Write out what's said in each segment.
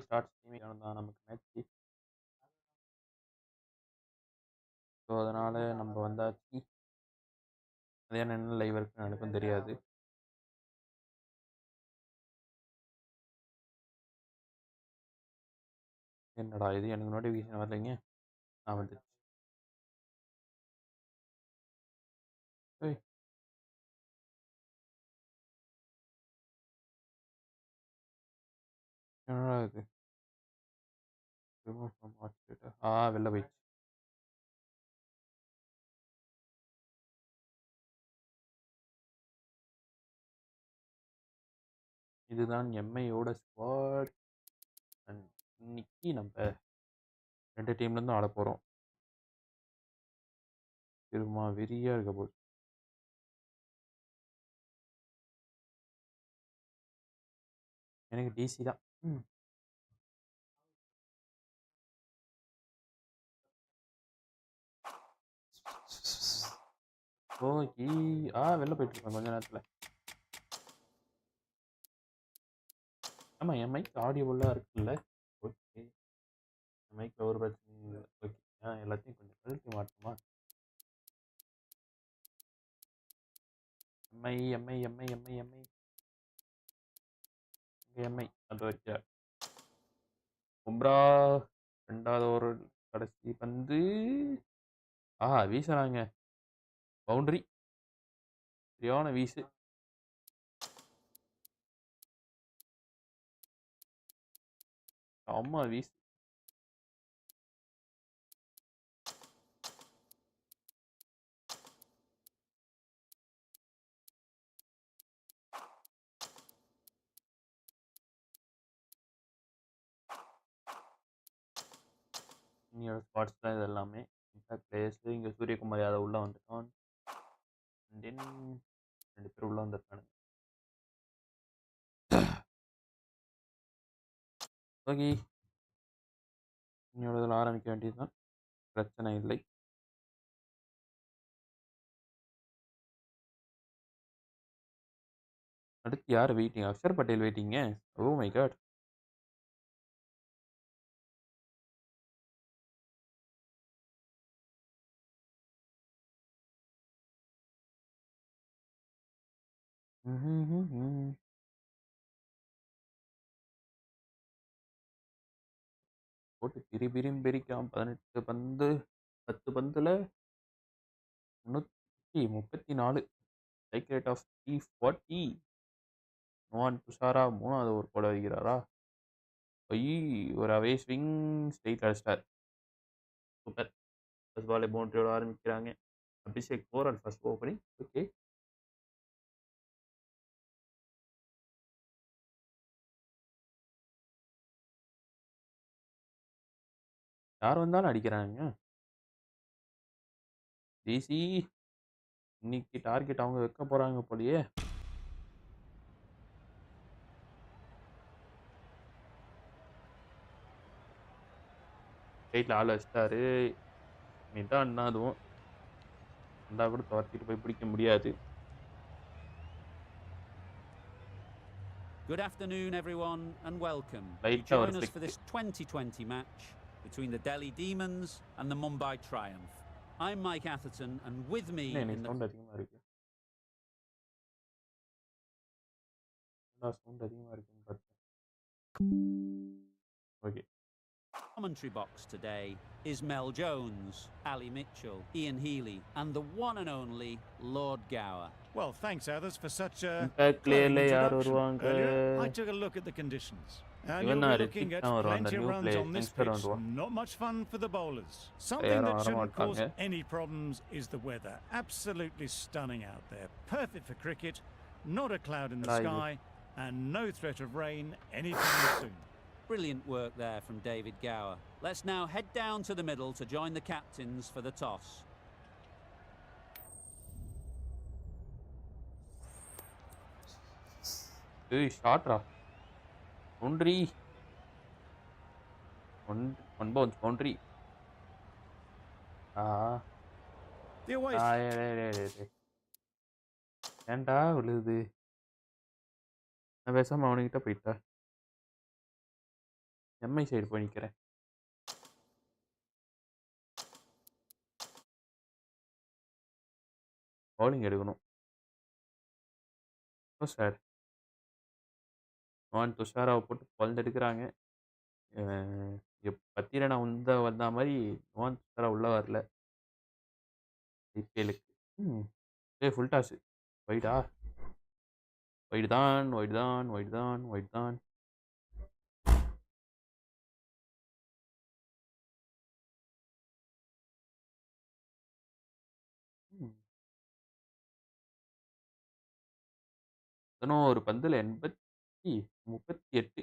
Start streaming தான் நமக்கு match. So அதனால நம்ம வந்தாச்சு. மதியானம் என்ன லைவ் இருக்குன்னு எனக்கும் தெரியாது. என்னடா இது எனக்கு நோட்டிஃபிகேஷன் வரலைங்க. வந்துச்சு. ஏய் என்னடா இது? Remove from watch data. வெளில போயிடுச்சு. இதுதான் எம்ஐயோட ஸ்குவாட். அண்ட் இன்னைக்கு நம்ம 2 டீம்லேருந்து ஆட போகிறோம். திரும்ப வெறியாக இருக்க போகுது. எனக்கு டிசி தான். ஓகே. வெளில போயிட்டு இருக்கேன் கொஞ்ச நேரத்தில். ஆமாம் என் மைக் ஆடியோவெல்லாம் இருக்குல்ல. ஓகே என் மைக்கில் ஒரு பிரச்சனையும் இல்லை. ஓகே எல்லாத்தையும் கொஞ்சம் கழட்டி மாட்டோமா. Mi Mi Mi Mi Mi இங்கே எம்ஐ அது வரைக்கும் பும்ரா 2வது ஓவர் கடைசி பந்து. வீசுறாங்க. பவுண்டரி. சரியான வீசு. அம்மா வீசு. இன்னியோட ஸ்பாட்ஸ் தான் இது எல்லாமே. இன்ஃபேக்ட் பிளேயர்ஸு இங்கே சூரியகுமார் யாதவ் உள்ளே வந்துட்டான். தென் 2 பேர் உள்ளே வந்திருக்கானுங்க. ஓகே இன்னியோட இதில் ஆரம்பிக்க வேண்டியது தான். பிரச்சனை இல்லை. அடுத்து யார் வெயிட்டிங்? அக்ஷர் பட்டேல் வெயிட்டிங்க. Oh my god. போட்டு பிரிபிரியும் பிரிக்காம 18 பந்து 10 பந்தில் 334 strike rate of 340. Nuwan Thushara 3வது ஓவர் போட வைக்கிறாரா? ஒரு அவே ஸ்விங் ஸ்ட்ரைட் அடிச்சிட்டார். சூப்பர். ஃபர்ஸ்ட் பாலே பவுண்டரியோட ஆரம்பிக்கிறாங்க. Abhishek 4 and first opening. Okay யார் வந்தாலும் அடிக்கிறாங்க. டிசி இன்னைக்கு டார்கெட் அவங்க வைக்க போறாங்க போலயே. ஸ்ட்ரைட்டில் ஆள் வச்சிட்டாரு. இதான் அதுவும் இருந்தால் கூட துரத்திட்டு போய் பிடிக்க முடியாது. Good afternoon, everyone, and welcome. Join us for this 2020 match between the Delhi Demons and the Mumbai Triumph. I'm Mike Atherton, and with me in the sound அதிகமா இருக்கு. sound அதிகமா இருக்குன்னு பார்த்தேன். Okay. Commentary box today is Mel Jones, Ali Mitchell, Ian Healy, and the one and only Lord Gower. Well, thanks, Others, for such a glowing introduction. Earlier, I took a look at the conditions. And you'll be looking at plenty of runs on this pitch. Not much fun for the bowlers. Something that shouldn't cause any problems is the weather. Absolutely stunning out there. Perfect for cricket. Not a cloud in the sky. And no threat of rain anytime soon. Brilliant work there from David Gower. Let's now head down to the middle to join the captains for the toss. Shot boundary. One bounce boundary. ஏன்டா விழுது? நான் பேசாம அவனுக்கிட்ட போயிட்டா. Mi side போய் நிக்கிறேன். Bowling எடுக்கணும். Sir துஷாராவை போட்டு பொழந்தெடுக்கிறாங்க. பத்திரனா வந்த மாதிரி துஷாரா உள்ள வரல ஐபிஎலுக்கு. ஃபுல் டாஸ் வைடா, வைடு தான், வைடு தான், வைடு தான், வைடு தான். ஒரு பந்தில் 38.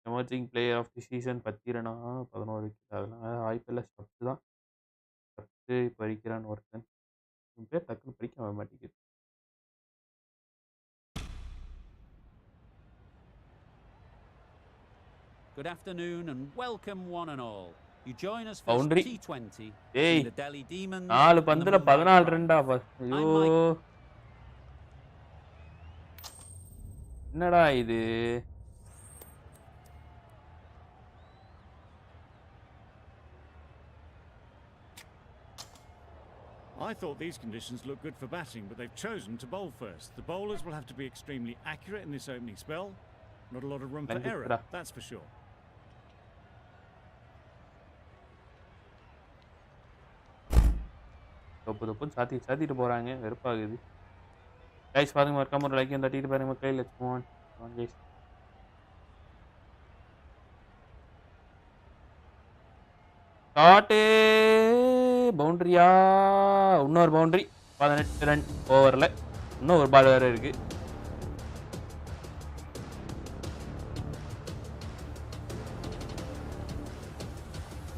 Emerging player of the season Pathirana 11 அதெல்லாம் ஐபிஎல்ல ஸ்டப்ஸ் தான். ஸ்டப்ஸு பறிக்கிறான்னு ஒருத்தன் பேர் டக்குன்னு பறிக்க மாட்டேங்குது. Good afternoon and welcome one and all. You join us for T20 in the Delhi Demons. 4 பந்துல 14 ரன்டா. ஐயோ என்னடா இது? I thought these conditions looked good for batting, but they've chosen to bowl first. The bowlers will have to be extremely accurate in this opening spell. Not a lot of room for error, that's for sure. தொப்பு சாத்திட்டு போறாங்க. வெறுப்பாகுது. Guys பாருங்க, மறக்காம ஒரு like தட்டிட்டு பாருங்க மக்களே. Let's move on guys. காட்டு பவுண்டரியா? இன்னொரு பவுண்டரி. 18 ரன் ஓவரில். இன்னும் ஒரு பால் வேறு இருக்கு.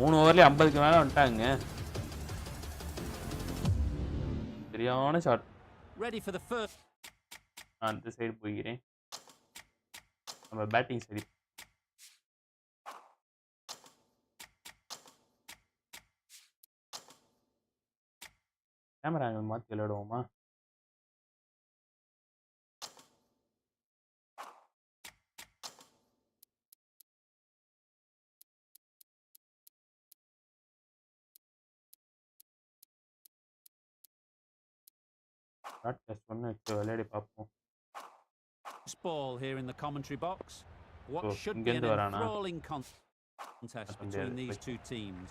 மூணு ஓவர்லேயே 50க்கு மேலே வந்துட்டாங்க. சரியான ஷாட். நான் அந்த சைடு போய்க்கிறேன். நம்ம பேட்டிங் சைடு. கேமரா ஆங்கிள் மாற்றி விளையாடுவோமா? விளையாடி பார்ப்போம். Ball here in the commentary box. What should be an enthralling contest between these two teams.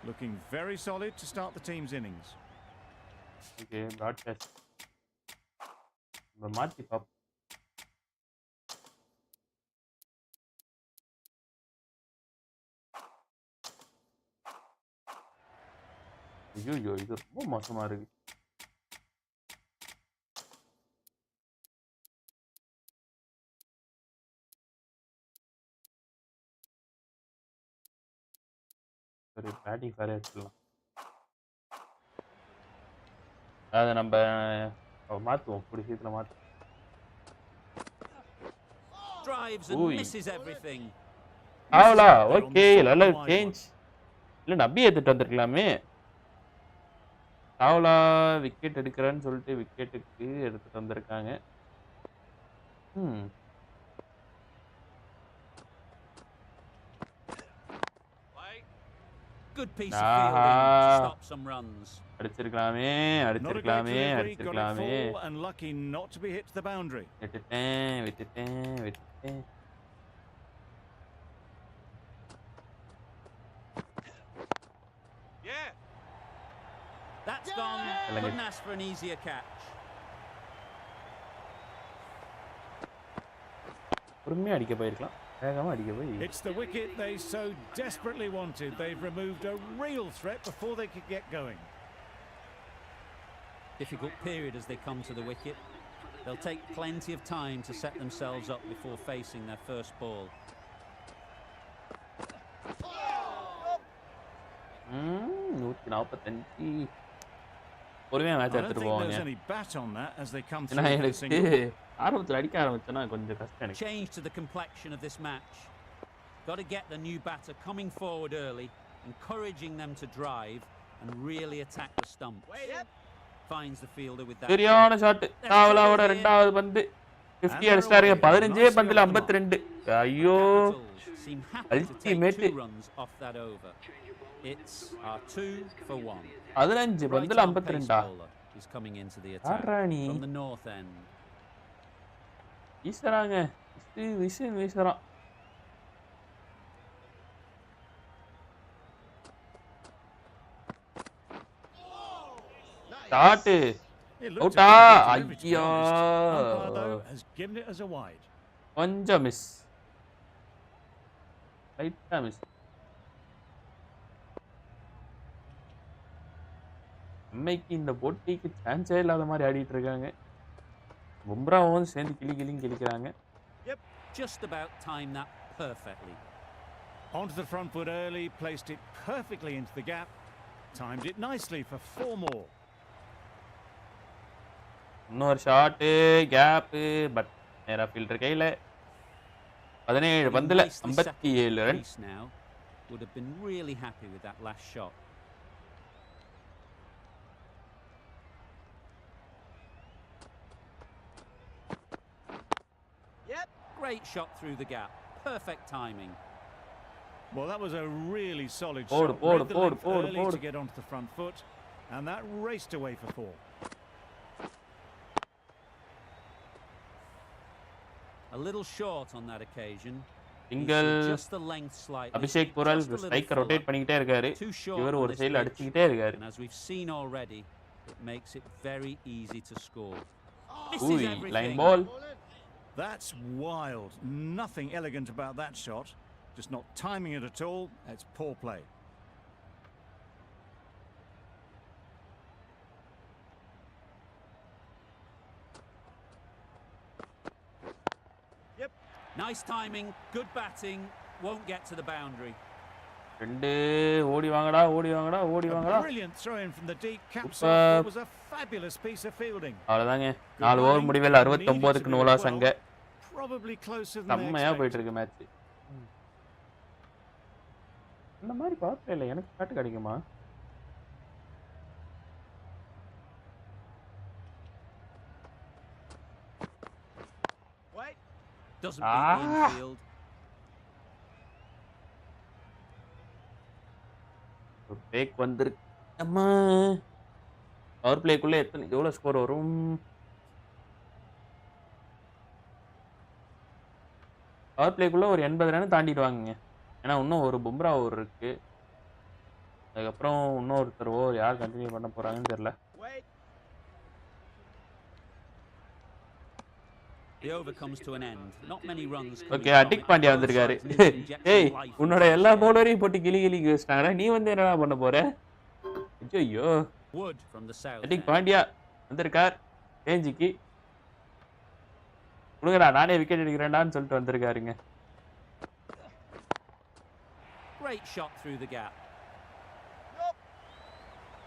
Looking very solid to start the team's innings. Okay, broadcast. மாத்தி பாப்போம். ஐயோ, இது ரொம்ப மோசமா இருக்கு. சரி, பேட்டிங் வேற எடுத்துக்கலாம். அதை நம்ம மாற்றுவோம், கூடிய சீக்கிரம் மாற்றுவோம். ஆவலா? ஓகே, நல்ல சேஞ்ச். இல்லை நம்பி ஏற்றுட்டு வந்திருக்கலாமே. சாவ்லா விக்கெட் எடுக்கிறேன்னு சொல்லிட்டு விக்கெட்டுக்கு எடுத்துட்டு வந்திருக்காங்க. அடிச்சிருக்கலாமே. விட்டுட்டேன். That's gone. Couldn't ask for an easier catch. பொறுமையா அடிக்க போயிருக்கலாம். வேகமா அடிக்க போய். It's the wicket they so desperately wanted. They've removed a real threat before they could get going. Difficult period as they come to the wicket. They'll take plenty of time to set themselves up before facing their first ball. பொறுமையா match எடுத்துட்டு போவாங்க. ஆரம்பத்தில் அடிக்க ஆரம்பிச்சேன்னா கொஞ்சம் கஷ்டம். Change to the complexion of this match. Got to get the new batter coming forward early, encouraging them to drive and really attack the stump. finds the fielder with that. சரியான shot. தாவலாவோட இரண்டாவது பந்து 50 அடிச்சாருங்க. 15 பந்துல 52. ஐயோ ultimate. It's 2 for 1. 15 Bandula 52. Is coming into the attack from the north end. வீசறாங்க. வீசறான். Start. Outa. Ayya. Has given it as a wide. Konja miss. Right miss. அம்மைக்கு இந்த போட்டிக்கு சான்ஸே இல்லாத மாதிரி ஆடிட்டு இருக்காங்க. பும்ராவும் சேர்ந்து கிளிக்கிறாங்க. Yep, just about timed that perfectly. Onto the front foot early, placed it perfectly into the gap. Timed it nicely for 4 more. இன்னொரு ஷாட் கேப் பட் நேரா ஃபீல்டர் கையில 17 பந்துல 57 run. Now would have been really happy with that last shot. Yep, great shot through the gap. Perfect timing. Well, that was a really solid shot. Early to get onto the front foot, and that raced away for 4. A little short on that occasion. Single. Just the length slightly. Abhishek Porel striker rotate பண்ணிட்டே இருக்காரு. இவர் ஒரு சைடுல அடிச்சிட்டே இருக்காரு. And as we've seen already, it makes it very easy to score. Ooh, line ball. That's wild. Nothing elegant about that shot. Just not timing it at all. It's poor play. Yep. Nice timing, good batting, won't get to the boundary. ஓடி வாங்கடா. Brilliant throw in from the deep. Caps off. It was a fabulous piece of fielding. அவ்வளவுதாங்க. 4 over முடிவில் 69க்கு நோலா சங்க. Probably closer than செம்மையா போயிட்டு இருக்கு match. இந்த மாதிரி பாப்பே இல்ல எனக்கு ஷாட் கிடைக்குமா? Wait. Doesn't beat the infield. ஒரு பிரேக் வந்திருக்கு. அம்மா பவர் பிளேக்குள்ள எவ்வளவு ஸ்கோர் வரும்? பவர் பிளேக்குள்ள ஒரு 80 ரன் தாண்டிடுவாங்க. ஏன்னா இன்னும் ஒரு பும்ரா ஓவர் இருக்கு. அதுக்கப்புறம் இன்னொருத்தர் ஓவர் யார் கண்டினியூ பண்ண போறாங்கன்னு தெரியல. The over comes to an end. Not many runs. Okay, அடிக் பாண்டியா வந்திருக்காரு. ஏய், உன்னோட எல்லா பவுலரையும் போட்டு கிளி வச்சிட்டாங்கடா. நீ வந்து என்னடா பண்ண போற? ஐயோ. Wood from the south. அடிக் பாண்டியா வந்திருக்கார். ரேஞ்சிக்கு குடுங்கடா, நானே விக்கெட் எடுக்கிறேன்டான்னு சொல்லிட்டு வந்திருக்காருங்க. Great shot through the gap.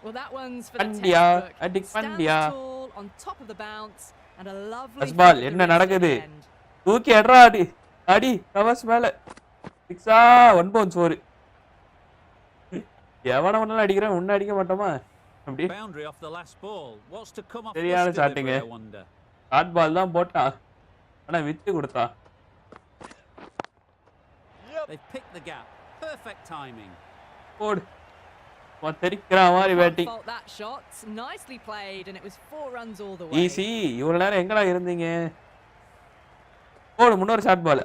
Well, that one's for the Pandya, textbook. Adik Pandya. Stands tall on top of the bounce and a lovely அஸ்பால் என்ன நடக்குது? தூக்கி அட்றா அடி கவர்ஸ் மேல 6 1 பவுன்ஸ் 4. எவன ஒண்ணால அடிக்கிறேன், உன்ன அடிக்க மாட்டோமா? அப்படி Boundary off the last ball. What's to come off சரியான this ஷாட்டிங். delivery, I wonder. Short ball தான் போட்டான். ஆனா வித்து கொடுத்தான். They've picked the gap. Perfect timing. போடு. தெரிக்கிற மாதிரி batting. That shot nicely played and it was 4 runs all the way. Easy. இவ்வளவு நேரம் எங்கடா இருந்தீங்க? போடு, முன்னொரு short ball.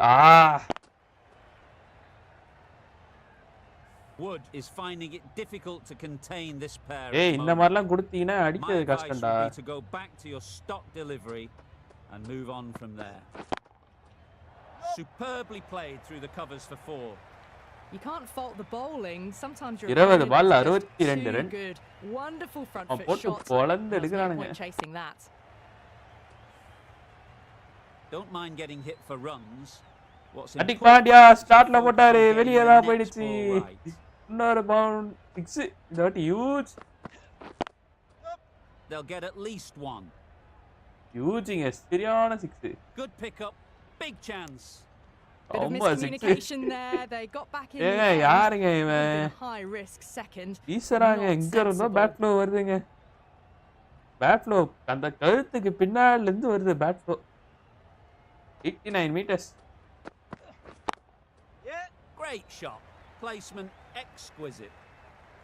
Wood is finding it difficult to contain this pair. ஏய், இந்த மாதிரிலாம் கொடுத்தீனா அடிக்கிறது கஷ்டம்டா. To go back to your stock delivery and move on from there. Superbly played through the covers for 4. You can't fault the bowling. Sometimes you're 20 பால்ல 62 run. Good. Wonderful front foot போட்டு shots. பொளந்து எடுக்கறானுங்க. Chasing that. Don't mind getting hit for runs. அடிக் பாண்டியா ஸ்டார்ட்ல போட்டாரு, வெளிய தான் போயிடுச்சு. இன்னொரு பவுண்ட் 6. That huge. They'll get at least one. ஹியூஜிங்க, சரியான 6. Good pick up. Big chance. Bit of miscommunication there. They got back in. ஏங்க யாருங்க இவன்? High risk second. ஈசராங்க எங்க இருந்தோ பேட் ஃப்ளோ வருதுங்க. பேட் ஃப்ளோ அந்த கழுத்துக்கு பின்னால இருந்து வருது bad flow. 89 meters. Yeah, great shot. Placement exquisite.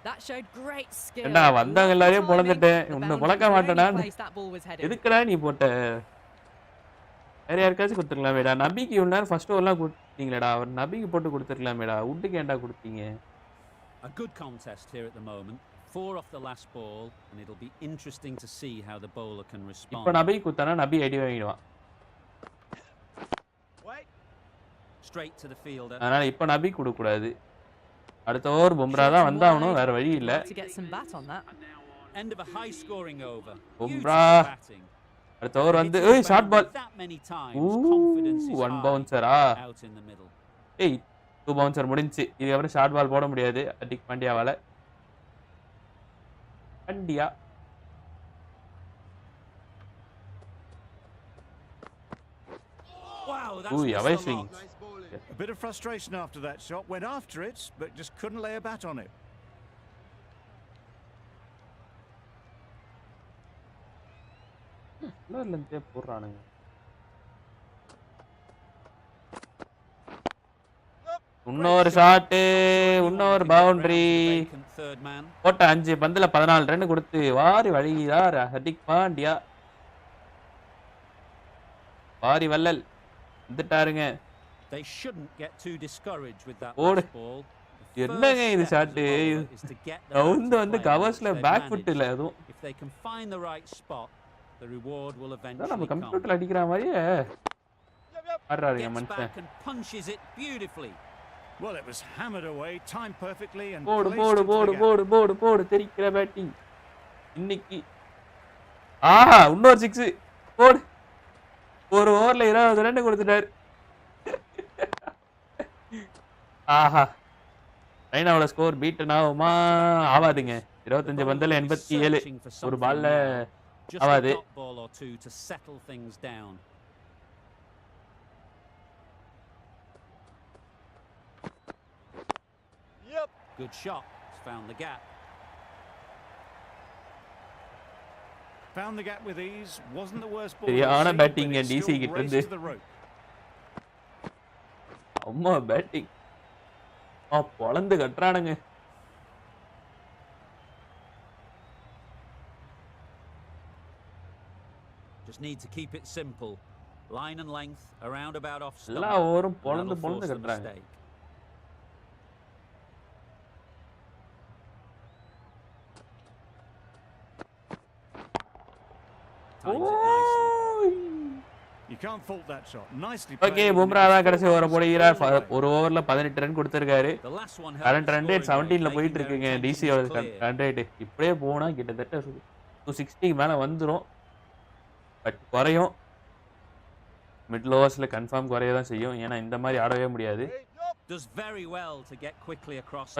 That showed great skill. ஏண்டா வந்தாங்க எல்லாரையும் பொளந்துட்டேன். உன்னை பொளக்க மாட்டேனா? எதுக்குடா நீ போட்ட? வேற யாருக்காச்சும் கொடுத்துருக்கலாமேடா. நபிக்கு இவ்வளவு நேரம் ஃபர்ஸ்ட் ஓவர்லாம் கொடுத்தீங்களேடா. அவர் நபிக்கு போட்டு கொடுத்துருக்கலாமேடா. உட்டுக்கு ஏன்டா கொடுத்தீங்க? A good contest here at the moment. 4 off the last ball and it'll be interesting to see how the bowler can respond. இப்போ நபி குத்தானா நபி ID வாங்கிடுவான். Straight to the fielder. அதனால இப்போ நபி கொடுக்க கூடாது. அடுத்த ஓவர் பும்ரா தான் வந்தாவணும், வேற வழி இல்ல. End of a high scoring over. Bumrah அடுத்த ஓவர் வந்து ஏய் ஷார்ட் பால். ஒன் பவுன்சரா? ஏய் 2 பவுன்சர் முடிஞ்சி. இதுக்கு அப்புறம் ஷார்ட் பால் போட முடியாது அடிக் பாண்டியாவால. Pandya Wow, ooh, away swing. A bit of frustration after that shot. Went after it, but just couldn't lay a bat on it. லென்த்தே போறானுங்க. இன்னொரு ஷாட், இன்னொரு பவுண்டரி. போட்ட 5 பந்துல 14 ரன் கொடுத்து வாரி வழிகிறார் ஹர்திக் பாண்டியா. வாரி வல்லல் வந்துட்டாருங்க. They shouldn't get too discouraged with that ball. என்னங்க இது shot? Round வந்து கவர்ஸ்ல பேக் ஃபுட் இல்ல அதுவும். If they can find the right spot, the reward will eventually come. நம்ம கம்ப்யூட்டர்ல அடிக்கிற மாதிரியே ஆடுறாருங்க மனுஷன். Punches it beautifully. Well, it was hammered away, timed perfectly and போடு தெரிக்கிற பேட்டிங் இன்னைக்கு. ஆஹா இன்னொரு 6 போடு. ஒரு ஓவர்ல 20 ரன் கொடுத்துட்டாரு. ஆஹா ரைனாவோட ஸ்கோர் பீட்டன் ஆகுமா? ஆவாதுங்க. 25 பந்துல 87 ஒரு பால்ல ஆவாது. Good shot. Found the gap. Found the gap with ease. Wasn't the worst ball. சரியான பேட்டிங் டிசி கிட்ட இருந்து. அம்மா batting பொளந்து கட்டுறானுங்க. Just need to keep it simple. Line and length around about off stump. எல்லா ஓவரும் பொளந்து கட்டுறாங்க. You can't fault that shot. Nicely played. Okay, Bumrah தான் கடைசி over போடுகிறார். ஒரு ஓவர்ல 18 ரன் கொடுத்திருக்காரு. கரண்ட் ரன் ரேட் 17ல போயிட்டு இருக்குங்க டிசி ரன் ரேட். இப்படியே போனா கிட்டத்தட்ட 260 மேல வந்துரும். பட் குறையும். மிடில் ஓவர்ஸ்ல கன்ஃபார்ம் குறைய தான் செய்யும். ஏன்னா இந்த மாதிரி ஆடவே முடியாது.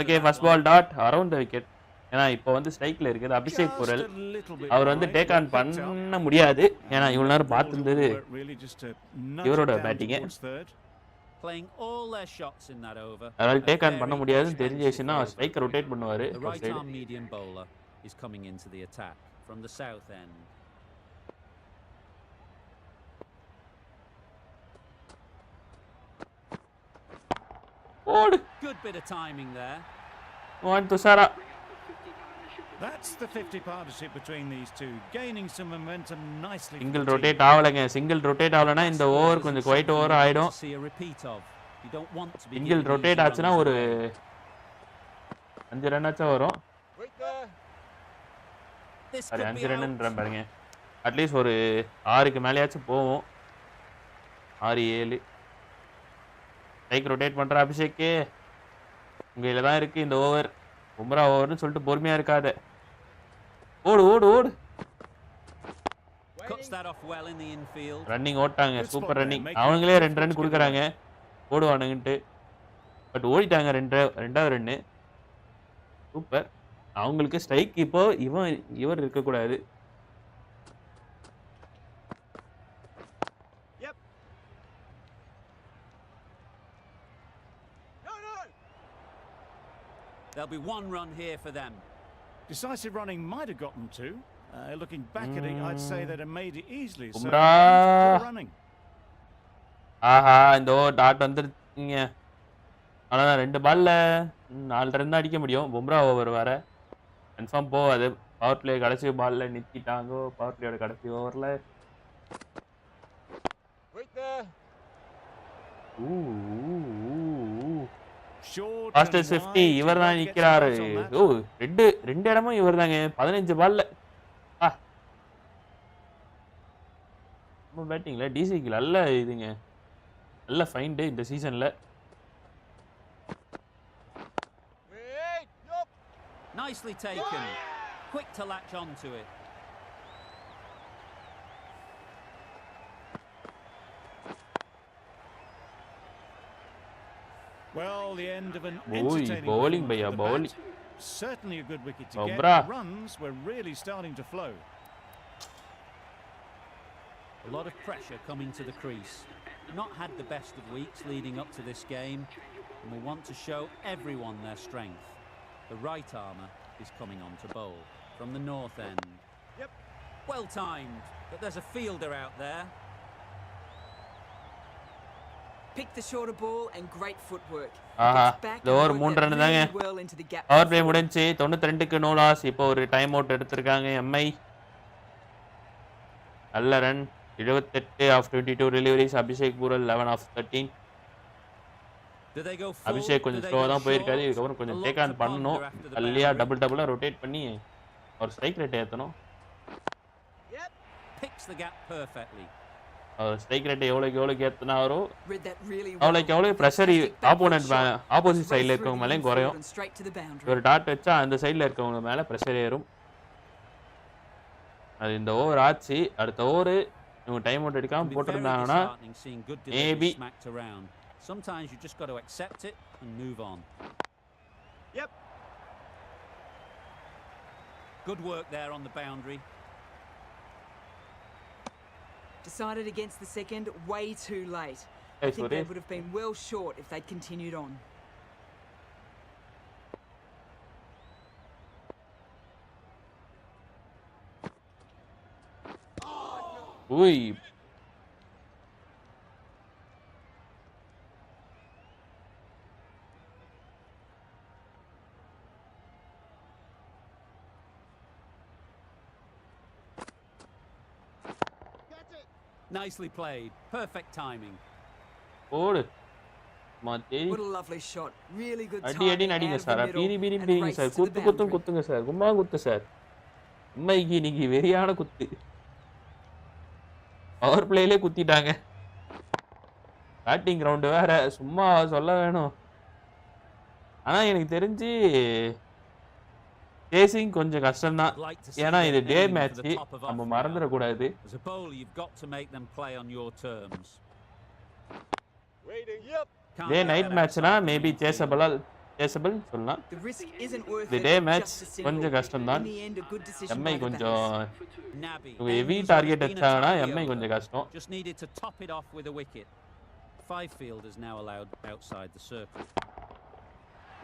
Okay, first ball dot around the wicket. ஏன்னா இப்போ வந்து ஸ்ட்ரைக்ல இருக்குது அபிஷேக் குரல். அவர் வந்து டேக் ஆன் பண்ண முடியாது. ஏன்னா இவ்வளவு நேரம் பார்த்திருந்தது இவரோட பேட்டிங். அதனால டேக் ஆன் பண்ண முடியாதுன்னு தெரிஞ்சிச்சுன்னா ஸ்ட்ரைக்கர் ரொட்டேட் பண்ணுவாரு. Good bit of timing there. One to Sara. That's the 50 partnership between these two, gaining some momentum nicely. Single rotate ஆவலங்க. Single rotate ஆவலனா இந்த ஓவர் கொஞ்சம் குவைட் ஓவர் ஆயிடும். Single rotate ஆச்சுனா ஒரு 5 run ஆச்சா வரும். சரி 5 ரன்ன்ற பாருங்க. அட்லீஸ்ட் ஒரு 6க்கு மேலயாச்சும் போவும். 6 7. ஸ்ட்ரைக் ரொட்டேட் பண்ற அபிஷேக். உங்கயில தான் இருக்கு இந்த ஓவர். பும்ரா ஓவர்னு சொல்லிட்டு பொறுமையா இருக்காத. ஓடு. ரன்னிங் ஓட்டாங்க. Super running. அவங்களே 2 ரன் கொடுக்குறாங்க. ஓடுவானுங்கன்ட்டு. பட் ஓடிட்டாங்க 2வது ரன்னு. சூப்பர். அவங்களுக்கு ஸ்ட்ரைக் இப்போ இவர் இருக்க கூடாது. There'll be 1 run here for them. Decisive running might have gotten 2, Looking back at it, I'd say they'd have made it easily. So running. ஆஹா இந்த டாட் வந்துருக்கீங்க. ஆனா 2 பால்ல 4 ரன் அடிக்க முடியும். பும்ரா ஓவர் வேற. கன்ஃபார்ம் போவாது. பவர் பிளே கடைசி பால்ல நிறுத்திட்டாங்க. பவர் பிளேயோட கடைசி ஓவர்ல. ஃபாஸ்டஸ்ட் 50 இவர் தான் நிக்கிறாரு. ரெண்டு இடமும் இவர் தாங்க. 15 பால்ல நம்ம பேட்டிங்ல டிசிக்கு நல்ல இதுங்க. நல்ல ஃபைண்ட் இந்த சீசன்ல. Nicely taken. Quick to latch onto it. Well, the end of an entertaining bowling bhaiya bowling. Certainly a good wicket to get. Runs were really starting to flow. A lot of pressure coming to the crease. Not had the best of weeks leading up to this game, and we want to show everyone their strength. The right armour is coming on to bowl from the north end. Yep. Well timed, but there's a fielder out there. Pick the shorter ball and great footwork. Over 3 run தாங்க. Power play முடிஞ்சு 92க்கு no loss. இப்போ ஒரு time out எடுத்திருக்காங்க MI. நல்ல run 78 of 22 deliveries. Abhishek Porel 11 of 13. Abhishek கொஞ்சம் ஸ்லோவா தான் போயிருக்காரு. இதுக்கப்புறம் கொஞ்சம் டேக் ஆன் பண்ணணும். அல்லியா டபுளா ரொட்டேட் பண்ணி ஒரு ஸ்ட்ரைக் ரேட் ஏத்தணும். ஸ்ட்ரைக் ரேட் எவ்வளோக்கு ஏற்றினாரோ அவ்வளோக்கு ப்ரெஷர் ஆப்போனன்ட் ஆப்போசிட் சைடில் இருக்கவங்க மேலேயும் குறையும். ஒரு டாட் வச்சா அந்த சைடில் இருக்கவங்க மேலே ப்ரெஷர் ஏறும். அது இந்த ஓவர் ஆச்சு. அடுத்த ஓவர் இவங்க டைம் அவுட் எடுக்காமல் போட்டிருந்தாங்கன்னா maybe. Sometimes you just got to accept it and move on. Yep. Good work there on the boundary. Decided against the second way too late. I think they would have been well short if they'd continued on. Ui. Nicely played. Perfect timing. Odu. Mate. What a lovely shot. Really good timing. Adi nadinga sir. Biri sir. Kuttunga sir. Gumma kuttu sir. Immaiki niki veriyana kuttu. Power play le kuttitaanga. Batting ground வேற சும்மா சொல்ல வேணும். ஆனா எனக்கு தெரிஞ்சு chasing கொஞ்சம் கஷ்டம் தான். ஏன்னா இது டே மேட்ச், நம்ம மறந்துட கூடாது. டே நைட் மேட்ச்னா மேபி சேசபிள் சொல்லலாம். இது டே மேட்ச் கொஞ்சம் கஷ்டம் தான். எம்ஐ கொஞ்சம் ஹெவி டார்கெட் வச்சாங்கன்னா எம்ஐ கொஞ்சம் கஷ்டம். Five fielders now allowed outside the circle.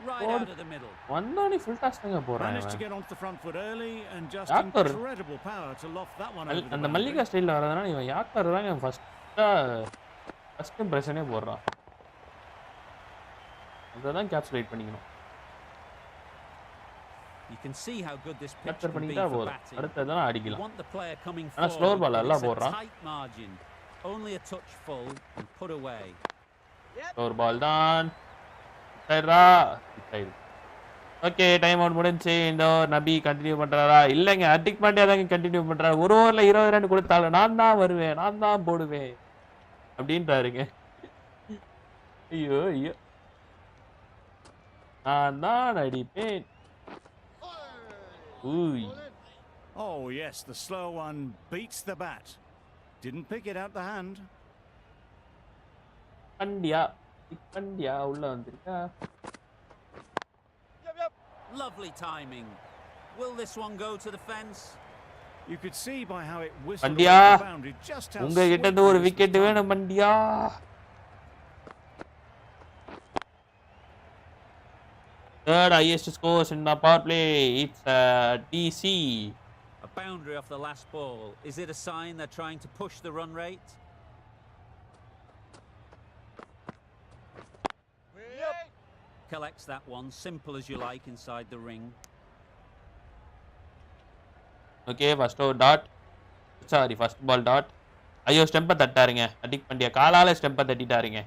Right out of the middle. வந்தானே ஃபுல் டாஸ்ங்க போறான். Managed to get onto the front foot early and just incredible power to loft that one over. அந்த மல்லிகா ஸ்டைல்ல வரதுனால இவன் yorker தாங்க first இம்ப்ரஷனே போடுறான். அததான் கேப்சுலேட் பண்ணிக்கணும். You can see how good this pitch can be for batting. அடுத்ததான் அடிக்கலாம். Want the player coming ஆனா ஸ்லோர் பால் எல்லாம் போடுறான். Only a touch full and put away. Slower பால் தான். Saira side. Okay time out முடிஞ்சு. இந்த நபி கண்டினியூ பண்றாரா? இல்லங்க அடிக் பாண்டியா தான் கண்டினியூ பண்றாரு. ஒரு ஓவர்ல 20 ரன் கொடுத்தாலும் நான் தான் வருவேன், நான் தான் போடுவேன் அப்படின்றாருங்க. ஐயோ ஐயோ நான் தான் அடிப்பேன். Ooh. Oh yes, the slow one beats the bat. Didn't pick it out the hand. Pandia ulla vandirukka. Yep. Lovely timing. Will this one go to the fence? You could see by how it whistled Pandia, the boundary just how unga kitta inda oru wicket venum Pandia. Third highest scores in the power play. It's DC. A boundary off the last ball. Is it a sign they're trying to push the run rate? Collects that one, simple as you like, inside the ring. Okay, first over dot. Sorry, first ball dot. ஐயோ ஸ்டெம்பை தட்டாருங்க. அடிக் பண்ணிய காலால ஸ்டெம்பை தட்டிட்டாருங்க.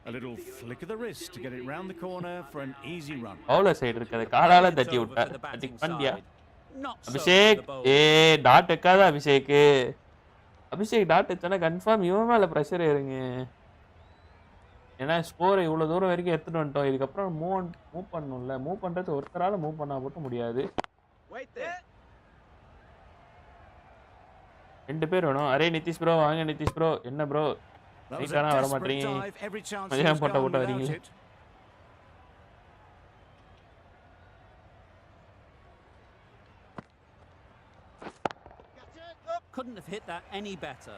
A little flick of the wrist to get it round the corner for an easy run. Bowler side இருக்குது. காலால தட்டி விட்டார். அடிக் பண்ணியா. அபிஷேக் டாட் வைக்காத அபிஷேக். அபிஷேக் டாட் வச்சானா கன்ஃபார்ம் இவன் மேலே ப்ரெஷர் ஏறுங்க. ஏன்னா ஸ்கோரை இவ்வளோ தூரம் வரைக்கும் எடுத்துகிட்டு வந்துட்டோம். இதுக்கப்புறம் மூவ் பண்ணணும்ல. மூவ் பண்ணுறது ஒருத்தரால் மூவ் பண்ணால் மட்டும் முடியாது. 2 பேர் வேணும். அரே நிதிஷ் ப்ரோ வாங்க நிதிஷ் ப்ரோ. என்ன ப்ரோ நீட்டானா வர மாட்டீங்க. மதியம் போட்ட வரீங்களே. Couldn't have hit that any better.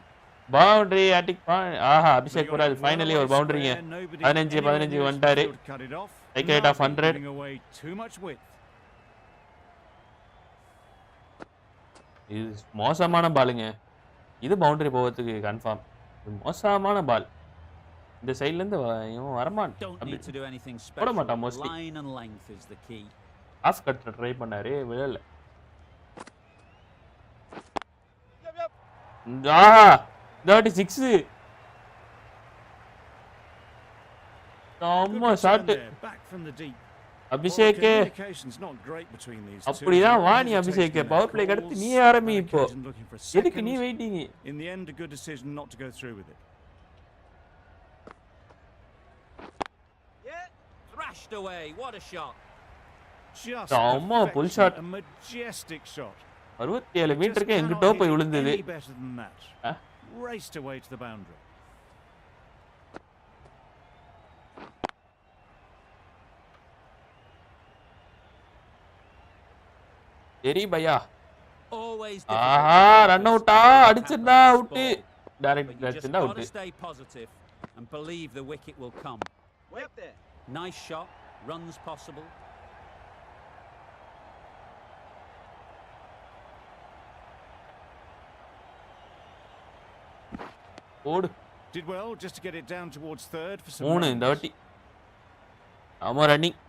Boundary attack point. Aha, Abhishek Pural finally ஒரு boundary. 15 வந்துட்டாரு. Take rate of 100. இது மோசமான பாலுங்க. இது பவுண்டரி போகிறதுக்கு கன்ஃபார்ம். இது மோசமான பால். இந்த சைடுல இருந்து இவன் வரமாட்டான். போட மாட்டான் மோஸ்ட்லி. ஆஃப் கட் ட்ரை பண்ணாரு விழல. ஆஹா 36 அம்மா ஷாட். அபிஷேக் அப்படிதான் வாணி அபிஷேக் பவர் பிளே கடத்து நீ ஆரம்பி. இப்போ எதுக்கு நீ waiting? In the end a good decision not to go through with it. Yeah, thrashed away. What a shot. Just a majestic shot. 67 மீட்டருக்கு எங்கிட்டோ போய் விழுந்தது. Raced away to the boundary. சரி பையா. ஆஹா ரன் அவுட்டா அடிச்சிருந்தா அவுட். டைரக்ட் அடிச்சிருந்தா out. Stay positive and believe the wicket will come. Nice shot, runs possible. ஓடு. Did well just to get it down towards third for some. 3 இந்த வாட்டி. ஆமா running.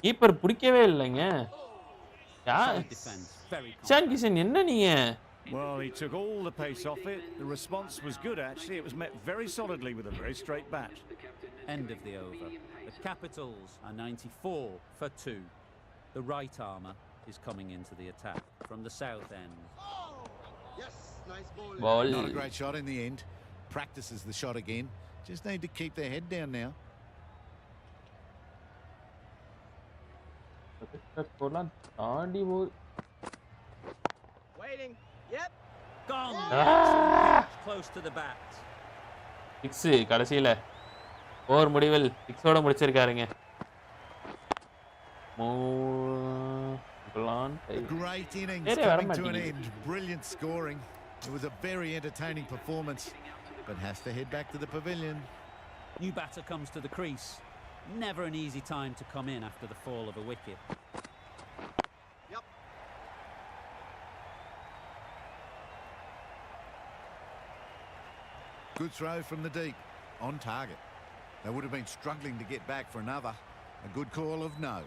Keeper பிடிக்கவே இல்லைங்க. ஷான் கிஷன் என்ன நீங்க? Well, he took all the pace off it. The response was good actually. It was met very solidly with a very straight bat. End of the over. The Capitals are 94 for 2. The right armour is coming into the attack from the south end. Yes, nice ball. Ball. Not a great shot in the end. Practices the shot again. Just need to keep their head down now. Waiting. Yep. Gone. Close to the bat. 6 கடைசில over முடிவில் 6 ஓட முடிச்சிருக்காருங்க. Great innings coming to an end. Brilliant scoring. It was a very entertaining performance, but has to head back to the pavilion. New batter comes to the crease. Never an easy time to come in after the fall of a wicket. Yep. Good throw from the deep. On target. They would have been struggling to get back for another. A good call of no.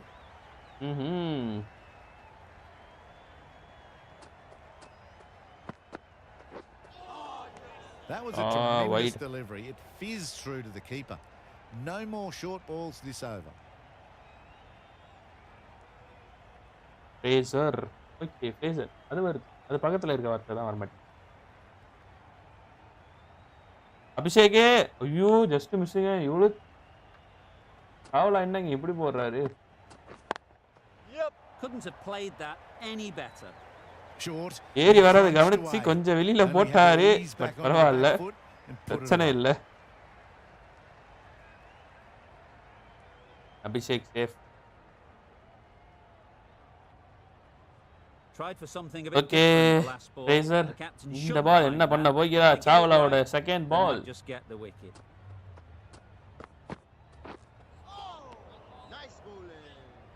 That was a tremendous delivery. It fizzed through to the keeper. No more short balls this over. Fraser. Okay, Fraser. அது பக்கத்துல இருக்க வார்த்தை தான் வர மாட்டேங்குது. அபிஷேக் ஐயோ just மிஸ்ஸிங்க. இவ்வளவு ராவலா என்னங்க இப்படி போடுறாரு? Couldn't have played that any better. Short. ஏறி வரது கவனிச்சு கொஞ்சம் வெளியில போட்டாரு. பட் பரவாயில்ல. பிரச்சனை இல்ல. அபிஷேக் சேஃப். Okay, Fraser. இந்த பால் என்ன பண்ண போகிறா? சாவ்லாவோட second ball.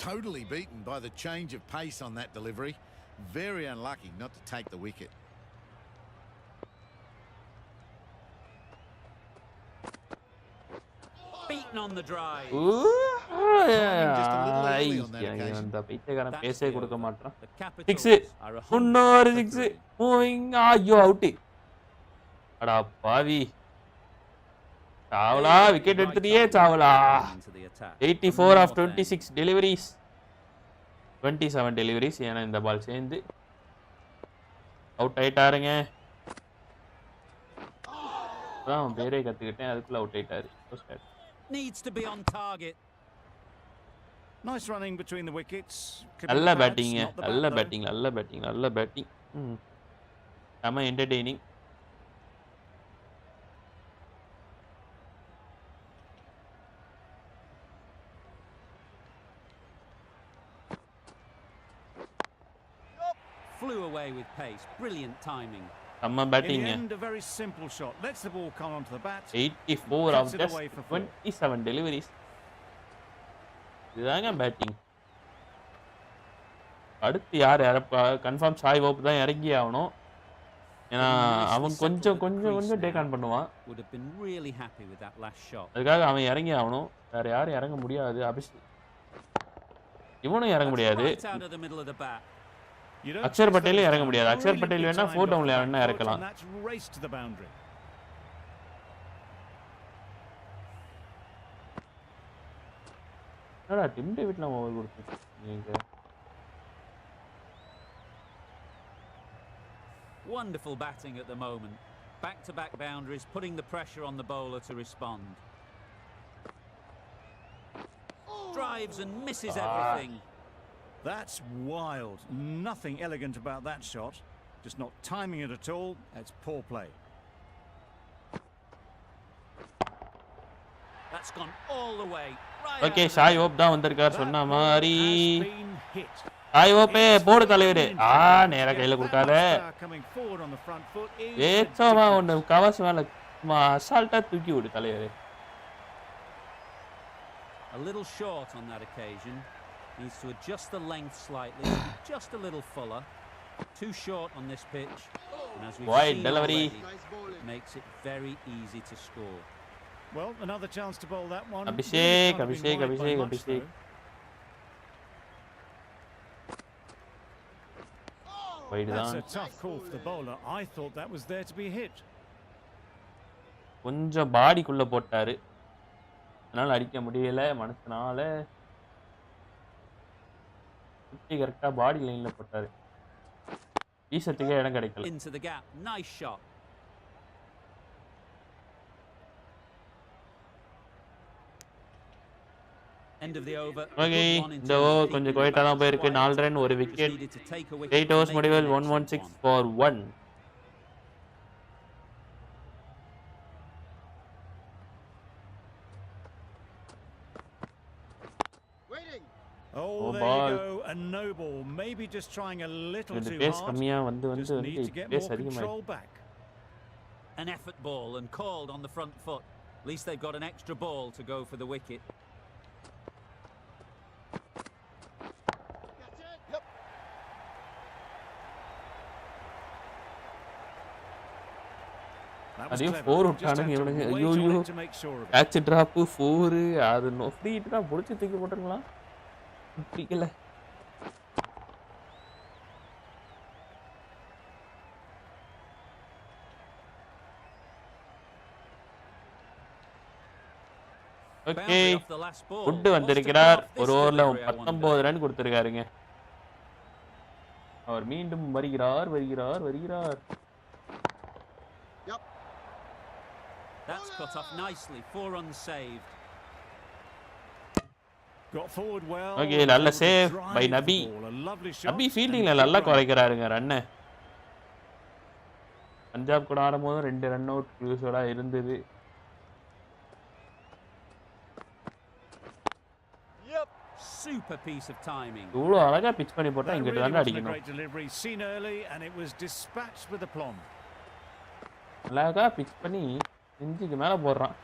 Totally beaten by the change of pace on that delivery. Very unlucky not to take the wicket. Beaten on the drive. Just a little early on that occasion. அந்த பைத்தியக்காரன் பேசே கொடுக்க மாட்டான். 6 இன்னொரு 6 மூவிங் ஐயோ out. அடா பாவி. Chawla wicket எடுத்துட்டியே Chawla. 84 of 26 deliveries. 27 deliveries ஏனா இந்த பால் சேர்ந்து அவுட் ஆயிட்டாருங்க. நான் பேரே கத்துக்கிட்டேன் அதுக்குள்ள அவுட் ஆயிட்டாரு. Needs to be on target. Nice running between the wickets. நல்ல பேட்டிங். செம entertaining. Flew away with pace. Brilliant timing. செம்ம batting. A very simple shot. Lets the ball come onto the bat. 84 of just 27 deliveries. இதுதாங்க batting. அடுத்து யார் confirm Sai Hope தான் இறங்கி ஆகணும். ஏன்னா அவன் கொஞ்சம் டேக் ஆன் பண்ணுவான். அதுக்காக அவன் இறங்கி ஆகணும். வேற யாரும் இறங்க முடியாது. இவனும் இறங்க முடியாது. அக்ஷர் பட்டேலும் இறங்க முடியாது. அக்ஷர் பட்டேல் வேணா 4 டவுன்ல வேணா இறக்கலாம். என்னடா டிம் டேவிட்லாம் ஓவர் கொடுத்துங்க. Wonderful batting at the moment. Back-to-back boundaries, putting the pressure on the bowler to respond. Drives and misses everything. That's wild. Nothing elegant about that shot. Just not timing it at all. It's poor play. That's gone all the way. Okay, Shai Hope தான் வந்திருக்கார் சொன்ன மாதிரி. சாய் ஓப்பே போடு தலைவரே. நேரா கையில கொடுக்காத. ஏச்சோமா ஒன்னு கவாஸ் மேல அசால்ட்டா தூக்கி விடு தலைவரே. A little short on that occasion. Needs to adjust the length slightly, just a little fuller. Too short on this pitch. And as we've seen already, it makes it very easy to score. Well, another chance to bowl that one. Abhishek. That's a tough call for the bowler. I thought that was there to be hit. கொஞ்சம் பாடிக்குள்ள போட்டாரு. அதனால அடிக்க முடியல மனசனால. கரெக்ட்டா பாடி லைன்ல போட்டாரு. வீசத்துக்கே இடம் கிடைக்கல. Into the gap. Nice shot. End of the over. Okay, இந்த ஓவர் கொஞ்சம் குவைட்டா தான் போயிருக்கு. 4 ரன் ஒரு விக்கெட். 8 overs முடிவில் 116 for 1. Oh, there you go. A no ball. Maybe just trying a little too hard. கம்மியா வந்து need to get more control back. An effort ball and called on the front foot. At least they've got an extra ball to go for the wicket. அதே 4 விட்டானுங்க இவனுங்க. ஐயோ catch drop 4 அது no free hit தான் புடிச்சு தூக்கி போட்டுறலாம். பிடிக்கல. Okay good வந்திருக்கிறார். ஒரு ஓவர்ல 19 ரன் கொடுத்திருக்காருங்க. அவர் மீண்டும் வருகிறார். That's cut off nicely. 4 runs saved. Got forward well. Okay, நல்ல சேவ் பை நபி. நபி ஃபீல்டிங்ல நல்லா குறைக்கறாருங்க ரன். பஞ்சாப் கூட ஆடும்போது 2 ரன் அவுட் யூஸ்வலா இருந்தது. super piece of timing. இவ்வளோ அழகா பிட்ச் பண்ணி போட்டா இங்கிட்டு தான் அடிக்கணும். Great delivery seen early and it was dispatched with aplomb. அழகா பிட்ச் பண்ணி இஞ்சிக்கு மேல போடுறான்.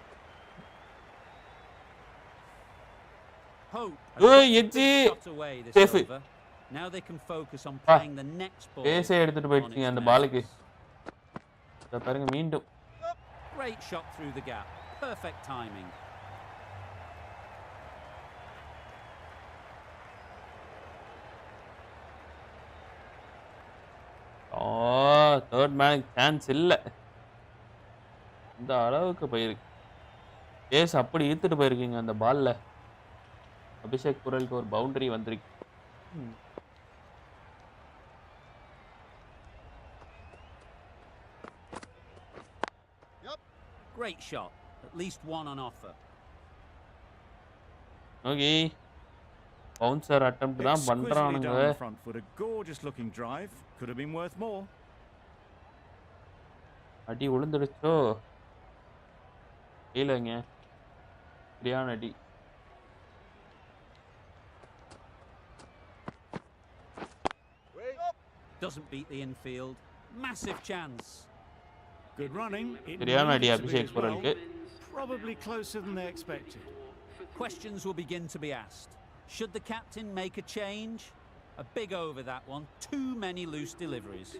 Hope. Now they can focus on playing the next ball. பேசே எடுத்துட்டு போயிடுங்க அந்த பாலுக்கு. இத பாருங்க மீண்டும். Great shot through the gap. Perfect timing. Third man chance இல்ல. இந்த அளவுக்கு போயிருக்கு. பேஸ் அப்படி இழுத்துட்டு போயிருக்கீங்க அந்த பால்ல. அபிஷேக் குரலுக்கு ஒரு பவுண்டரி வந்திருக்கு. Great shot. At least one on offer. Okay. Bouncer attempt தான் பண்றானுங்க. Front foot, a gorgeous looking drive. Could have been worth more. அடி விழுந்துடுச்சோ. இல்லங்க. சரியான அடி. Doesn't beat the infield. Massive chance. Good running. சரியான அடி அபிஷேக் குரலுக்கு. Probably closer than they expected. Questions will begin to be asked. Should the captain make a change? A big over that one. Too many loose deliveries.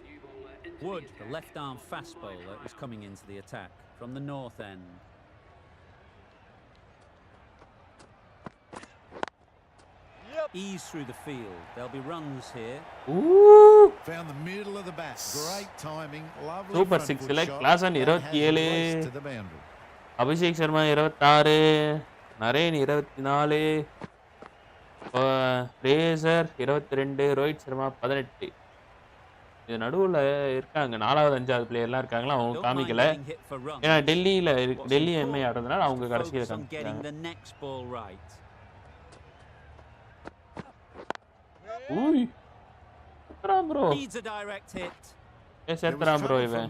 Wood, the left-arm fast bowler, is coming into the attack from the north end. Ease through the field. There'll be runs here. Ooh! Found the middle of the bat. Great timing. Lovely. Super 6 select. Class on 27. To the boundary. Abhishek Sharma 26. Naren 24. Fraser 22. Rohit Sharma 18. இது நடுவுல இருக்காங்க நாலாவது அஞ்சாவது player எல்லாம் இருக்காங்களா அவங்க காமிக்கல ஏன்னா டெல்லி எம்ஐ ஆடுறதுனால அவங்க கடைசியில காமிக்கிறாங்க ஊய் செத்ராம் ப்ரோ செத்ராம் ப்ரோ இவன்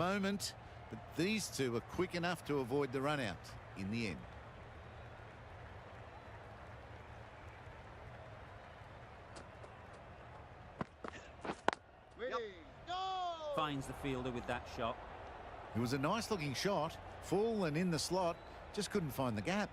but these two were quick enough to avoid the run out in the end. Finds the fielder with that shot. It was a nice looking shot, full and in the slot, just couldn't find the gap.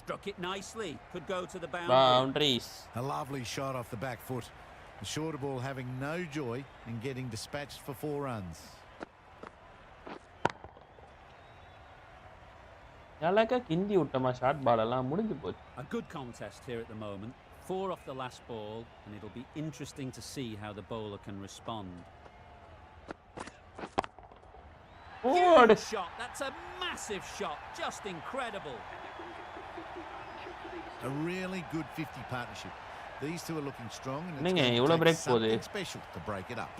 Struck it nicely, could go to the boundaries. A lovely shot off the back foot. The shorter ball having no joy in getting dispatched for 4 runs. அழகா கிண்டி விட்டமா short ball எல்லாம் முடிஞ்சு போச்சு. A good contest here at the moment. 4 off the last ball and it'll be interesting to see how the bowler can respond. Good shot. That's a massive shot. Just incredible. A really good 50 partnership. These two are looking strong and it's going to take something special to break it up.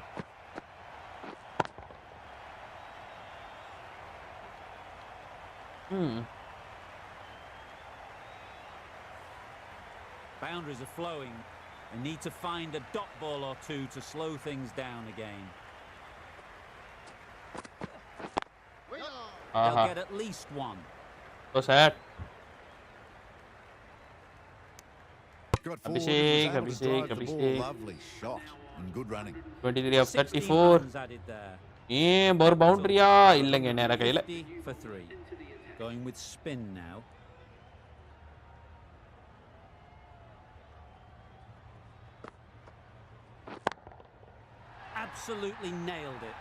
Boundaries are flowing. They need to find a dot ball or two to slow things down again. They'll get at least one. So sad. Abhishek. Lovely shot and good running. 23 of 34. ஒரு பவுண்டரியா இல்லங்க நேரா கையில. For 3. Going with spin now. Absolutely nailed it.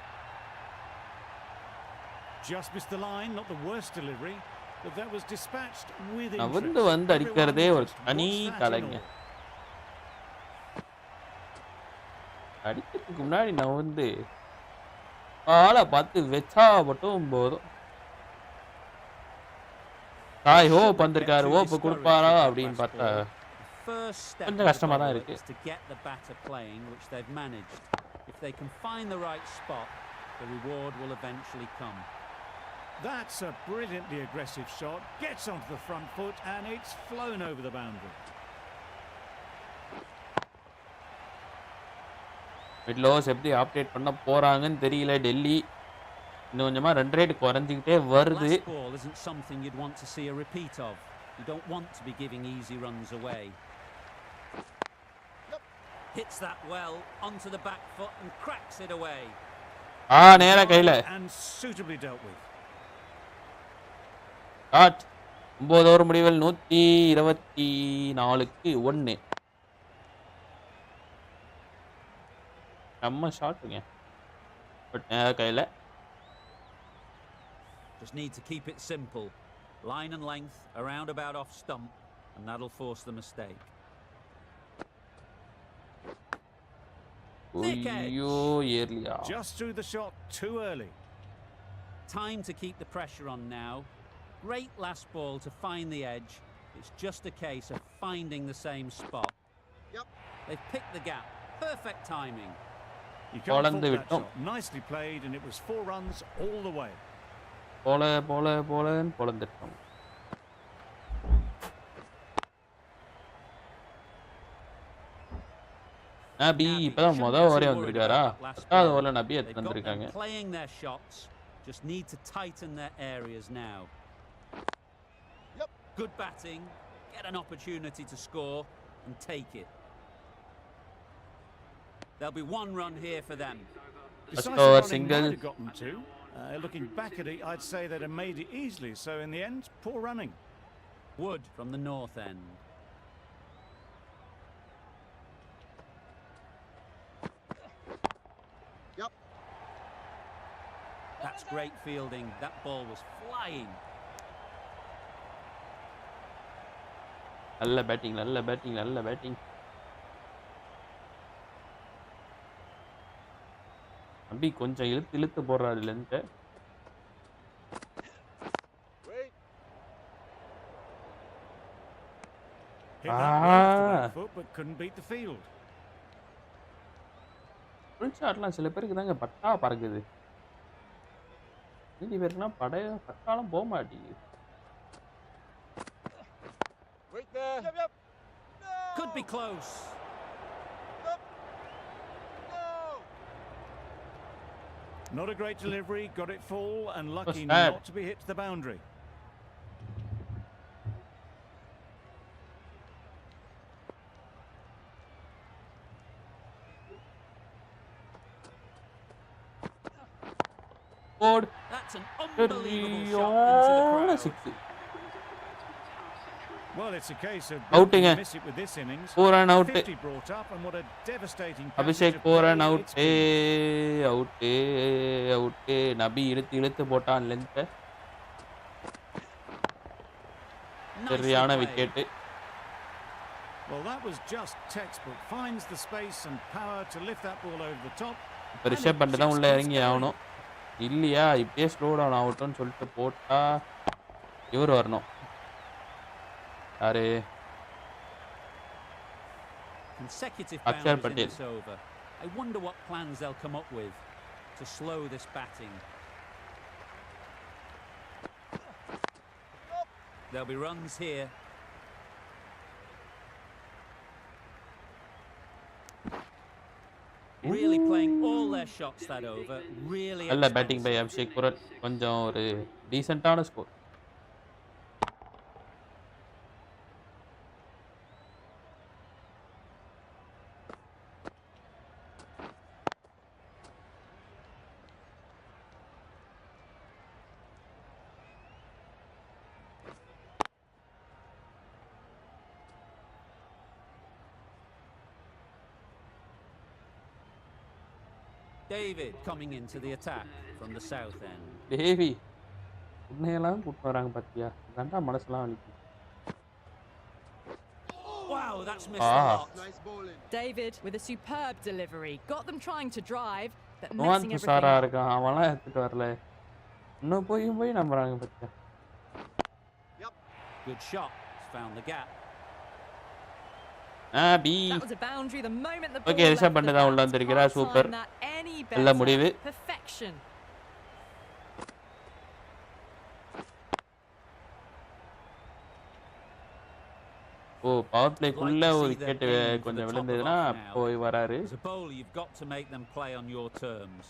Just missed the line, not the worst delivery, but that was dispatched with interest. வந்து அடிக்கிறதே ஒரு தனி கலைங்க. அடிக்கிறதுக்கு முன்னாடி நான் வந்து ஆளை பார்த்து வெச்சா மட்டும் போதும். ஹாய் ஹோப் வந்திருக்காரு ஹோப் கொடுப்பாரா அப்படின்னு பார்த்தா கொஞ்சம் கஷ்டமா தான் இருக்கு. If they can find the right spot, the reward will eventually come. That's a brilliantly aggressive shot. Gets onto the front foot and it's flown over the boundary. மிட்லோஸ் எப்படி update பண்ண போறாங்கன்னு தெரியல டெல்லி. இன்னும் கொஞ்சமா ரன் ரேட் குறைஞ்சிக்கிட்டே வருது. Last ball isn't something you'd want to see a repeat of. You don't want to be giving easy runs away. Hits that well onto the back foot and cracks it away. நேரா கையில. And suitably dealt with. Shot 9 over முடிவில் 124க்கு 1. நம்ம ஷாட்டுங்க. But நேரா கையில. Just need to keep it simple. Line and length around about off stump, and that'll force the mistake. Just threw the shot too early. Time to keep the pressure on now. Great last ball to find the edge. It's just a case of finding the same spot. They've picked the gap. Perfect timing. You can't fault that shot. Nicely played, and it was 4 runs all the way. பொலந்துட்டோம். நபி இப்பதான் முதல் ஓவரே வந்திருக்காரா? 10வது ஓவர்ல நபி எடுத்து வந்திருக்காங்க. Playing their shots, just need to tighten their areas now. Good batting, get an opportunity to score and take it. There'll be 1 run here for them. Score single. Looking back at it, I'd say they'd have made it easily. So in the end, poor running. Wood from the north end. That's great fielding. That ball was flying. நல்ல batting. நபி கொஞ்சம் இழுத்து போடுறாரு length. Full ஷாட்லாம் சில பேருக்கு தாங்க பட்டா பறக்குது. மீதி பேருக்குனா பட்டாலும் போக மாட்டேங்குது. Could be close. Not a great delivery, got it full and lucky not to be hit to the boundary. That's an unbelievable shot into the crowd. Well, it's a case of miss it with this innings. 4 run out. 50 brought up, and what a devastating. Abhishek 4 run out. Out. Nabi இழுத்து போட்டான் length. சரியான wicket. Well, that was just textbook. Finds the space and power to lift that ball over the top. இப்ப ரிஷப் பண்ட் தான் உள்ள இறங்கி ஆகணும். இல்லையா இப்பயே ஸ்லோ டவுன் ஆகட்டும்னு சொல்லிட்டு போட்டா இவர் வரணும். Consecutive boundaries in this over. I wonder what plans they'll come up with to slow this batting. There'll be runs here. Really playing all their shots that over. Really. நல்ல batting by Abhishek புரட். கொஞ்சம் ஒரு டீசன்ட்டான score. David coming into the attack from the south end. Davy உன்னையெல்லாம் கூட்டு வராங்க பாத்தியா? கண்டா மனசுலாம் வலிக்குது. Wow, that's missed a lot. Nice bowling. David with a superb delivery. Got them trying to drive, but messing everything up. இருக்கான். அவன்லாம் எடுத்துட்டு வரல. இன்னும் போய் நம்பறாங்க பாத்தியா? Good shot. Found the gap. That was a boundary the moment the ball Okay, Rishabh Pant தான் உள்ள வந்திருக்கிறா. Super. நல்ல முடிவு. Perfection. பவர் பிளேக்குள்ள ஒரு விக்கெட் கொஞ்சம் விழுந்ததுனா போய் வராரு. As a bowler, you've got to make them play on your terms.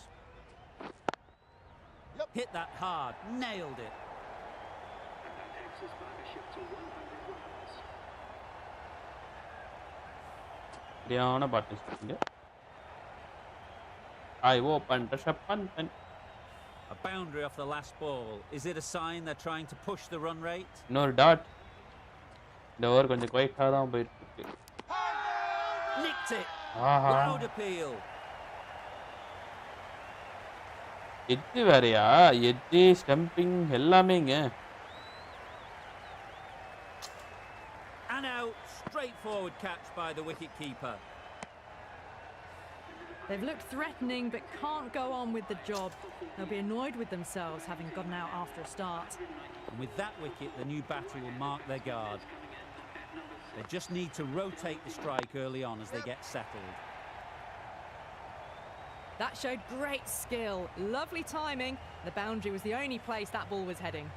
Hit that hard, nailed it. சரியான partnership. I opened the shop and A boundary off the last ball. Is it a sign they're trying to push the run rate? இன்னொரு dot. இந்த over கொஞ்சம் குவைட்டா தான் போயிட்டு இருக்கு. Nicked it. ஆஹா. Loud appeal. Edge வேறயா? எட்ஜ் ஸ்டம்பிங் எல்லாமேங்க. And out. Straightforward catch by the wicket keeper. They've looked threatening but can't go on with the job. They'll be annoyed with themselves having gotten out after a start. And with that wicket, the new batter will mark their guard. They just need to rotate the strike early on as they get settled. That showed great skill. Lovely timing. The boundary was the only place that ball was heading.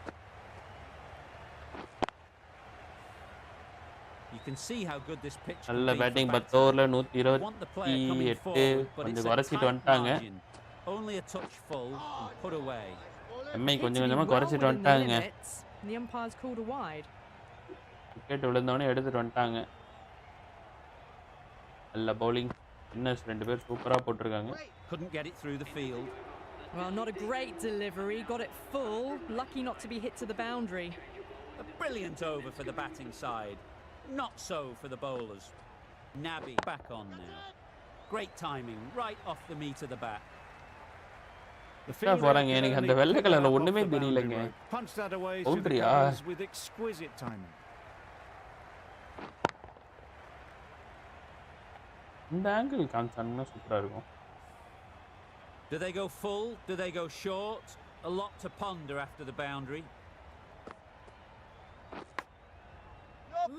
You can see how good this pitch can நல்ல be batting for 10 ஓவர்ல batters. You want the player coming 128 forward, but கொஞ்சம் it's a குறைச்சிட்டு tight வந்துட்டாங்க. margin. Only a touch full and put away. Mi கொஞ்சம் கொஞ்சமா Well குறைச்சிட்டு within the வந்துட்டாங்க. limits. The umpire's called a wide. Wicket விழுந்தவனே எடுத்துட்டு வந்துட்டாங்க. நல்ல பவுலிங். இன்னர்ஸ் ரெண்டு பேர் சூப்பரா போட்டுருக்காங்க. Couldn't get it through the field. Well, not a great delivery. Got it full. Lucky not to be hit to the boundary. A brilliant over for the batting side. Not so for the bowlers. Nabi back on now. Great timing, right off the meat of the bat. போறாங்க. எனக்கு அந்த வெள்ளை கலர்ல ஒண்ணுமே தெரியலங்க. Punched that away பவுண்டரியா? with exquisite timing. இந்த angle காமிச்சாங்கன்னா சூப்பரா இருக்கும். Do they go full? Do they go short? A lot to ponder after the boundary.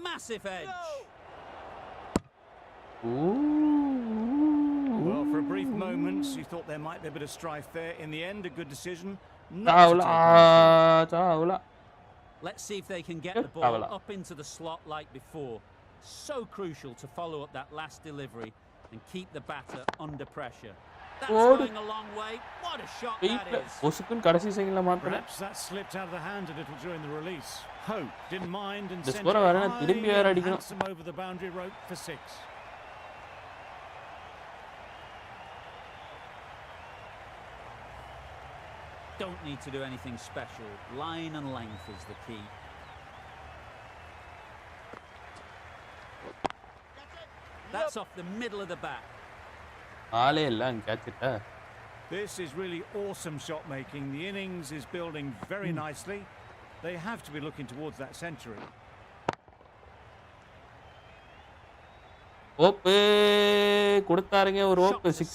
Massive edge. Well, for a brief moment, you thought there might be a bit of strife there. In the end, a good decision. Chaula. Let's see if they can get the ball up into the slot like before. So crucial to follow up that last delivery and keep the batter under pressure. That's going a long way. What a shot that is. Perhaps that slipped out of the hand a little during the release. Hope didn't mind and sent it handsome over the boundary rope for 6. Don't need to do anything special. Line and length is the key. That's off the middle of the bat. This is really awesome shot making. The innings is building very nicely. They have to be looking towards that century.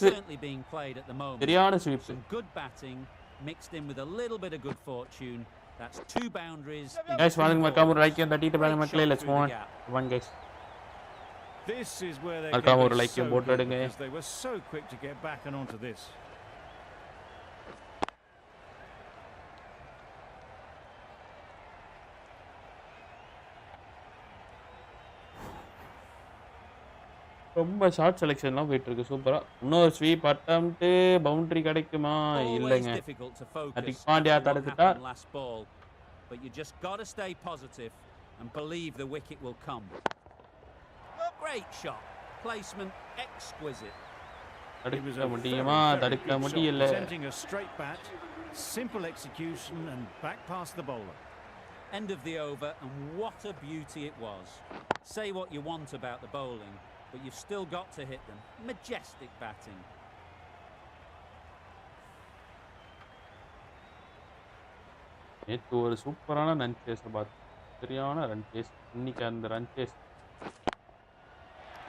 Certainly being played at the moment. Some good batting mixed in with a little bit of good fortune. That's 2 boundaries. Guys, let's move on. One guys. This is where they so good because they were so quick to get back and onto this. ரொம்ப short செலக்ஷன்லாம் போயிட்டு இருக்கு சூப்பரா. இன்னொரு sweep attempt boundary கிடைக்குமா? இல்லங்க. Hardik Pandya தடுத்துட்டார். But you just got to stay positive and believe the wicket will come. Great shot. Placement exquisite. தடுக்க முடியுமா? தடுக்க முடியல. Presenting a straight bat, simple execution and back past the bowler. End of the over and what a beauty it was. Say what you want about the bowling, but you've still got to hit them. Majestic batting. நேற்று ஒரு சூப்பரான run chase பார்த்து சரியான run chase. இன்னைக்கு அந்த run chase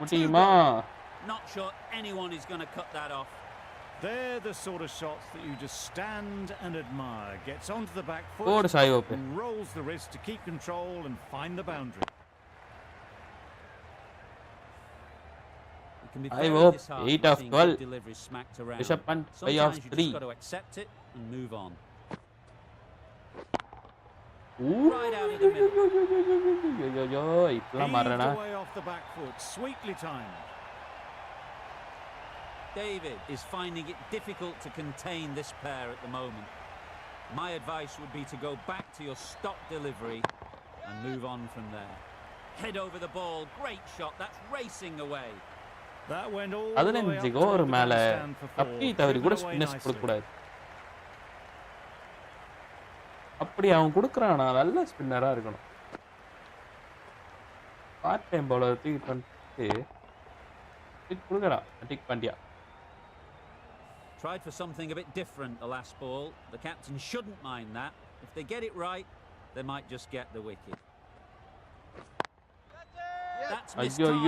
முடியுமா? Not sure anyone is going to cut that off. They're the sort of shots that you just stand and admire. Gets onto the back foot and rolls the wrist to keep control and find the boundary. I hope 8 of 12. Rishabh Pant 5 of 3. Got to accept it and move on. Right out of the middle. Away off the back foot, sweetly timed. David is finding it difficult to contain this pair at the moment. My advice would be to go back to your stock delivery and move on from there. Head over the ball, great shot, that's racing away. That went all the way up to the stand for four. அப்படி அவன் குடுக்குறானா நல்ல ஸ்பின்னரா இருக்கணும். Part time bowler தூக்கி பண்ணிட்டு குடுக்குறான் டிக் Pandya. Tried for something a bit different the last ball. The captain shouldn't mind that. If they get it right, they might just get the wicket. That's mistimed.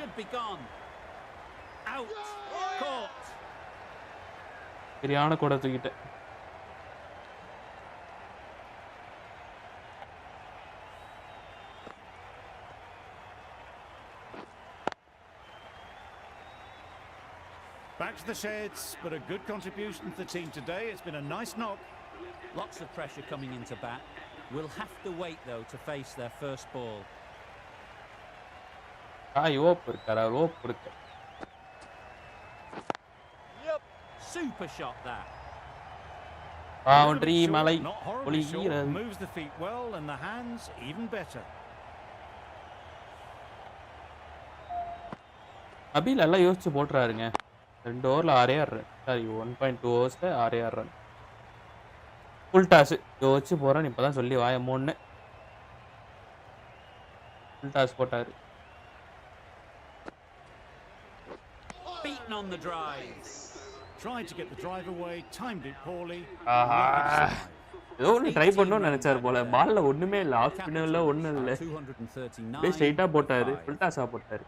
Should be gone. Out. Caught. சரியான கூட தூக்கிட்ட. Back to the sheds, but a good contribution to the team today. It's been a nice knock. Lots of pressure coming into bat. We'll have to wait though to face their first ball. Yep. Super shot that. Boundary Malay. Not horribly short. Moves the feet well and the hands even better. அபில் எல்லாம் யோசிச்சு போட்டுறாருங்க. 2 ஓவர்ல 6 run. Sorry 1.2 ஓவர்ஸ்ல 6 run. Full toss யோசிச்சு போறான் இப்பதான் சொல்லி வாய மூணு. Full toss போட்டாரு. Beaten on the drive. Tried to get the drive away, timed it poorly. ஏதோ ஒன்று ட்ரை பண்ணணும்னு நினைச்சாரு போல. பால்ல ஒண்ணுமே இல்ல, ஆஃப் ஸ்பின்னர்ல ஒண்ணும் இல்ல. அப்படியே ஸ்ட்ரைட்டா போட்டாரு, ஃபுல் டாஸா போட்டாரு.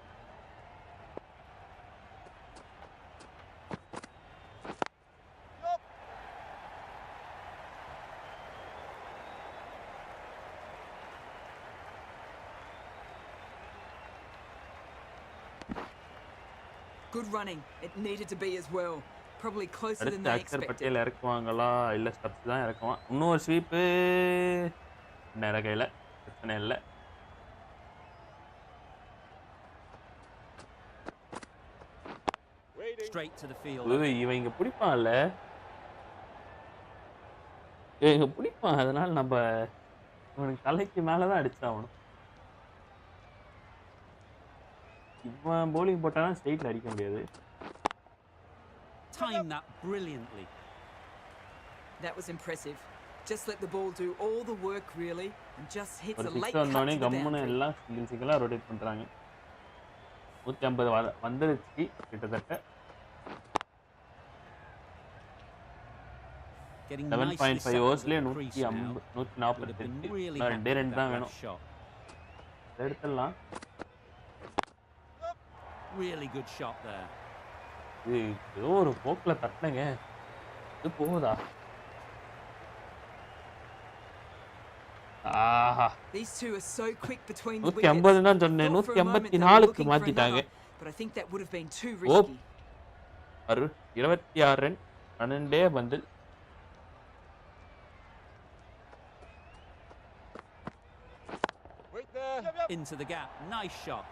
Good running. It needed to be as well. Probably closer than they expected. பட்டியல இறக்குவாங்களா இல்ல ஸ்டப்ஸ் தான் இறக்குவான். இன்னொரு ஸ்வீப் நேர கையில பிரச்சனை இல்ல. Straight to the field. இவன் இங்க பிடிப்பான்ல. இவங்க பிடிப்பான், அதனால நம்ம இவனுக்கு தலைக்கு மேல தான் அடிச்சாகணும். இவன் bowling போட்டானா ஸ்ட்ரைட்ல அடிக்க முடியாது. Time that brilliantly. That was impressive. Just let the ball do all the work really and just hits a late cut to the கம்முன்னு எல்லாம் சிங்கிளா ரொட்டேட் பண்றாங்க. 150 வந்துருச்சு கிட்டத்தட்ட. 7.5 ஓவர்ஸ்ல 148 ரெண்டே ரெண்டு தான் வேணும். எடுத்துடலாம். Really good shot there. ஏதோ ஒரு போக்குல தட்டலங்க. இது போகுதா? ஆஹா. These two are so quick between the wickets. 150 தான் சொன்னேன், 184க்கு மாத்திட்டாங்க. But I think that would have been too risky. 26 run 12 பந்தில். Into the gap. Nice shot.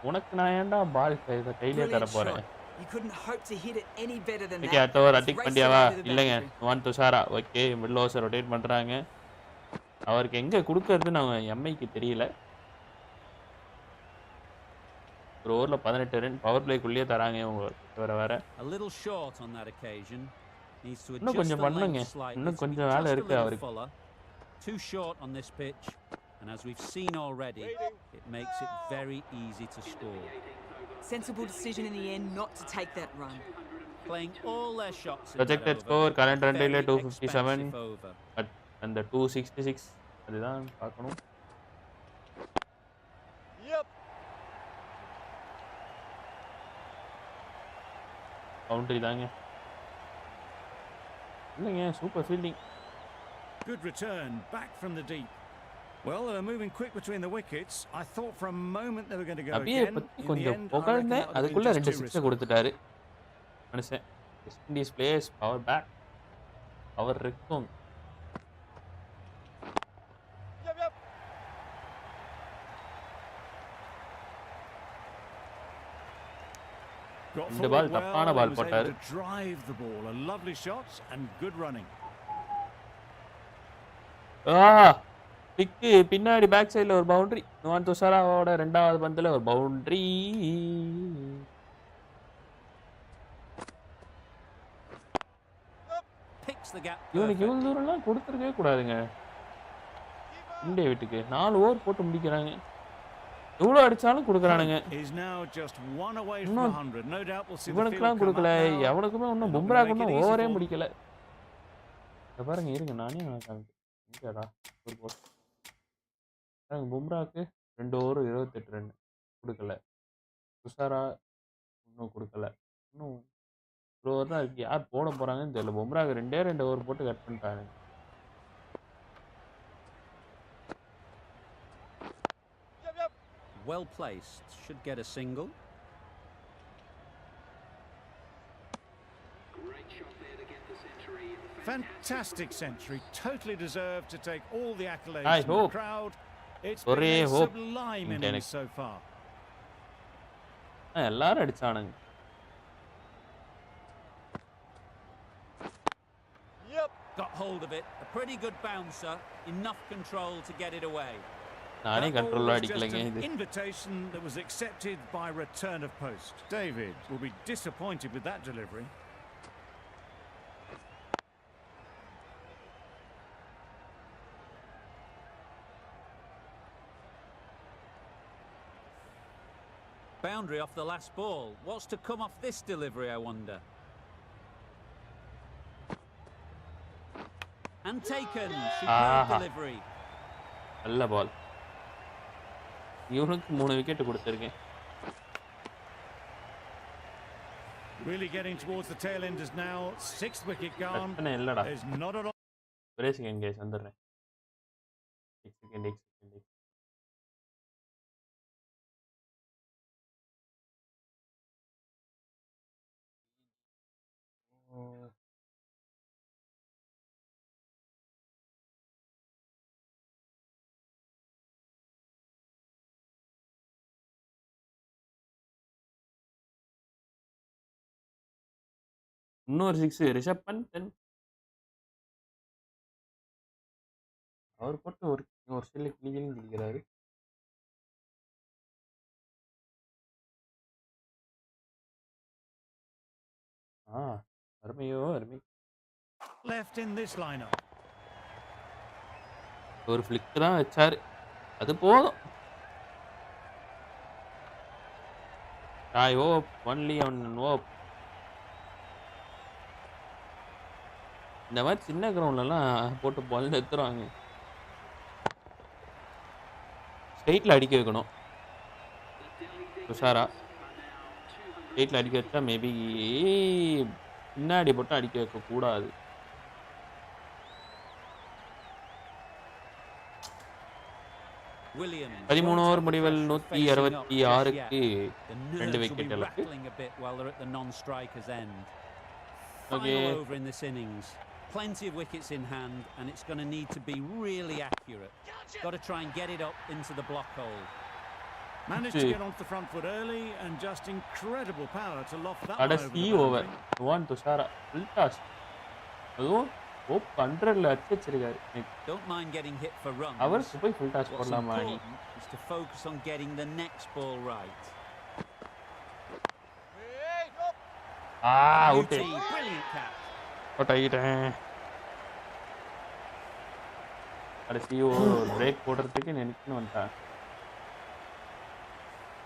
உனக்கு நான் ஏன்டா பால் கையிலே தர போறேன். You couldn't hope to hit it any better than that. Okay அட்டவர் அட்டிக் பண்ணியாவா? இல்லங்க, Nuwan Thushara. Okay, middle over rotate பண்றாங்க. அவருக்கு எங்க கொடுக்கிறது நான் எம்ஐக்கு தெரியல. ஒரு ஓவர்ல 18 ரன் பவர் பிளேக்குள்ளே தராங்க இவங்க வர வர. A little short on that occasion. Needs to இன்னும் கொஞ்சம் பண்ணுங்க. இன்னும் கொஞ்சம் வேலை இருக்கு அவருக்கு. Too short on this pitch. And as we've seen already, it makes it very easy to score. Sensible decision in the end not to take that run. Playing all their shots. Projected score current run rate 257 and the 266 அதுதான் பார்க்கணும். Boundary தாங்க. இல்லங்க, super fielding. Good return back from the deep. Well, they were moving quick between the wickets. I thought for a moment they were going to go again. கொஞ்சம் புகழ்ந்தேன், அதுக்குள்ள ரெண்டு six கொடுத்துட்டாரு மனுஷன். West Indies players power pack. அவர் இருக்கும். இந்த பால் தப்பான பால் போட்டாரு. Drive the ball, a lovely shot and good running. பிக்கு பின்னாடி பேக் சைடுல ஒரு பவுண்டரி. நுவான் துஷாராவோட இரண்டாவது பந்துல ஒரு பவுண்டரி. இவனுக்கு இவ்வளவு தூரம்லாம் கொடுத்துருக்கவே கூடாதுங்க. இந்திய வீட்டுக்கு 4 ஓவர் போட்டு முடிக்கிறாங்க. எவ்வளவு அடிச்சாலும் கொடுக்குறானுங்க. இவனுக்குலாம் கொடுக்கல. எவனுக்குமே இன்னும் பும்ராக்கு இன்னும் ஓவரே முடிக்கல. பாருங்க இருங்க நானே எங்கடா ஒரு போல் பும்ராக்கு 2 ஓவர் 28 ரன் கொடுக்கல. துஷாரா இன்னும் கொடுக்கல. இன்னும் ஒரு ஓவர் தான் இருக்கு. யார் போட போறாங்கன்னு தெரியல. பும்ராக்கு 2 ஓவர் போட்டு கட் பண்ணிட்டாங்க. Well placed, should get a single. Great shot there to get the century. Fantastic century, totally deserved to take all the accolades from the crowd. It's been a sublime innings so far. எல்லாரும் அடிச்சானுங்க. Got hold of it, a pretty good bouncer, enough control to get it away. நானே கண்ட்ரோல்ல அடிக்கலங்க இது. Invitation that was accepted by return of post. David will be disappointed with that delivery. Boundary off the last ball. What's to come off this delivery, I wonder? And taken. Superb delivery. நல்ல பால். இவனுக்கு 3 wicket கொடுத்திருக்கேன். Really getting towards the tail enders now. 6th wicket gone. There's not a lot. ஒரே second case வந்துறேன். 6 second. இன்னொரு 6 ரிஷப் பண்ட். அவர் போட்டு ஒரு சில கிளிகளும் கிளிக்கிறாரு. அருமையோ அருமை. Left in this lineup. ஒரு ஃபிளிக் தான் வச்சாரு. அது போதும். I hope only on hope. இந்த மாதிரி சின்ன கிரவுண்ட்லலாம் போட்டு பால் எடுத்துருவாங்க. ஸ்ட்ரெயிட்டில் அடிக்க வைக்கணும். துஷாரா ஸ்ட்ரெயிட்டில் அடிக்க வச்சா மேபி பின்னாடி போட்டு அடிக்க வைக்கக்கூடாது. Williams 13 ஓவர் முடிவில் 166க்கு 2 விக்கெட் இழப்பு. Okay. Over in this innings. Plenty of wickets in hand and it's going to need to be really accurate. Got to try and get it up into the block hole. Managed to get onto the front foot early and just incredible power to loft that one over the over. One Tushara full toss. அதுவும் 100ல அடிச்சிருக்காரு. Don't mind getting hit for runs. அவர் போய் full toss போடலாமா நீ? Is to focus on getting the next ball right. out. Brilliant catch. போட்டாயிட்டேன். கடைசி ஒரு break போடுறதுக்கு நினைச்சுன்னு வந்தான்.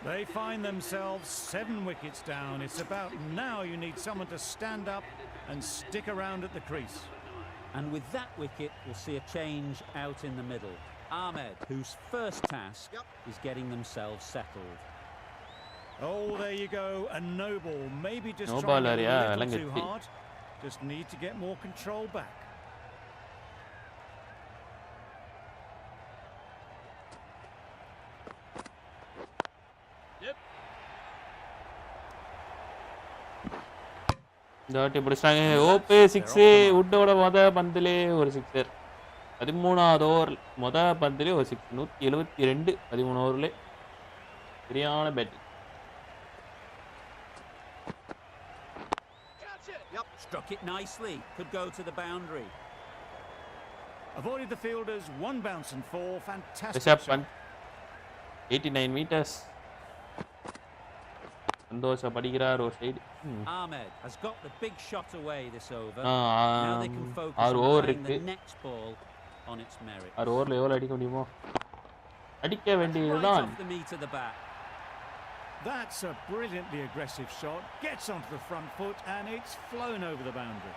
They find themselves 7 wickets down. It's about now you need someone to stand up and stick around at the crease. And with that wicket, we'll see a change out in the middle. Ahmed, whose first task is getting themselves settled. Oh, there you go. A no ball. Maybe just no trying ball, a little too hard. Just need to get more control back. டாட்டி பிடிச்சாங்க. ஓபே 6 வுட்டோட பந்திலே ஒரு 6. 13வது over பந்திலே ஒரு 6. 172 13 ஓவர்ல சரியான batting. Struck it nicely. Could go to the boundary. Avoided the fielders. One bounce and four. Fantastic shot. 89 meters. Sandosha padigirar or side. Ahmed has got the big shot away this over. Now they can focus on playing the next ball on its merit. Our over level adikka mudiyumo. Adikka vendiyadhaan. Off the meat of the bat. That's a brilliantly aggressive shot. Gets onto the front foot and it's flown over the boundary.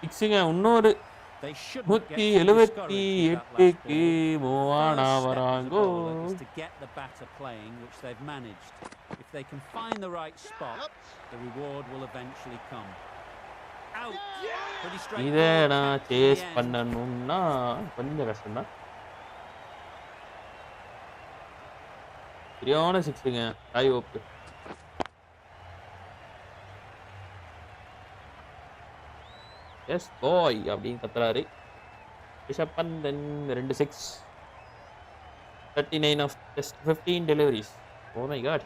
Fixing இன்னொரு 178க்கு மூவானா வராங்கோ. To get the batter playing, which they've managed. If they can find the right spot, the reward will eventually come. Out. Pretty straight. இத நான் chase பண்ணனும்னா கொஞ்சம் கஷ்டம் தான். சரியான சிக்ஸுங்க. Hi ஓப். Yes bye அப்படின்னு கத்துறாரு. Rishabh bandh 2 6. 39 of just 15 deliveries. Oh my god.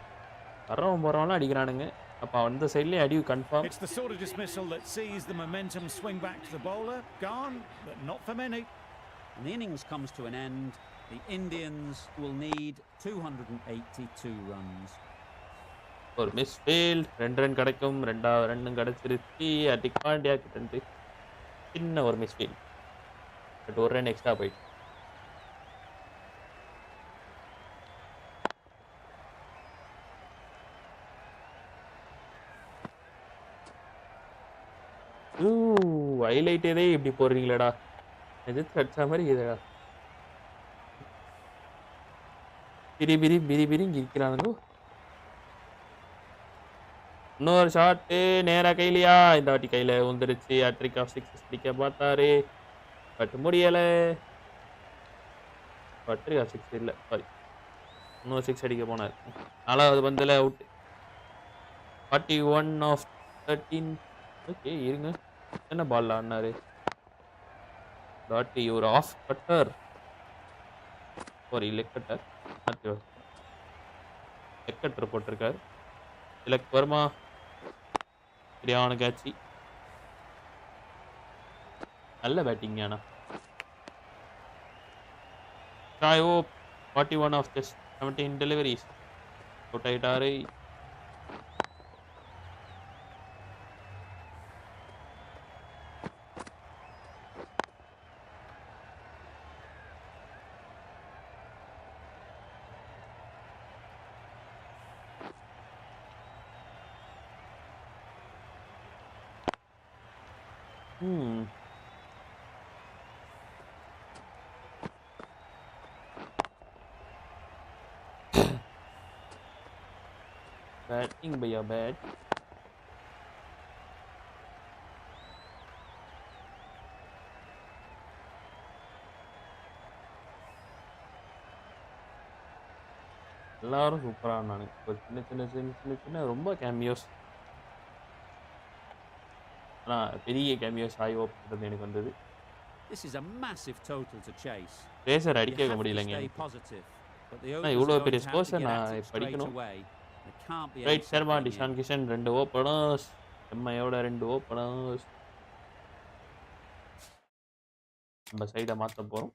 வரவன் போறவன்லாம் அடிக்கிறானுங்க. அப்ப அந்த சைடுலயே அடி confirm. It's the sort of dismissal that sees the momentum swing back to the bowler. Gone, but not for many. And the innings comes to an end. The Indians will need 282 runs. ஒரு miss field 2 run கிடைக்கும். ரெண்டாவது ரன்னும் கிடைச்சிருச்சு. அடிக் பாண்டியா கிட்ட இருந்து சின்ன ஒரு miss field. But ஒரு ரன் எக்ஸ்ட்ரா போயிடுச்சு. ஹைலைட் ஏதே இப்படி போடுறீங்களடா. எதிர்த்து அடிச்ச மாதிரி இதுடா. பிரி பிரி பிரி பிரி இருக்கிறானுங்க. இன்னொரு ஷாட்டு நேரா கையிலையா. இந்த வாட்டி கையில வந்துருச்சு. ஹேட்ரிக் ஆஃப் 6 அடிக்க பார்த்தாரு. பட் முடியல. ஹேட்ரிக் ஆஃப் 6 இல்ல, சாரி. இன்னொரு 6 அடிக்க போனார். நாலாவது பந்தில் அவுட். 41 of 13. ஓகே இருங்க. என்ன பால் ஆடினாரு? தாட்டி ஒரு of cutter, sorry leg cutter, leg cutter போட்டிருக்காரு. திலக் வர்மா சரியான கேட்சி. நல்ல பேட்டிங் ஆனா. சாய் ஓப் 41 of just 17 deliveries. அவுட் ஆயிட்டாரு. बैटिंग भैया बैट. எல்லாரும் சூப்பரா ஆனாங்க. ஒரு சின்ன சின்ன சின்ன சின்ன சின்ன ரொம்ப கேமியோஸ். ஆனா பெரிய கேமியோஸ் ஆய் ஓப்ன்றது எனக்கு வந்தது. This is a massive total to chase. Fraser அடிக்க முடியலங்க. நான் இவ்வளவு பெரிய ஸ்கோர்ஸ் நான் படிக்கணும். ரைட் சர்மா டிஷான் கிஷன் 2 ஓப்பனர்ஸ். எம்ஐயோட 2 ஓப்பனர்ஸ். நம்ம சைடை மாற்ற போகிறோம்.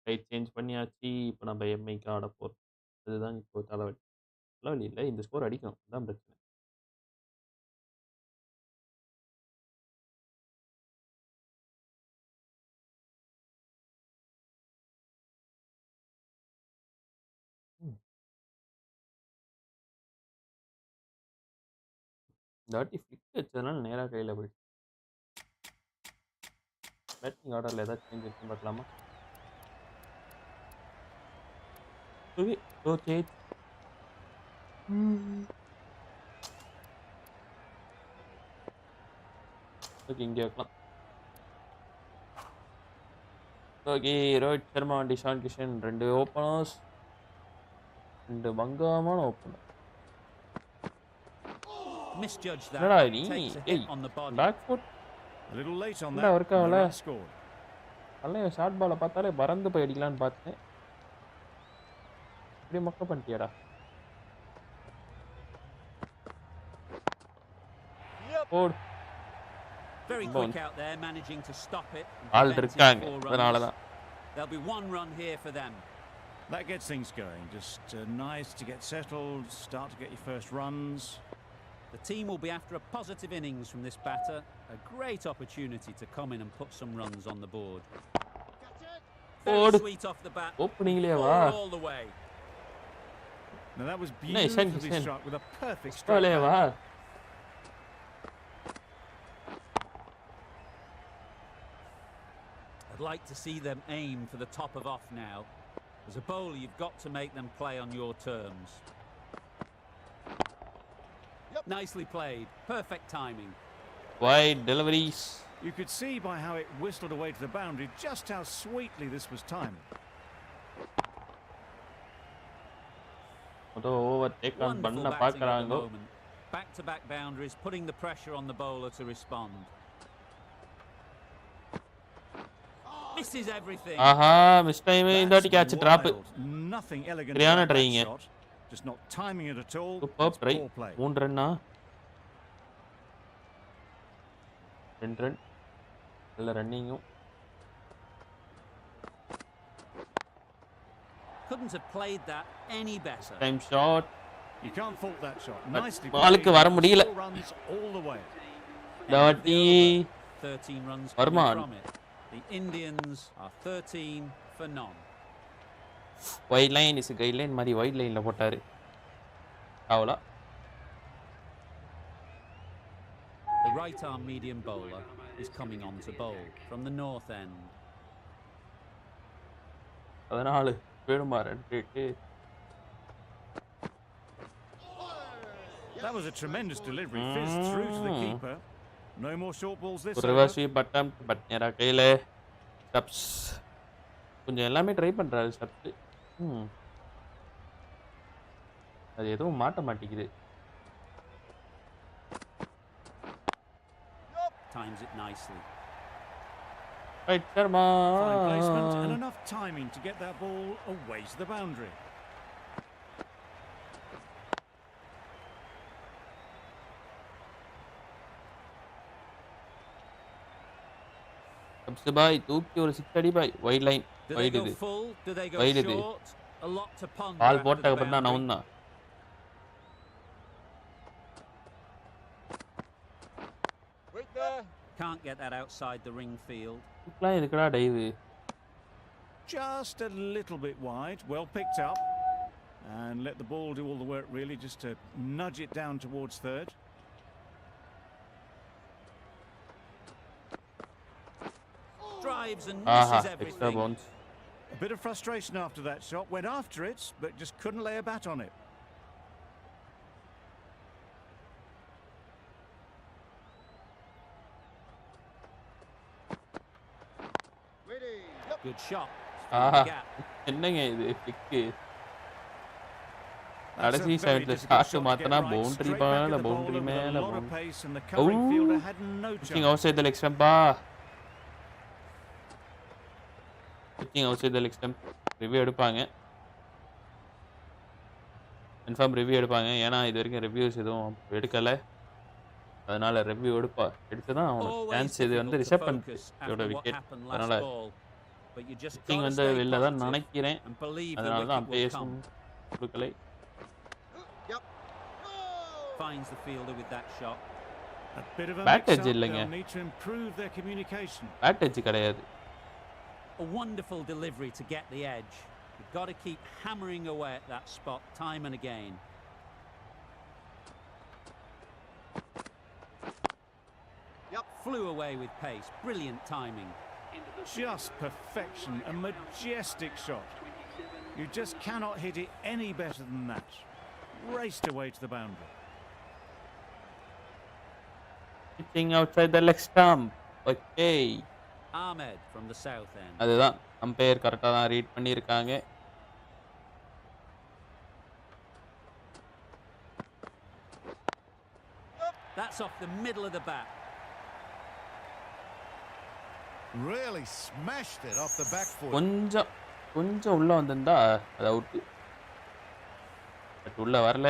ரைட் சேஞ்ச் பண்ணியாச்சு. இப்போ நம்ம எம்ஐக்கு ஆட போகிறோம். அதுதான் இப்போ தலைவலி. தலைவலி இல்லை, இந்த ஸ்கோர் அடிக்கணும், அதுதான் பிரச்சனை. இந்த வாட்டி ஃபிளிக் வச்சதுனால நேராக கையில் போயிடுச்சு. பேட்டிங் ஆர்டரில் ஏதாச்சும் சேஞ்ச் இருக்குன்னு பார்க்கலாமா? ஓகே ஓகே இங்கே வைக்கலாம். ஓகே ரோஹித் சர்மா டிஷான் கிஷன் 2 ஓப்பனர்ஸ், 2 பங்கமான ஓப்பனர். என்னடா நீ? ஏய் back foot A little late on that. No run scored. அல்ல ஷார்ட் பாலை பார்த்தாலே பறந்து போய் அடிக்கலான்னு பார்த்தேன். இப்படி மொக்க பண்ணிட்டியாடா. போடு. Very quick out there, managing to stop it. ஆள் இருக்காங்க. அதனால தான். There'll be one run here for them. That gets things going. Just nice to get settled, start to get your first runs. The team will be after a positive innings from this batter. A great opportunity to come in and put some runs on the board. Very sweet off the bat. All the way. Now that was beautifully struck with a perfect strike. I'd like to see them aim for the top of off now. As a bowler, you've got to make them play on your terms. Nicely played. Perfect timing. Wide deliveries. You could see by how it whistled away to the boundary just how sweetly this was timed. Back-to-back boundaries, putting the pressure on the bowler to respond. Misses everything. Miss time in that catch drop. Nothing elegant about that shot. Just not timing it at all. Superb try. 3 run na. 2 run. All running. Couldn't have played that any better. Time shot. You can't fault that shot. Nicely played. Vara mudiyala. Runs all the way. 13 runs from it. The Indians are 13 for none. Wide line is a guideline. Mari wide line la pottaru. Avla. The right arm medium bowler is coming on to bowl from the north end. 14 Perumaran. That was a tremendous delivery. Fizzed through to the keeper. No more short balls this over. Reverse sweep attempt, but nera kaile steps. கொஞ்சம் எல்லாமே try பண்றாரு steps. அது எதுவும் மாட்ட மாட்டேங்குது. Times it nicely. Right, Sharma. Fine placement and enough timing to get that ball away to the boundary. सबसे भाई तूकी और 6 अड़ी भाई वाइड लाइन वाइड இது वाइड இது பால் போட்ட அப்புறம் தான் நவுன்னா can't get that outside the ring field. இப்பலாம் இதுக்குடா dive just a little bit wide, well picked up and let the ball do all the work really, just to nudge it down towards third. Drives and misses everything. A bit of frustration after that shot. Went after it, but just couldn't lay a bat on it. Good shot. என்னங்க இது kick கடைசி சைடுல start மாத்தனா boundary மேல boundary மேல kicking outside the leg stump kicking outside the leg stump review எடுப்பாங்க confirm review எடுப்பாங்க ஏன்னா இது வரைக்கும் ரிவ்யூஸ் எதுவும் எடுக்கல அதனால ரிவ்யூ எடுத்து தான் சான்ஸ் இது வந்து ரிஷப் பண்டோட விக்கெட் அதனால கிக்கிங் வந்து வெளில தான் நினைக்கிறேன் அதனால தான் பேசும் கொடுக்கலை finds the fielder with that shot. A bit of a bat edge இல்லங்க need to improve their communication. Bat edge கிடையாது. A wonderful delivery to get the edge. You've got to keep hammering away at that spot time and again. Flew away with pace. Brilliant timing. Just perfection. A majestic shot. You just cannot hit it any better than that. Raced away to the boundary. Hitting outside the leg stump. Okay. Ahmed from the south end. அதுதான் umpire கரெக்ட்டா தான் read பண்ணிருக்காங்க. That's off the middle of the bat. Really smashed it off the back foot. கொஞ்சம் உள்ள வந்திருந்தா அது out. But உள்ள வரல.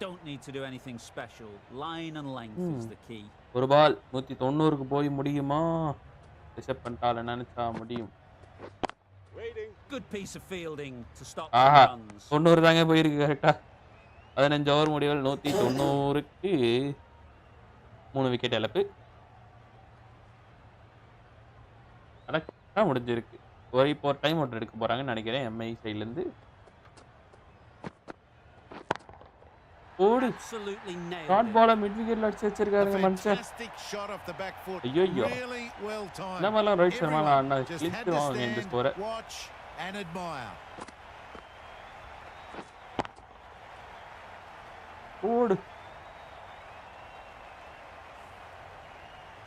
Don't need to do anything special. Line and length is the key. ஒரு பால் 190க்கு போய் முடியுமா? ரிசெப்ட் பண்ணிட்டால நினைச்சா முடியும். Good piece of fielding to stop Aha, runs. 90 தாங்க போயிருக்கு கரெக்டா. 15 ஓவர் முடிவில் 190க்கு 3 விக்கெட் இழப்பு. கரெக்டா முடிஞ்சிருக்கு. இப்போ டைம் அவுட் எடுக்க போறாங்கன்னு நினைக்கிறேன் எம்ஐ சைடுல இருந்து. ஓடு. ஷாட் பால மிட் விக்கெட்ல அடிச்சு வச்சிருக்காருங்க மனுஷன். ஐயோ இந்த மாதிரிலாம் ரோஹித் சர்மாலாம் ஆடினா கிழிச்சிருவாங்க இந்த ஸ்கோரை. ஓடு.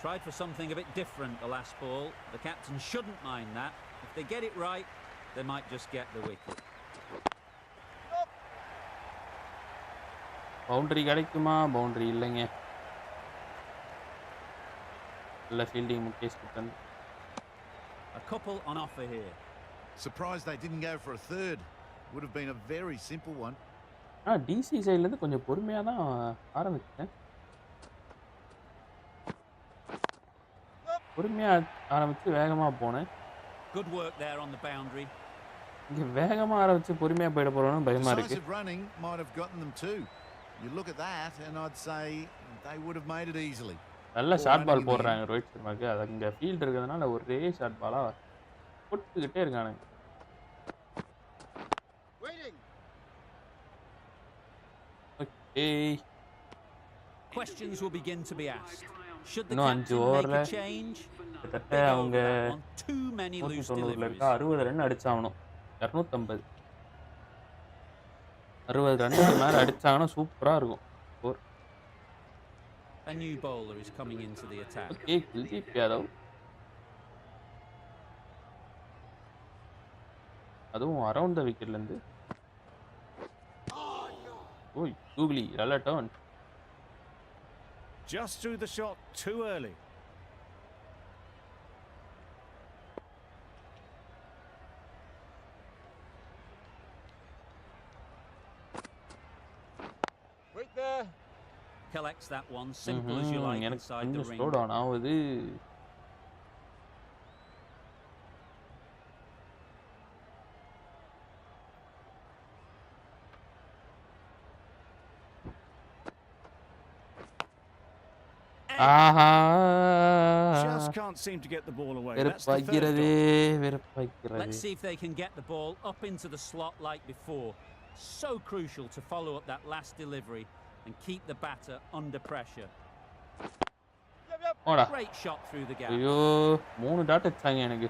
Tried for something a bit different the last ball. The captain shouldn't mind that. If they get it right, they might just get the wicket. Boundary கிடைக்குமா? பவுண்டரி இல்லைங்க. நல்ல fielding Mukesh kitten. A couple on offer here. Surprised they didn't go for a third. Would have been a very simple one. DC சைடுல இருந்து கொஞ்சம் பொறுமையா தான் ஆரம்பிச்சேன். பொறுமையா ஆரம்பிச்சு வேகமா போனேன். Good work there on the boundary. இங்க வேகமா ஆரம்பிச்சு பொறுமையா போயிட போறோம்னு பயமா இருக்கு. Running might have gotten them too. You look at that and I'd say they would have made it easily. நல்ல ஷார்ட் பால் போடுறாங்க ரோஹித் சர்மாக்கு. அது இங்க ஃபீல்ட் இருக்கிறதுனால ஒரே ஷார்ட் பாலா போட்டுக்கிட்டே இருக்கானுங்க. Okay. Questions will begin to be asked. Should the captain make a change? அவங்க too many loose 60 run அடிச்சாகணும். 250 60 ரன்னுக்கு மேல அடிச்சாங்கன்னா சூப்பரா இருக்கும். A new bowler is coming into the attack. Okay, Kuldeep Yadav. அதுவும் அரவுண்ட் த விக்கெட்ல இருந்து. ஓய், கூகுலி நல்ல turn. Just threw the shot too early. Collects that one, simple as you like inside the ring. Slow down ஆகுது. ஆஹா, just can't seem to get the ball away. Let's see if they can get the ball up into the slot like before. So crucial to follow up that last delivery and keep the batter under pressure. Great shot through the gap. ஐயோ, 3 dot அடிச்சாங்க எனக்கு.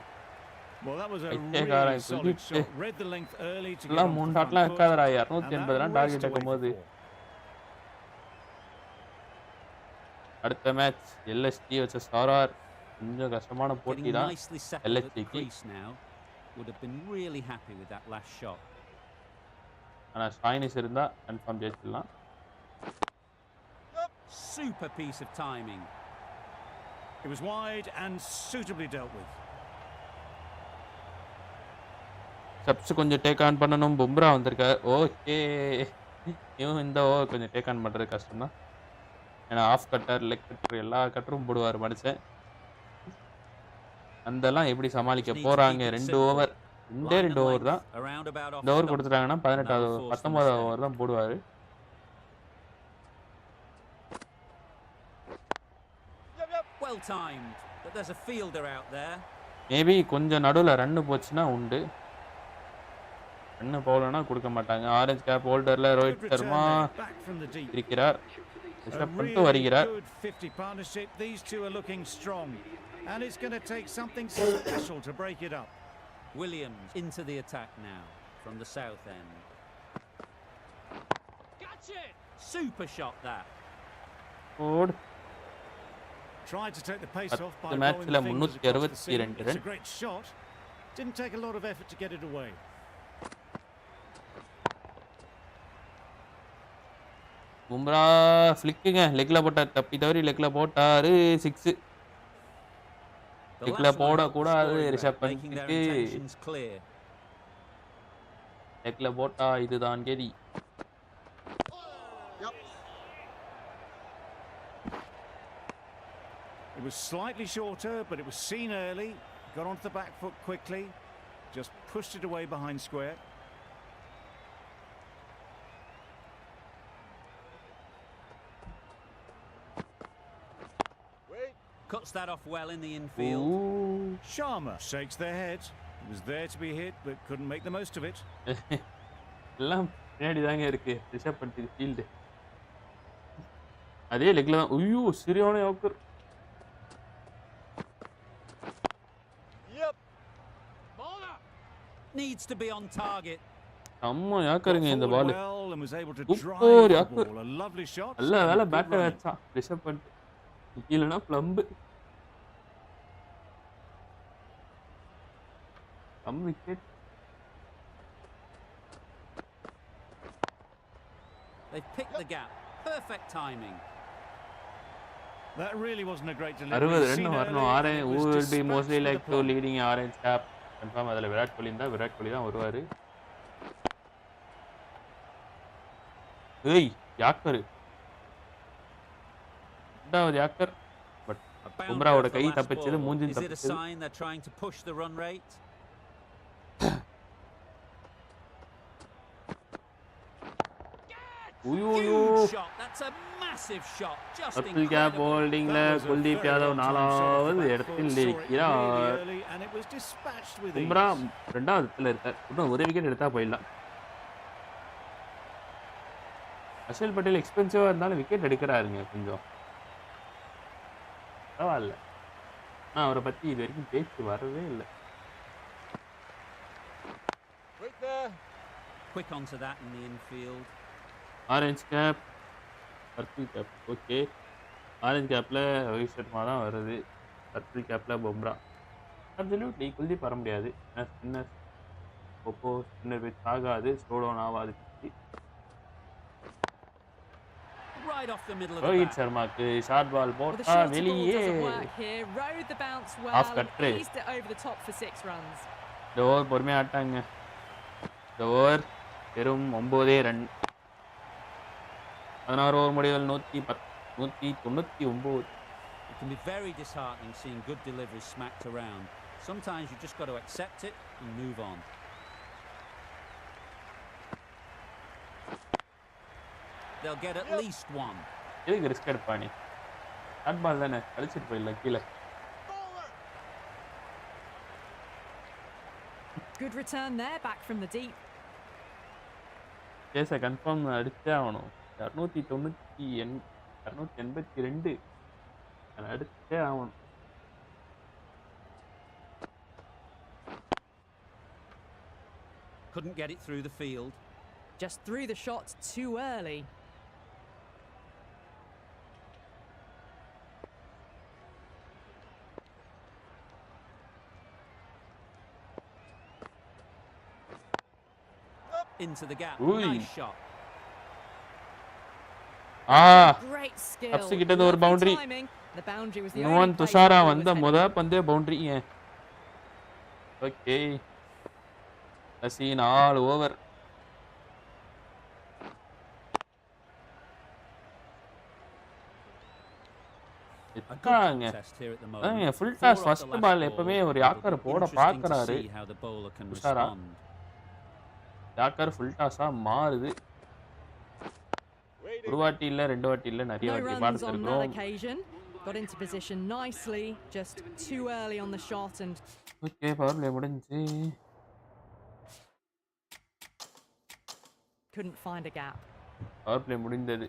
Well, that was a really solid shot. Read the length early to get 3 டாட்லாம் இருக்காதடா. 280 run target இருக்கும்போது. அடுத்த match LSD vs RR. கொஞ்சம் கஷ்டமான போட்டி தான். எல்எஸ்டிக்கு would have been really happy with that last shot. ஆனா ஸ்டைனிஸ் இருந்தா confirm ஜெயிச்சிடலாம். Super piece of timing. It was wide and suitably dealt with. Subs கொஞ்சம் take on பண்ணணும். பும்ரா வந்திருக்காரு. ஓகே, இவன் இந்த ஓவர் கொஞ்சம் டேக் ஆன் பண்ணுறது கஷ்டம் தான். ஏன்னா ஆஃப் கட்டர், லெக் கட்டர் எல்லா கட்டரும் போடுவார் மனுஷன். அந்தெல்லாம் எப்படி சமாளிக்க போகிறாங்க? 2 ஓவர், 2 ஓவர் தான். இந்த ஓவர் கொடுத்துட்டாங்கன்னா 19வது ஓவர் தான் போடுவார். Well timed, but there's a fielder out there. Maybe கொஞ்சம் நடுவில் ரன்னு போச்சுன்னா உண்டு. ரன்னு போகலன்னா கொடுக்க மாட்டாங்க. ஆரஞ்சு கேப் ஹோல்டர்ல ரோஹித் சர்மா இருக்கிறார். ரிஷப் பண்ட் வருகிறார். These two are looking strong and it's going to take something special to break it up. Williams into the attack now from the south end. Catch it! Super shot that. Good. Tried to take the pace off by bowling the fingers across the seam. It's a great shot. Didn't take a lot of effort to get it away. Bumrah ஃப்ளிக்குங்க லெக்ல போட்டார் தப்பி தவறி லெக்ல போட்டாரு 6 லெக்ல போட கூடாது ரிஷப் பண்ட்க்கு லெக்ல போட்டா இதுதான் கெதி It was slightly shorter, but it was seen early. Got onto the back foot quickly. Just pushed it away behind square. Cuts that off well in the infield. Ooh. Sharma shakes their head. It was there to be hit, but couldn't make the most of it. எல்லாம் பின்னாடி தாங்க இருக்கு Rishabh பண்ட்க்கு field அதே லெக்ல தான் ஐயோ சரியான yorker Needs to be on target. அம்மா யாக்கருங்க இந்த பால் சூப்பர் யாக்கர் நல்ல வேலை பேட்டர் வச்சான் ரிஷப் பண்ட் கீழனா plumb wicket They picked the gap. Perfect timing. That really wasn't a great delivery. 60 run வரணும் orange would be mostly like to leading orange cap confirm அதுல விராட் கோலி இருந்தா விராட் கோலி தான் வருவாரு ஏய் யாக்கர் ரெண்டாவது யாக்கர் பட் பும்ராவோட கை தப்பிச்சது மூஞ்சி தப்பிச்சது sign they're trying to push the run rate? Shot. That's a massive shot. Just incredible. Cap holdingல Kuldeep Yadav 4வது இடத்தில் இருக்கிறார் பும்ரா 2வது இடத்துல இருக்கார் இன்னும் ஒரு விக்கெட் எடுத்தா போயிடலாம் அஷல் பட்டேல் எக்ஸ்பென்சிவா இருந்தாலும் விக்கெட் எடுக்கிறாருங்க கொஞ்சம் பரவாயில்ல நான் அவரை பத்தி இது வரைக்கும் பேச்சு வரவே இல்லை quick onto that in the infield. Orange gap purple cap okay orange கேப்பில் ரோஹித் சர்மா தான் வருது பர்பிள் கேப்பில் பும்ரா அப்சல்யூட்லி குல்தீப் வர முடியாது ஸ்பின்னர் ஒப்போ ஸ்பின்னர் வச்சு ஆகாது ஸ்லோ டவுன் ஆகாது ரோஹித் சர்மாக்கு ஷார்ட் பால் போட்டா வெளியே ஆஃப் கட்ரு இந்த ஓவர் பொறுமையாக ஆட்டாங்க இந்த ஓவர் வெறும் 9 ரன் 16 ஓவர் முடிவில் 199. It can be very disheartening seeing good deliveries smacked around. Sometimes you just got to accept it and move on. They'll get at least one. எதுக்கு risk எடுப்பானே short ball தானே அடிச்சிட்டு போயிடலாம் கீழே Good return there, back from the deep. கேஸை confirm அடிச்சே ஆகணும் 282 அடிச்சே ஆகணும் Couldn't get it through the field. Just threw the shot too early. Into the gap. Ooh. Nice shot. Great skill. Abse kitta ஒரு boundary. The boundary was the only Thushara வந்த முத பந்தே boundary ஏன் ஓகே கசி 4 ஓவர் இத்தாங்க full toss first ball எப்பவுமே ஒரு yorker போட பார்க்கறாரு துஷாரா யாக்கர் ஃபுல் டாஸா மாறுது ஒரு வாட்டி இல்ல ரெண்டு வாட்டி இல்ல நிறைய வாட்டி பார்த்திருக்கோம் got into position nicely just too early on the shot and okay power play முடிஞ்சு couldn't find a gap power play முடிந்தது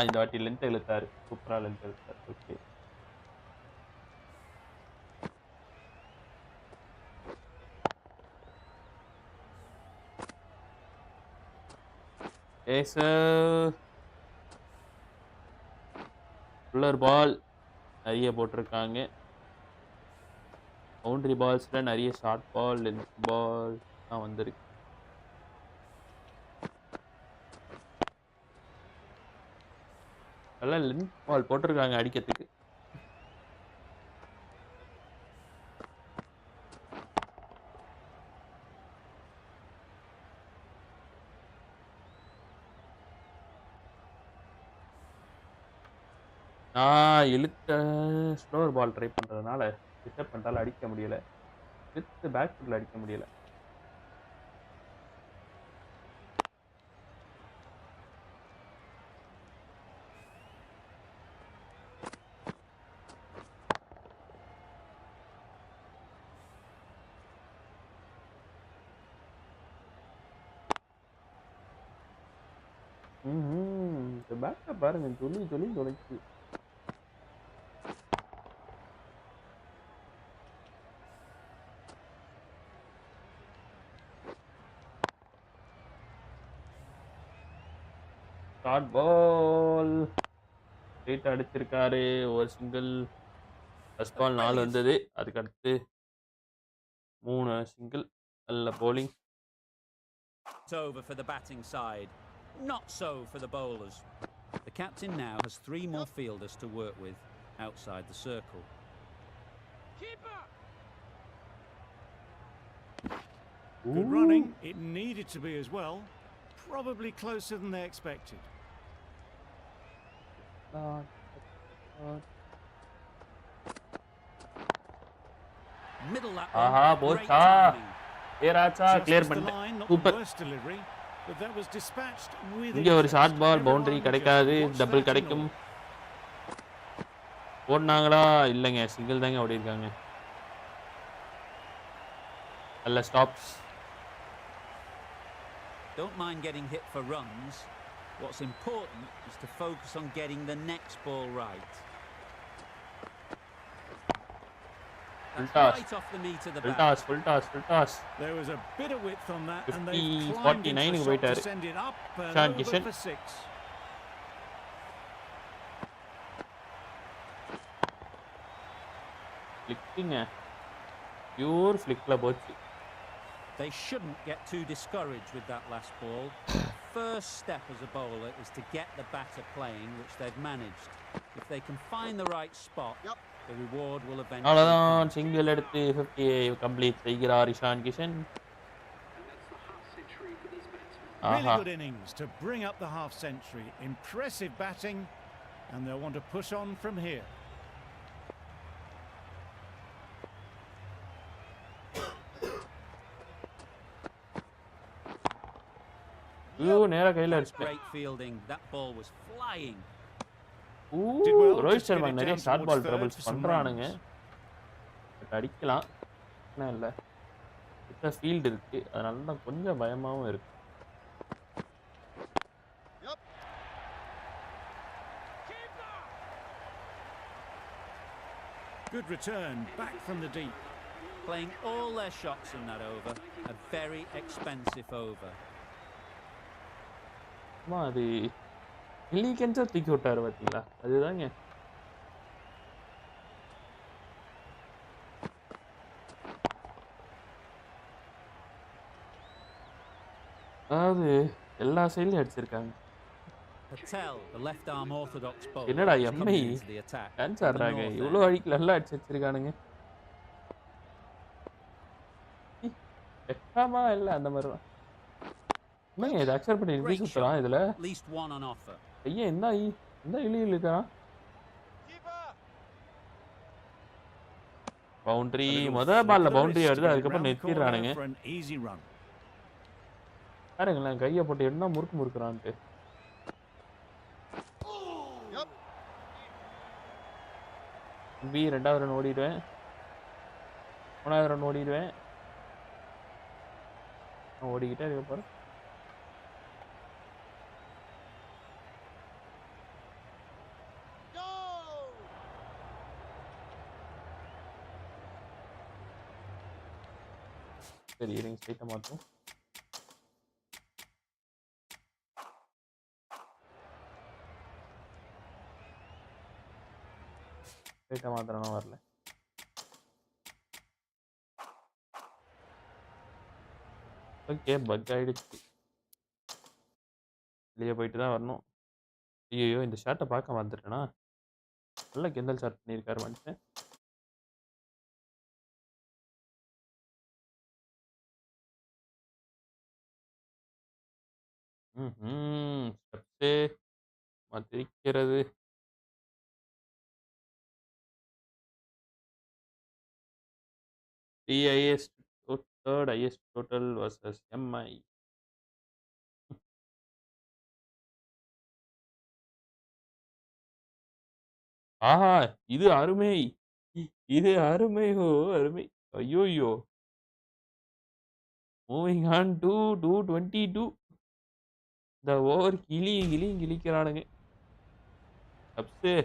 இந்த வாட்டி லென்த் இழுத்தாரு சூப்பரா லென்த் இழுத்தாரு ஓகே ஃபுல்லர் பால் நிறைய போட்டிருக்காங்க பவுண்டரி பால்ஸில் நிறைய ஷார்ட் பால் லென்த் பால் தான் வந்திருக்கு நல்ல லென்த் பால் போட்டிருக்காங்க அடிக்கிறதுக்கு. நான் இழுக்க ஸ்லோவர் பால் ட்ரை பண்றதுனால டிஸ்டர்ப் பண்ணிட்டால அடிக்க முடியல. வித் பேக் ஃபுட்ல அடிக்க முடியல. இந்த பேட்டை பாருங்க சொல்லி சொல்லி தொலைச்சு. ஷார்ட் பால் ஸ்ட்ரைட் அடிச்சிருக்காரு. ஒரு சிங்கிள். ஃபர்ஸ்ட் பால் 4 வந்தது. அதுக்கு அடுத்து 3 சிங்கிள். நல்ல bowling. It's over for the batting side. Not so for the bowlers. The captain now has 3 more fielders to work with outside the circle. Good running. It needed to be as well. Probably closer than they expected. Middle that Aha, one. Great bocha. timing. ஏராச்சா clear பண்ணிட்டேன். Super. இங்க ஒரு short ball boundary கிடைக்காது. Double கிடைக்கும். ஓடுனாங்களா? இல்லைங்க, single தாங்க ஓடி இருக்காங்க. நல்ல stops. Don't mind getting hit for runs. What's important is to focus on getting the next ball right. Full toss. Right off the meat of the Full bat. toss, full toss, full toss. There was a bit of width on that, 50, and they climbed 49 into the shot to send it up and over Kishan. for 6. Flicking pure flickல போச்சு. They shouldn't get too discouraged with that last ball. First step as a bowler is to get the batter playing, which they've managed. If they can find the right spot, the reward will eventually அவ்வளவுதான். Single எடுத்து 50 complete செய்கிறார் Ishan Kishan. Really good innings to bring up the half century. Impressive batting, and they'll want to push on from here. நேரா கையில அடிச்சு. Great fielding. That ball was flying. Rohit Sharma நிறைய short ball troubles பண்றானுங்க. But அடிக்கலாம். என்ன இல்ல. இப்ப ஃபீல்ட் இருக்கு. அதனால தான் கொஞ்சம் பயமாவும் இருக்கு. Good return back from the deep. Playing all their shots in that over. A very expensive over. அது இல்லீகன்ஸா தூக்கி விட்டாரு பாத்தீங்களா? அதுதாங்க. அதாவது எல்லா சைடுலயும் அடிச்சிருக்காங்க. Patel, the left arm orthodox bowler. என்னடா எம்ஐ டான்ஸ் ஆடுறாங்க. இவ்வளவு அடிக்கு நல்லா அடிச்சு வச்சிருக்கானுங்க. எக்ஸ்ட்ராமா இல்ல அந்த மாதிரி தான். என்னங்க இது அக்செப்ட் பண்ணி இப்படி சுத்தலாம் இதுல? Least one on offer. ஐயா இந்த இழி இழுக்கறான். பவுண்டரி முதல் பால்ல பவுண்டரி வருது. அதுக்கப்புறம் நிறுத்திடுறானுங்க. பாருங்களேன் கையை போட்டு என்ன முறுக்குறான்ட்டு. பி 2வது ரன் ஓடிடுவேன். 3வது ரன் ஓடிடுவேன். ஓடிக்கிட்டே இருக்க போறேன். சரி இருங்க ஸ்ட்ரைட்டா மாத்தும். ஸ்ட்ரைட்டா மாத்துறனா வரல. ஓகே பக் ஆயிடுச்சு. வெளியே போயிட்டு தான் வரணும். ஐயோ இந்த ஷாட்டை பார்க்க வந்துட்டேனா நல்ல கெந்தல் ஷாட் பண்ணியிருக்காரு மனுஷன் ஸ்டெப்ஸு மதிக்கிறது the highest third highest total versus MI. ஆஹா இது அருமை இது அருமை ஓ அருமை ஐயோயோ மூவிங் ஆன் டு 222 இந்த ஓவர் கிளிக்கிறானுங்க அப்சே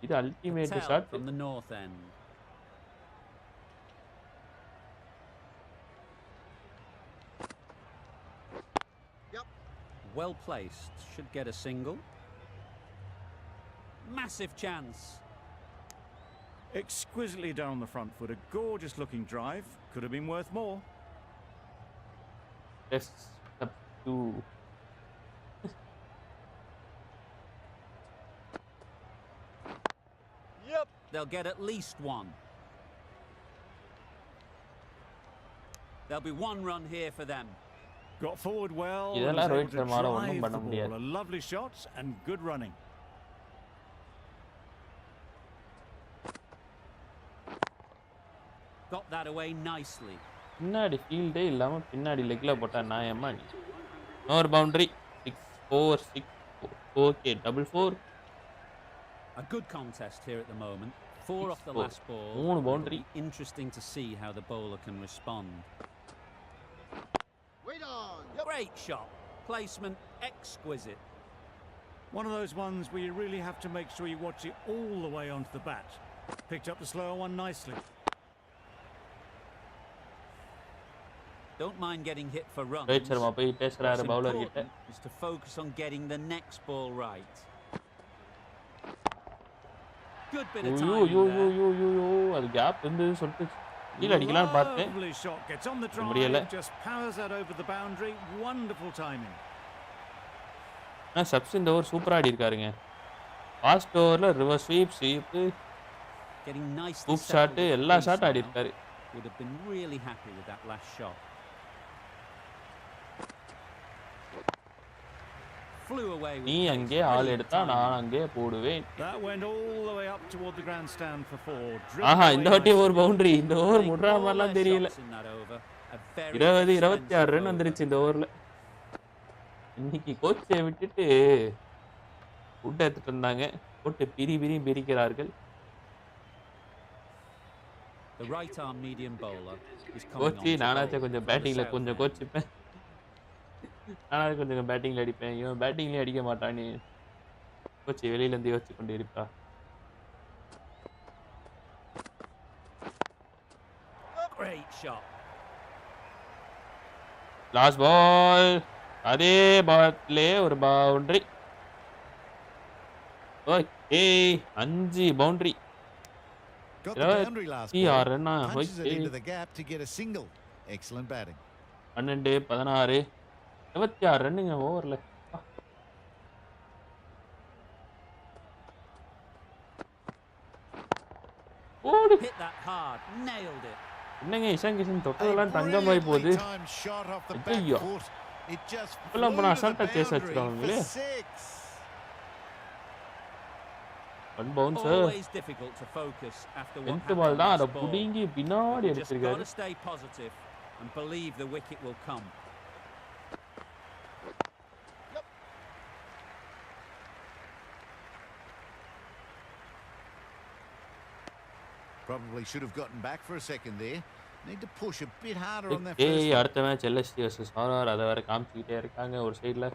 இது ultimate shot from the north end. Well placed, should get a single. Massive chance. Exquisitely down the front foot, a gorgeous looking drive. Could have been worth more. Yes, up to They'll get at least one. There'll be one run here for them. Got forward well. இதெல்லாம் ரோஹித் சர்மால ஒண்ணும் பண்ண முடியாது. A lovely shots and good running. Got that away nicely. பின்னாடி ஃபீல்டே இல்லாம பின்னாடி லெக்ல போட்டா நாயம்மா நீ நோர் boundary 6-4 okay double 4 A good contest here at the moment. 4 off the last ball. மூணு boundary Interesting to see how the bowler can respond. Great shot. Placement exquisite. One of those ones where you really have to make sure you watch it all the way onto the bat. Picked up the slower one nicely. Don't mind getting hit for runs. Rohit Sharma போய் பேசுறாரு bowler கிட்ட Is to focus on getting the next ball right. Good bit of time there. அது gap வந்து சொல்லிட்டு கீழ அடிக்கலாம்னு பார்த்தேன் Lovely shot, gets on the முடியல drive, just powers that over the boundary. Wonderful timing. சப்ஸ் இந்த ஓவர் சூப்பரா ஆடி இருக்காருங்க லாஸ்ட் ஓவர்ல reverse sweep Getting nicely scoop shot settled எல்லா crease ஷாட் now. ஆடி இருக்காரு Would have been really happy with that last shot. Flew away with நீ pace. அங்கே ஆள் Brilliant எடுத்தா timing. நான் அங்கே போடுவேன் That went all the way up toward the grandstand for 4. ஆஹா இந்த வாட்டி ஒரு பவுண்டரி இந்த ஓவர் முடுற மாதிரிலாம் தெரியல 20-26 ரன் வந்துருச்சு இந்த ஓவர்ல இன்னைக்கு கோச்சை விட்டுட்டு ஃபுட் எடுத்துட்டு இருந்தாங்க போட்டு பிரிக்கிறார்கள் The right arm medium bowler is coming Kochi on. நானாச்சும் கொஞ்சம் பேட்டிங்ல கொஞ்சம் கோச்சிப்பேன் நானாச்சும் கொஞ்சம் பேட்டிங்ல அடிப்பேன் இவன் பேட்டிங்லயே அடிக்க மாட்டான்னு கோச்சி வெளியில இருந்து யோசிச்சு கொண்டு இருப்பா Great shot. லாஸ்ட் பால் அதே பால்லே ஒரு boundary okay 5 boundary Got the boundary last ball. Ranna Punches it okay into the gap to get a single. Excellent batting. 12 16 26 ரன்னுங்க ஓவர்ல ஓடு Hit that hard. Nailed it. என்னங்க இஷான் கிஷன் தொட்டதெல்லாம் தங்கமாய் போகுது Brilliantly timed shot off the back ஐயோ foot. It just இப்பெல்லாம் flew போனா to the அசால்ட்டா chase boundary வச்சிருக்காங்களே for 6. One bouncer Always difficult to focus after what 10th happened ball தான் அத last ball. புடிங்கி பின்னாடி Just got அடிச்சிருக்காரு to stay positive and believe the wicket will come. Probably should have gotten back for a second there. Need to push a bit harder on that ஏய் first one. அடுத்த match LSD versus RR அத வேற காமிச்சிட்டே இருக்காங்க ஒரு சைடுல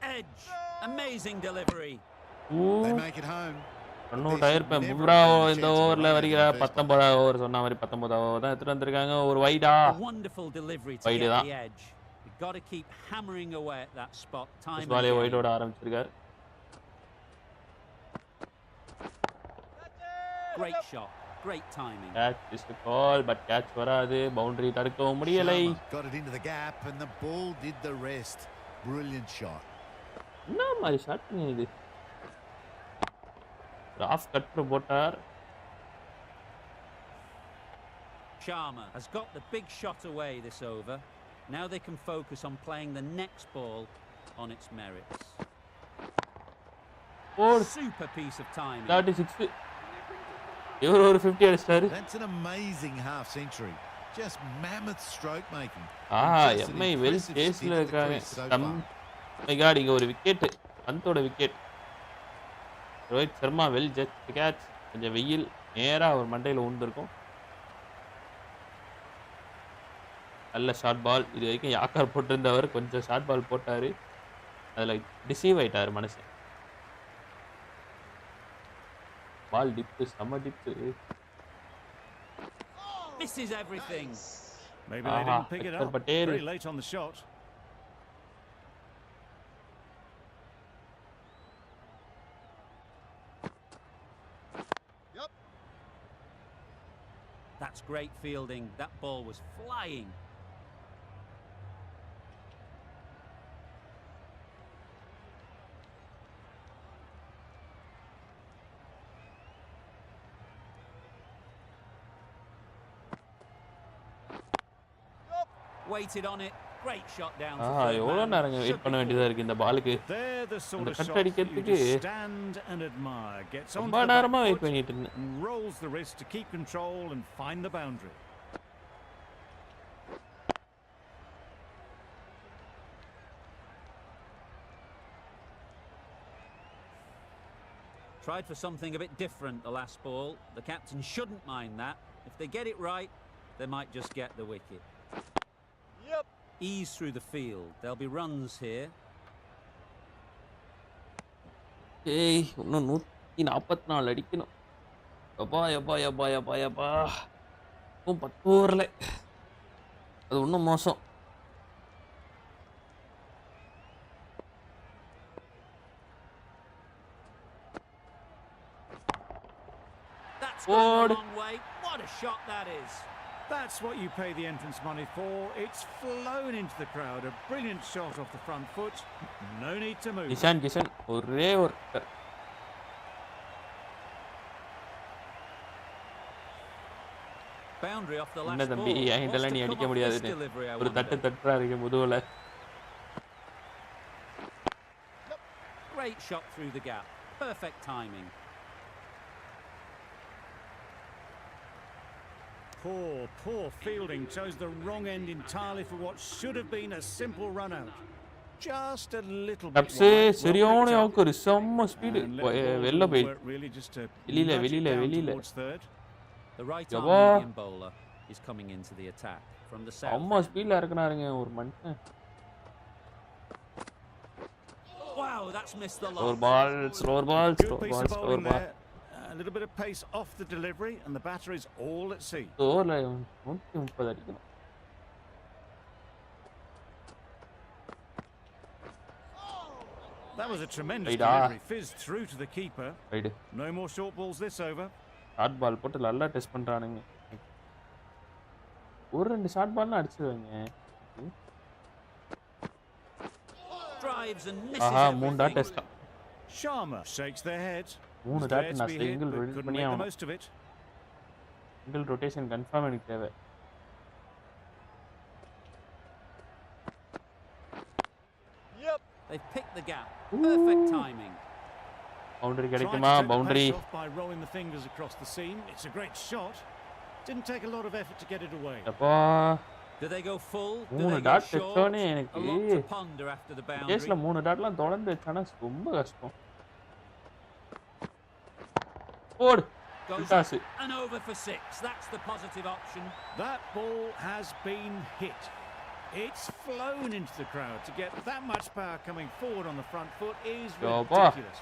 Edge. Amazing delivery. They make it home. Run out ஆயிருப்பேன் பும்ராவோ இந்த ஓவர்ல வருகிற 19வது ஓவர் சொன்ன மாதிரி 19வது ஓவர் தான் எடுத்துட்டு வந்திருக்காங்க ஒரு வைடா A wonderful delivery to Wide get தான் the edge. You've got to keep hammering away at that spot time and பாலே again. வைடோட ஆரம்பிச்சிருக்காரு Great shot. Great timing. Catch is the call, but catch வராது. Boundary தடுக்கவும் முடியலை. Got it into the gap and the ball did the rest. Brilliant shot. என்ன மாதிரி shot இது? Of cut போட்டார். Sharma has got the big shot away this over. Now they can focus on playing the next ball on its merits. Super piece of timing. 36. You're over 50 அடிச்சாரு. That's an amazing half century. Just mammoth stroke making. MI well சேஸ்ல இருக்காங்க. My god, இங்க ஒரு wicket. பந்தோட wicket. Rohit Sharma well judge catch. கொஞ்சம் வெயில் நேரா அவர் மண்டையில ஊர்ந்திருக்கும். நல்ல ஷார்ட் பால். இது வரைக்கும் யாக்கர் போட்டிருந்தவர் கொஞ்சம் ஷார்ட் பால் போட்டாரு. அதில் டிசீவ் ஆயிட்டாரு மனுஷன். பால் டிப்பு, செம tip. Misses everything. Maybe they didn't pick it up very late on the shot. That's great fielding. That ball was flying. Waited on it. Great shot down. எவ்வளவு நேரம் wait பண்ண வேண்டியதா இருக்கு இந்த பாலுக்கு. அந்த கட் அடிக்கிறதுக்கு ரொம்ப நேரமா வெயிட் பண்ணிட்டு இருந்தேன். Rolls the wrist to keep control and find the boundary. Tried for something a bit different the last ball. The captain shouldn't mind that. If they get it right, they might just get the wicket. Ease through the field. There'll be runs here. இன்னும் 144 அடிக்கணும். யப்பா 10 ஓவர்ல. அது இன்னும் மோசம். That's gone a long way. What a shot that is. That's what you pay the entrance money for. It's flown into the crowd. A brilliant shot off the front foot. No need to move. Kishan, ஒரே ஒரு boundary off the last ball. தம்பி இதெல்லாம் நீ அடிக்க முடியாது. ஒரு தட்டுறாரு முதுகுல. Great shot through the gap. Perfect timing. Poor fielding. Chose the wrong end entirely for what should have been a simple run out. Just a little bit wide. சரியான yorker செம்ம speed. வெல்ல போய் வெளியில. The right arm medium bowler is coming into the attack from the south. அம்மா ஸ்பீட்ல இறக்குனாருங்க ஒரு மனுஷன். Wow, that's missed the slower ball. A little bit of pace off the delivery and the batter is all at sea. ஓவர்ல 130 அடிக்கணும். That was a tremendous delivery. Fizzed through to the keeper. No more short balls this over. Short ball போட்டு நல்லா test பண்றானுங்க. ஒரு ரெண்டு short பால்னா அடிச்சுடுவாங்க. Drives and misses. மூணு dot test. Sharma shakes their head. மூணு டாட் நான் சிங்கிள் ரொட்டேட் பண்ணி ஆவணும். சிங்கிள் ரொட்டேஷன் கன்ஃபார்ம் எனக்கு தேவை. They've picked the gap. Perfect timing. Boundary கிடைக்குமா? Boundary. By rolling the fingers across the seam. It's a great shot. Didn't take a lot of effort to get it away. அப்பா. Do they go full? மூணு dot வெச்சோனே எனக்கு. A lot to ponder after the boundary. கேஸ்ல மூணு டாட்லாம் தொடர்ந்து வெச்சானா ரொம்ப கஷ்டம். Four. And over for 6. That's the positive option. That ball has been hit. It's flown into the crowd. To get that much power coming forward on the front foot is ridiculous.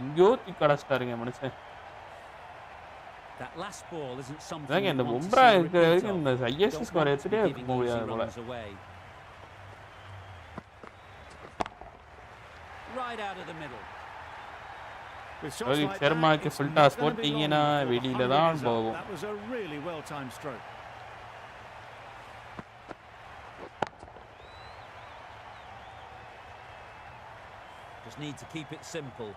இங்கோத்தி கடஸ்டாருங்க மனுஷன். That last ball isn't something இந்த பும்ரா இருக்கிற வரைக்கும் இந்த highest score எடுத்துட்டே இருக்க முடியாது போல. Right out of the middle. Rohit சர்மாக்கு ஃபுல் டாஸ் போட்டீங்கன்னா வெளியில தான் போகும். That was a really well timed stroke. Just need to keep it simple.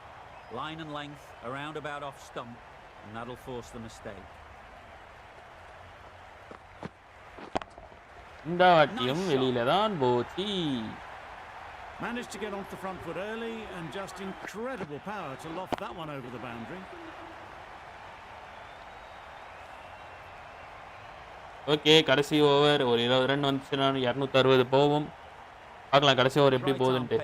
Line and length, around about off stump, and that'll force the mistake. இந்த வாட்டியும் வெளியில தான் போச்சு. Managed to get off the front foot early and just incredible power to loft that one over the boundary. Okay, கடைசி over ஒரு 20 run வந்துச்சுன்னா 260 போகும். பார்க்கலாம் கடைசி ஓவர் எப்படி போகுதுன்ட்டு.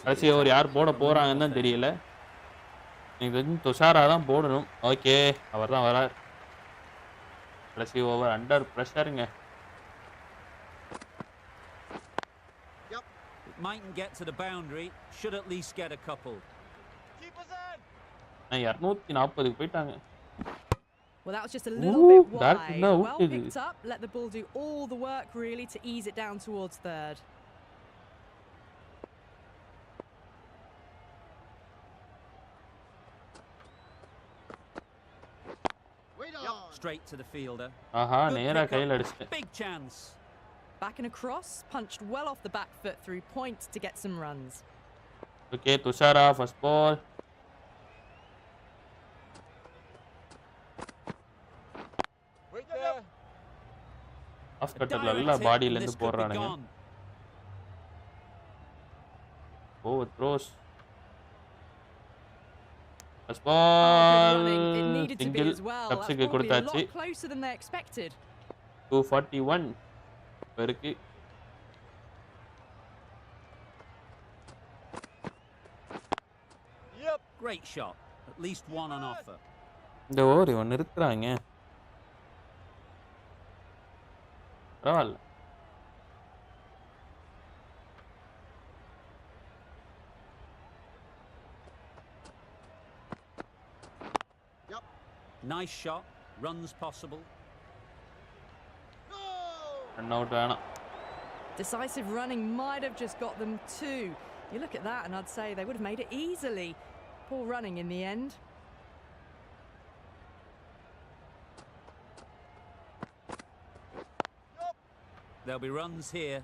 கடைசி ஓவர் யார் போட போறாங்கன்னு தான் தெரியல. எனக்கு தெரிஞ்சு துஷாரா தான் போடணும். ஓகே, அவர் தான் வரார். கடைசி ஓவர் அண்டர் ப்ரெஷருங்க. Mightn't get to the boundary, should at least get a couple. 240 போயிட்டாங்க. Well, that was just a little bit wide. Well picked picked up. Let the ball do all the work really to ease it down towards third. Straight to the fielder. ஆஹா, நேரா கையில அடிச்சிட்டேன். Big chance. Back and across, punched well off the back foot through point to get some runs. Okay, Tushara first ball. Off cutter alla body la irundhu போடுறானுங்க. Oh, throws. First ball. It needed to be as well. That's probably a lot closer than they expected. 241 இருக்கு. Great shot. At least one on offer. இந்த over இவன் நிறுத்துறாங்க. பரவாயில்ல. Nice shot. Runs possible. Run out வேணாம். Decisive running might have just got them two. You look at that and I'd say they would have made it easily. Poor running in the end. There'll be runs here.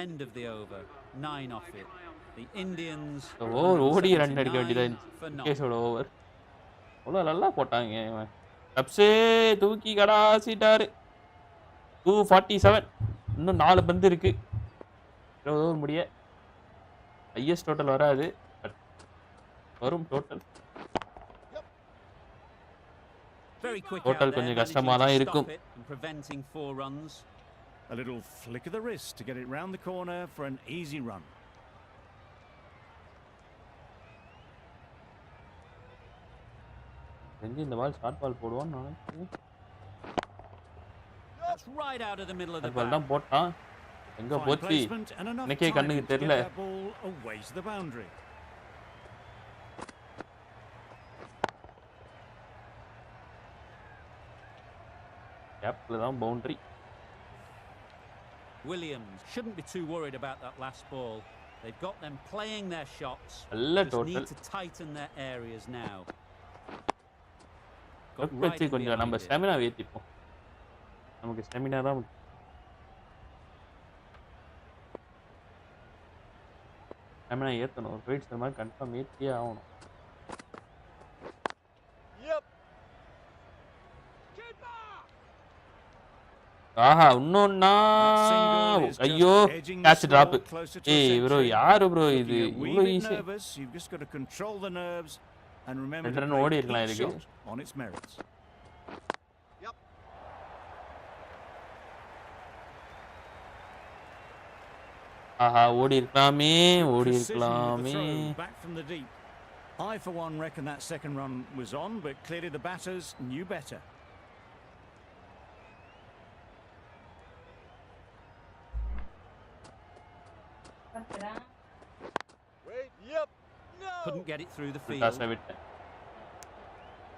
End of the over. 9 off it. The Indians. ஓடி run அடிக்க வேண்டியதா கேஸோட over. அவ்வளோ நல்லா போட்டாங்க இவன். கப்ஸே தூக்கி கடாசிட்டாரு. 247. இன்னும் 4 பந்து இருக்கு. 20 ஓவர் முடிய. ஹையஸ்ட் டோட்டல் வராது. வரும் டோட்டல். டோட்டல் கொஞ்சம் கஷ்டமா தான் இருக்கும். A little flick of the wrist to get it round the corner for an easy run. இந்த பால் ஷார்ட் பால் போடுவான்னு நினைக்கிறேன். That's right out of the middle of the பால் தான் போட்டான். எங்க போச்சு? எனக்கே கண்ணுக்கு தெரியல. கேப்ல தான் boundary. Williams shouldn't be too worried about that last ball. They've got them playing their shots. Just need to tighten their areas now. வச்சு கொஞ்சம் நம்ம ஸ்டாமினா ஏத்திப்போம். நமக்கு ஸ்டாமினா தான் ஸ்டாமினா ஏத்தணும். ஒரு வெயிட்ஸ் இந்த மாதிரி கன்ஃபார்ம் ஏத்தியே ஆகணும். ஆஹா, இன்னொன்னா ஐயோ கேட்ச் டிராப். ஏய் ப்ரோ, யாரு ப்ரோ இது? இவ்வளோ ஈஸி. ரெண்டு ரன் ஓடி இருக்கலாம் இதுக்கு. ஆஹா, ஓடி இருக்கலாமே, ஓடி இருக்கலாமே. I for one reckon that second run was on, but clearly the batters knew better. Couldn't get it through the field.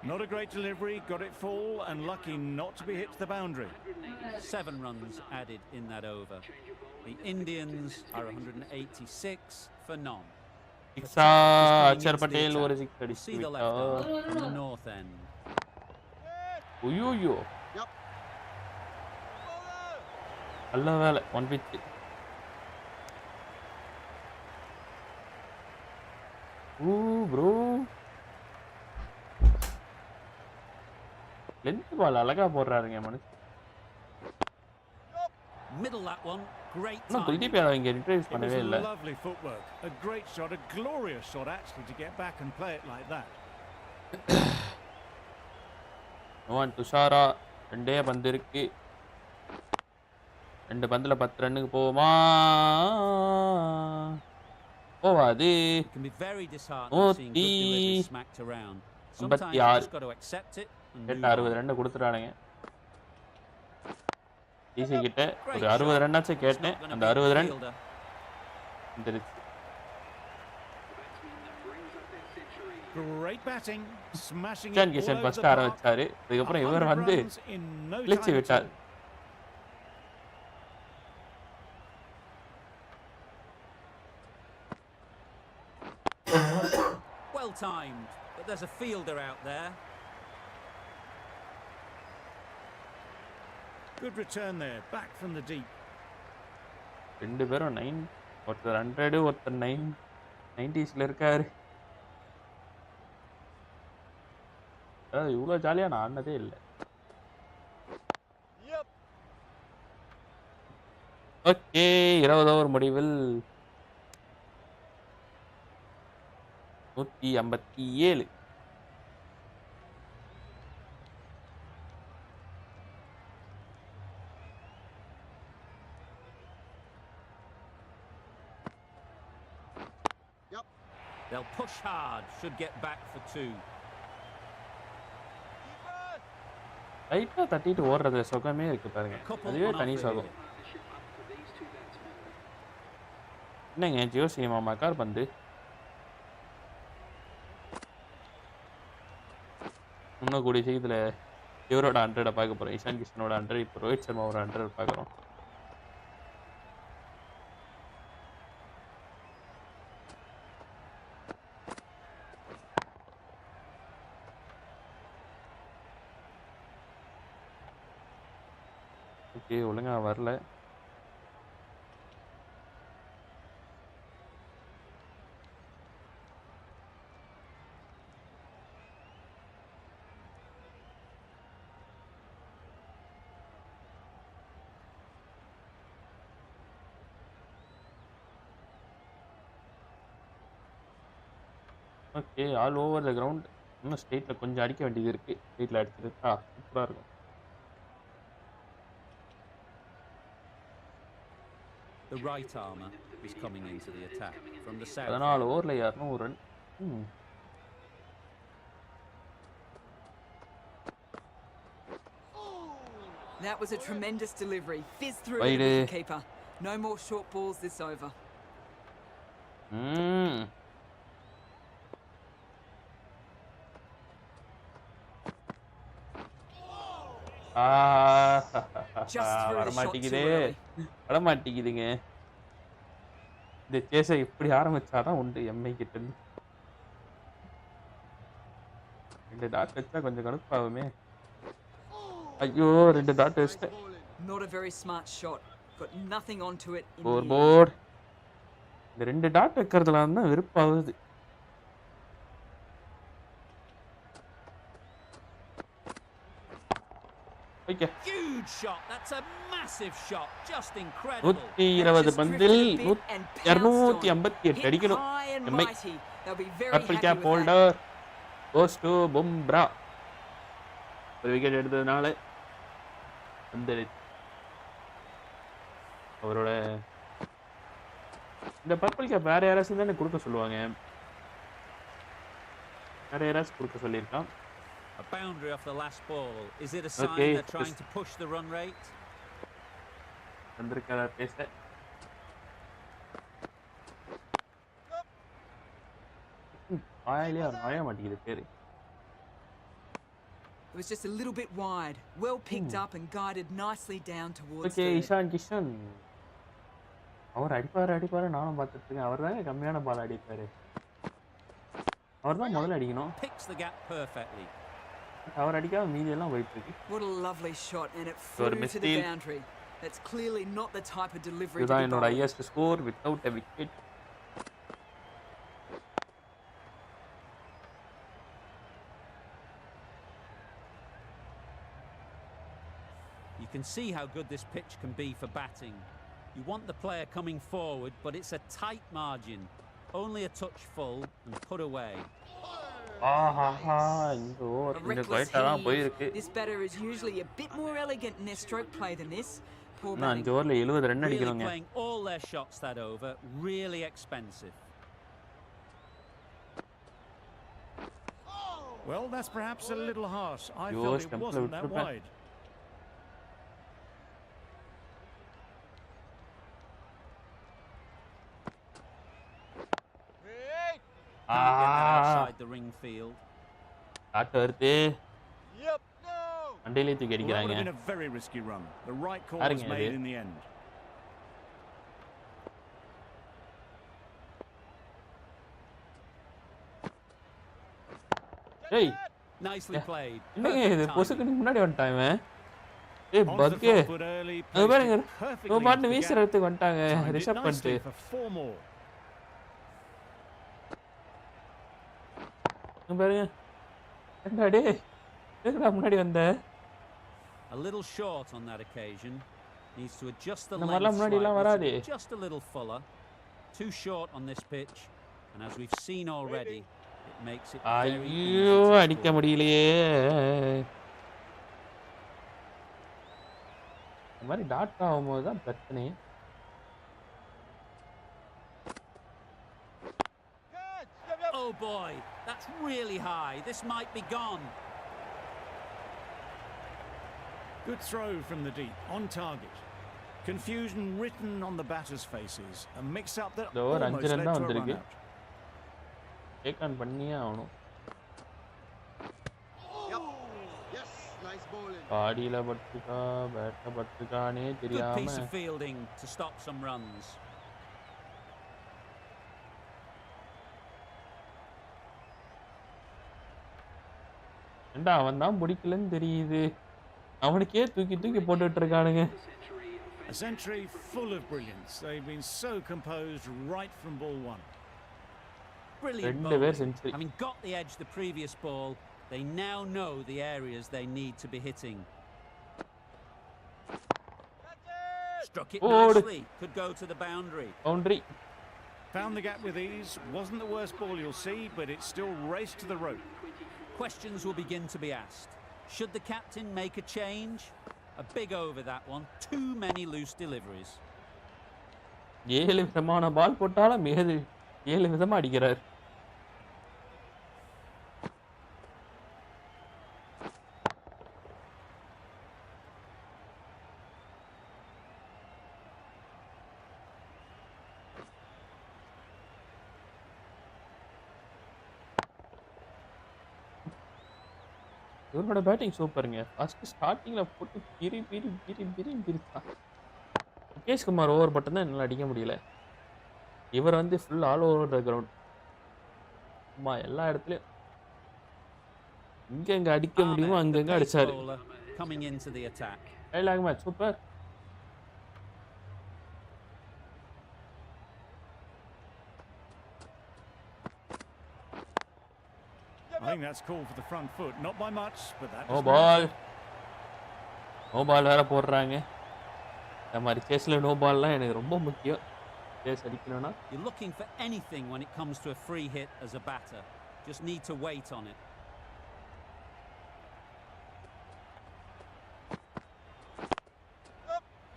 Not a great delivery, got it full and lucky not to be hit to the boundary. 7 runs added in that over. The Indians are 186 for none. Akshar Patel ஒரு 6 அடிச்சு See the விட்டார். left arm from the north end. ஐயோ நல்ல வேலை 1 pitch. bro length பால் அழகா போடுறாருங்க மனுஷன். Middle that one, great நான் time. Kuldeep Yadav இங்க இன்ட்ரோ듀ce பண்ணவே இல்ல. Lovely footwork, a great shot, a glorious shot actually to get back and play it like that. நோவான் Dushara ரெண்டே பந்து இருக்கு. 2 பந்துல 10 ரன்னுக்கு போகுமா? போவாது. It can be very disheartening seeing good delivery smacked around. Sometimes you just got to accept it. 60 run கொடுத்துறானுங்க. DC கிட்ட ஒரு 60 ரன்னாச்சு கேட்டேன். அந்த 60 ரன் வந்துருச்சு. Great batting, smashing Jan Kishan first ஆரம்பிச்சாரு. அதுக்கு அப்புறம் இவர் வந்து கிழிச்சு விட்டார். Well timed, but there's a fielder out there. Good return there, back from the deep. ரெண்டு பேரும் 9 ஒருத்தர் 100 ஒருத்தர் 90ஸ்ல இருக்காரு. இவ்வளோ ஜாலியா நான் ஆனதே இல்லை. ஓகே 20 ஓவர் முடிவில் 157. They'll push hard, should get back for 2. ரைட்டா தட்டிட்டு ஓடுறது சுகமே இருக்கு பாருங்க. அதுவே தனி சுகம். என்னங்க ஜியோ சினிமா மக்கார் பந்து. இன்னும் கூடிய சீக்கிரத்தில் இவரோட 100 பார்க்க போகிறோம். இஷான் கிஷனோட 100, இப்போ ரோஹித் சர்மாவோட 100 பார்க்குறோம். ஓகே ஒழுங்கா வரல. Okay all over the ground. இன்னும் ஸ்டேட்டில் கொஞ்சம் அடிக்க வேண்டியது இருக்குது. ஸ்டேட்டில் அடிச்சிருக்கா சூப்பராக இருக்கும். The right armour is coming into the attack from the south. 14 ஓவரில் 200 run. That was a tremendous delivery. Fizzed through the wicketkeeper. No more short balls this over. வரமாட்டேங்குதுங்க. இந்த சேஸை இப்படி ஆரம்பிச்சாதான் உண்டு எம்ஐ கிட்ட இருந்து. 2 டாட் வச்சா கொஞ்சம் கடுப்பாகுமே. ஐயோ 2 டாட் வச்சிட்டேன். Not a very smart shot. Got nothing onto it in the board. இந்த 2 டாட் வைக்கிறதுல தான் வெறுப்பாகுது. Huge shot. That's a massive shot. Just incredible. 120 பந்தில் 258 அடிக்கணும். Mi purple cap holder goes to Bumrah. ஒரு விக்கெட் எடுத்ததுனால அந்த அவரோட இந்த பர்பிள் கேப் வேற யாராச்சும் தானே கொடுக்க சொல்லுவாங்க. வேற யாராச்சும் கொடுக்க சொல்லியிருக்கான். A boundary off the last ball. Is it a sign they're trying to push the run rate? வந்திருக்காரா பேச. ஆயிலியா நோய மாட்டேங்குது பேரு. was just a little bit wide. Well picked up and guided nicely down towards Okay, third. Ishan Kishan. அவர் அடிப்பாரு நானும் பார்த்துட்டு இருக்கேன். அவர் தான் கம்மியான பால் அடிப்பாரு. அவர் தான் முதல்ல அடிக்கணும். Picks the gap perfectly. அவர் அடிக்காம மீதி எல்லாம் போயிட்டு இருக்கு. What a lovely shot, and it flew to the boundary. That's clearly not the type of delivery. இதுதான் என்னோட highest score without a wicket. You can see how good this pitch can be for batting. You want the player coming forward, but it's a tight margin. Only a touch full and put away. This batter is usually a bit more elegant in their stroke play than this. Poor batting. Really playing all their shots that over, really expensive. Well, that's perhaps a little harsh. I felt it wasn't that wide. Can't get that outside the ring field. TATA irthu. Yep, no. Andile thukki Well, that would adikiranga. have been a very risky run. The right call was made in the end. Hey, nicely played. என்னங்க இது பொசுக்கு முன்னாடி வந்துட்டான் இவன். ஏய் பக்கே. அது பாருங்க. இவன் பாட்டு வீசுறதுக்கு வந்துட்டாங்க. ரிஷப் பண்ணிட்டு. பாருங்க. என்னடா டேய். எதுக்குடா முன்னாடி வந்த? A little short on that occasion. Needs to adjust the length just a little fuller. Too short on this pitch, and as we've seen already, it makes it very ஐயோ அடிக்க முடியலையே. இந்த மாதிரி டாட் ஆகும்போது தான் பிரச்சனை. Oh boy, that's really high. This might be gone. Good throw from the deep, on target. Confusion written on the batters' faces. A mix-up that almost led to a run-out. Take on பண்ணியே ஆகணும். Yes, nice bowling. பாடியில பட்டுக்கா, பேட்ல பட்டுக்கானே தெரியாம. Good piece of fielding to stop some runs. ஏண்டா அவன் தான் பிடிக்கலன்னு தெரியுது. அவனுக்கே தூக்கி தூக்கி போட்டுட்டு இருக்கானுங்க. A century full of brilliance. They've been so composed right from ball one. Brilliant bowling. Having got the edge the previous ball, they now know the areas they need to be hitting. Struck it nicely. Could go to the boundary. Boundary. Found the gap with ease. Wasn't the worst ball you'll see, but it still raced to the rope. Questions will begin to be asked. Should the captain make a change? A big over that one. Too many loose deliveries. 7 விதமான பால் போட்டாலும் 7 விதமா அடிக்கிறார். இவரோட batting சூப்பருங்க. First ஸ்டார்டிங்ல போட்டு பிரித்தான். Mukesh Kumar over button தான் என்னால் அடிக்க முடியல. இவர் வந்து full all over the ground. அம்மா எல்லா இடத்துலையும் இங்க அடிக்க முடியுமோ அங்கங்க அடிச்சாரு. Dialogue match super. I think that's called for the front foot, not by much, but that. No ball. No ball வேற போடுறாங்க. இந்த மாதிரி சேஸ்ல நோ பால்லாம் எனக்கு ரொம்ப முக்கியம். சேஸ் அடிக்கணும்னா You're looking for anything when it comes to a free hit as a batter. Just need to wait on it.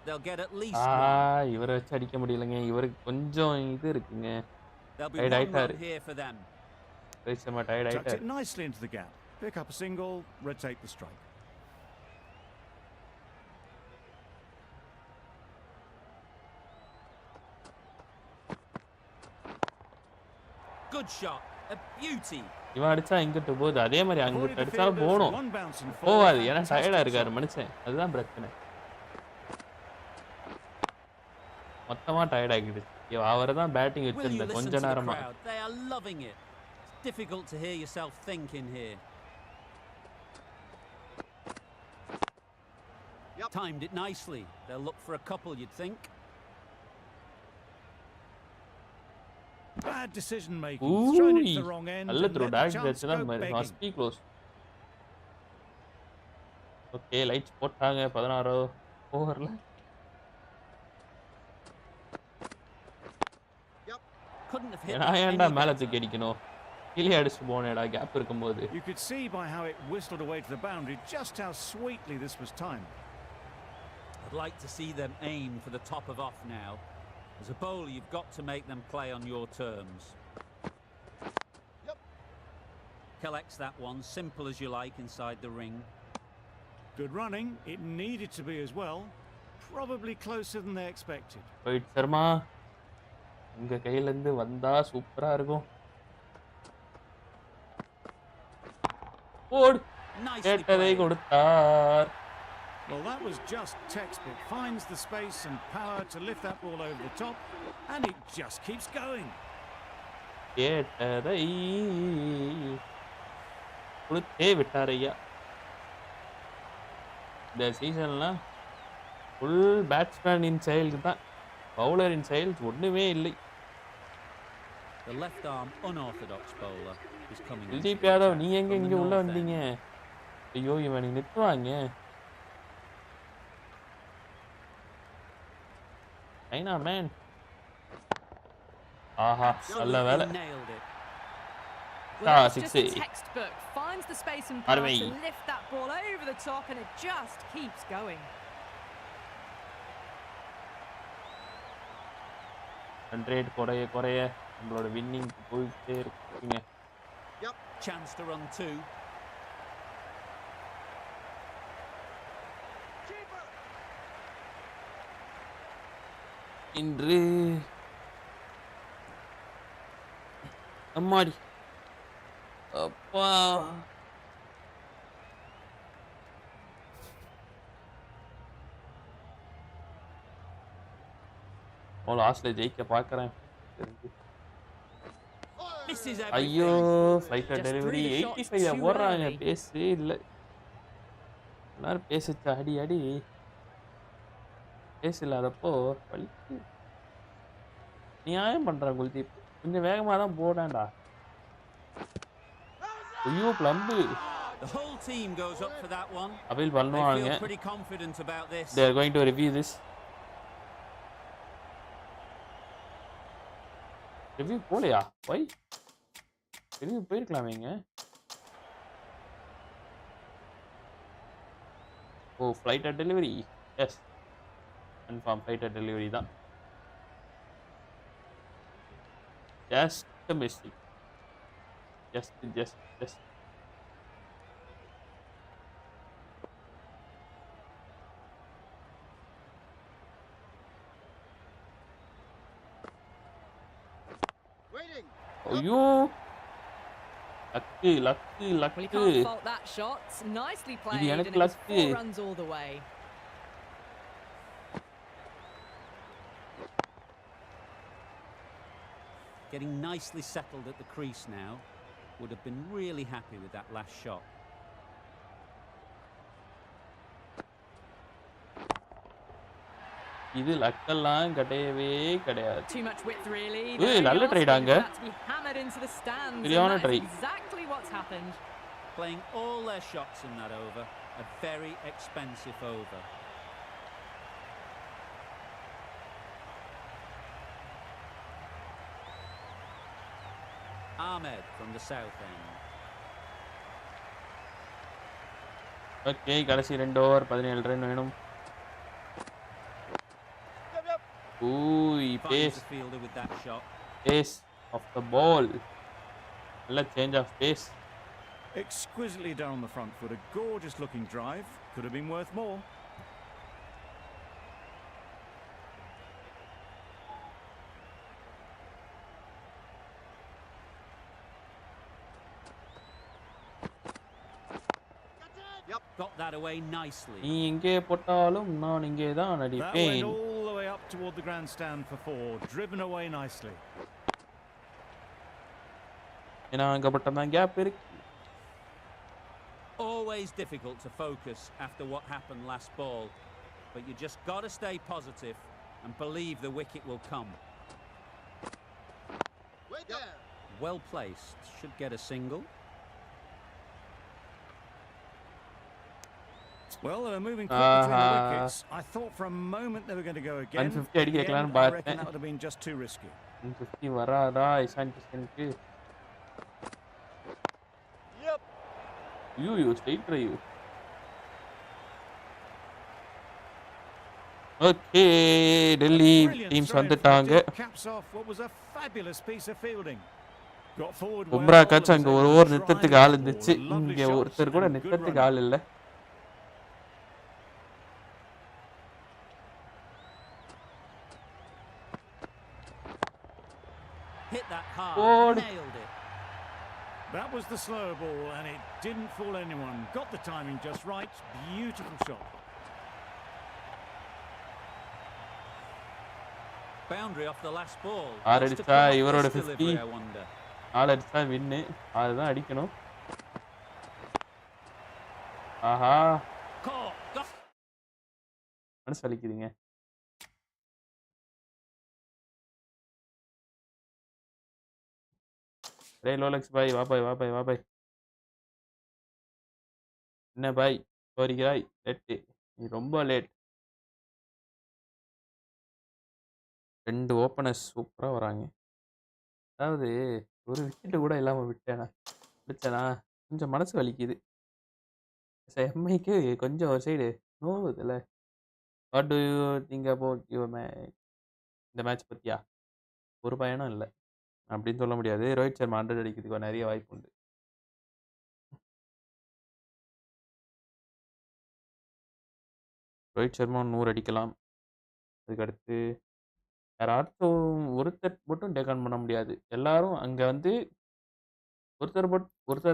They'll get at least one. இவரை வச்சு அடிக்க முடியலங்க. இவருக்கு கொஞ்சம் இது இருக்குங்க. There'll be one run here for them. Tucked it nicely into the gap. Pick up a single, rotate the strike. Good shot, a beauty. இவன் அடிச்சா இங்கிட்டு போகுது, அதே மாதிரி அங்கிட்டு அடிச்சாலும் போகணும். போகாது, ஏன்னா டயர்டாக இருக்காரு மனுஷன், அதுதான் பிரச்சனை. மொத்தமாக டயர்ட் ஆகிடுச்சு. அவரை தான் பேட்டிங் வச்சிருந்த கொஞ்ச நேரமா. Difficult to hear yourself think in here. Timed it nicely. They'll look for a couple, you'd think. Bad decision making. Thrown it to the wrong end. All through that must be close. Okay, lights போட்டாங்க 16 ஓவர்ல. Couldn't have hit. நான் ஏன்டா மேல தூக்கி அடிக்கணும்? கீழே அடிச்சு போனேடா gap இருக்கும்போது. You could see by how it whistled away to the boundary just how sweetly this was timed. I'd like to see them aim for the top of off now. As a bowler, you've got to make them play on your terms. Collects that one, simple as you like, inside the ring. Good running. It needed to be as well. Probably closer than they expected. Wait, Sharma. உங்க கையில இருந்து வந்தா சூப்பரா இருக்கும். ஓடு. கேட்டதை கொடுத்தார். Well, that was just textbook. Finds the space and power to lift that ball over the top, and it just keeps going. கேட்டதை கொடுத்தே விட்டாரையா. இந்த சீசன்ல ஃபுல் பேட்ஸ்மேன் இன் செயலுக்கு தான், பவுலர் இன் செயல் ஒண்ணுமே இல்லை. The left arm unorthodox bowler is coming. Kuldeep Yadav, நீ எங்க இங்க உள்ள வந்தீங்க? ஐயோ, இவனை நிறுத்துவாங்க. ஐனா மேன். ஆஹா, நல்ல வேலை. Well, it's just a textbook. Finds the space and power to lift that ball over the top, and it just keeps going. 100 குறைய நம்மளோட வின்னிங் போயிட்டே இருக்குங்க. Chance to run two. இன்று அம்மாடி அப்பா லாஸ்ட்ல ஜெயிக்க பாக்குறேன். ஐயோ, ஃப்ளைட் டெலிவரி 85 போடுறாங்க. பேசவே இல்லை, எல்லாரும் பேசிச்சு அடி அடி. பேச இல்லாதப்போ வலிக்கு. நியாயம் பண்றான் குல்தீப், கொஞ்சம் வேகமா தான் போடாண்டா. ஐயோ, பிளம்பு. அப்பீல் பண்ணுவாங்க. They are going to review this. Review போலையா? வை ரிவ்யூ போயிருக்கலாமேங்க. ஓ, flight delivery. Yes, confirm flight delivery தான். Just mistake. ஜஸ்ட் ஐயோ, luck. Well, you can't fault that shot. Nicely played, and it was 4 runs all the way. Getting nicely settled at the crease now. Would have been really happy with that last shot. இது லக்கெல்லாம் கிடையவே கிடையாது. Too much width really. நல்ல ட்ரைடாங்க. Hammered into the stands. சரியான try. Exactly what's happened. Playing all their shots in that over. A very expensive over. Ahmed from the south end. Okay, கடைசி 2 over 17 run வேணும். Ooh, pace with that shot. Pace of the ball. Let's change of pace. Exquisitely down the front foot. A gorgeous looking drive. Could have been worth more. Got that away nicely. நீ எங்கே போட்டாலும் நான் இங்கே தான் அடிப்பேன். That went all the way up toward the grandstand for 4, driven away nicely. ஏன்னா அங்க மட்டும்தான் கேப் இருக்கு. Always difficult to focus after what happened last ball, but you just got to stay positive and believe the wicket will come. Well placed, should get a single. Well, they were moving quickly between the wickets. I thought for a moment they were going to go again. 150 அடிக்கலாம்னு I பார்த்தேன். reckon that would have been just too risky. 150 வராதா இசான் கிஷனுக்கு? ஐயோ straight drive. Okay Delhi teams வந்துட்டாங்க. பும்ரா காச்சு அங்க ஒரு over நிறுத்தத்துக்கு ஆள் இருந்துச்சு. இங்க ஒருத்தர் கூட நிறுத்தத்துக்கு ஆள் இல்ல. Hit that hard, nailed it. That was the slow ball and it didn't fool anyone. Got the timing just right. Beautiful shot. Boundary off the last ball. ஆறடிச்சா இவரோட 50. ஆறடிச்சா வின்னு. அதுதான் அடிக்கணும். ஆஹா. மனசு வலிக்குதுங்க. ரே லோலக்ஸ் பாய் வா பாய் வா பாய் வா பாய். என்ன பாய் கோரிக்கிறாய்? லேட்டு நீ ரொம்ப லேட். 2 ஓப்பனர்ஸ் சூப்பராக வராங்க. அதாவது ஒரு விக்கெட்டு கூட இல்லாமல் விட்டேனா கொஞ்சம் மனசு வலிக்குது. எம்ஐக்கு கொஞ்சம் ஒரு சைடு நோவுதுல்ல. What do you think about your இந்த மேட்ச் பற்றியா? ஒரு பயனும் இல்லை அப்படின்னு சொல்ல முடியாது. ரோஹித் சர்மா 100 அடிக்கிறதுக்கு நிறைய வாய்ப்பு உண்டு. ரோஹித் சர்மா 100 அடிக்கலாம். அதுக்கடுத்து யாராச்சும் ஒருத்தர் மட்டும் டேக் ஆன் பண்ண முடியாது. எல்லாரும் அங்கே வந்து ஒருத்தர்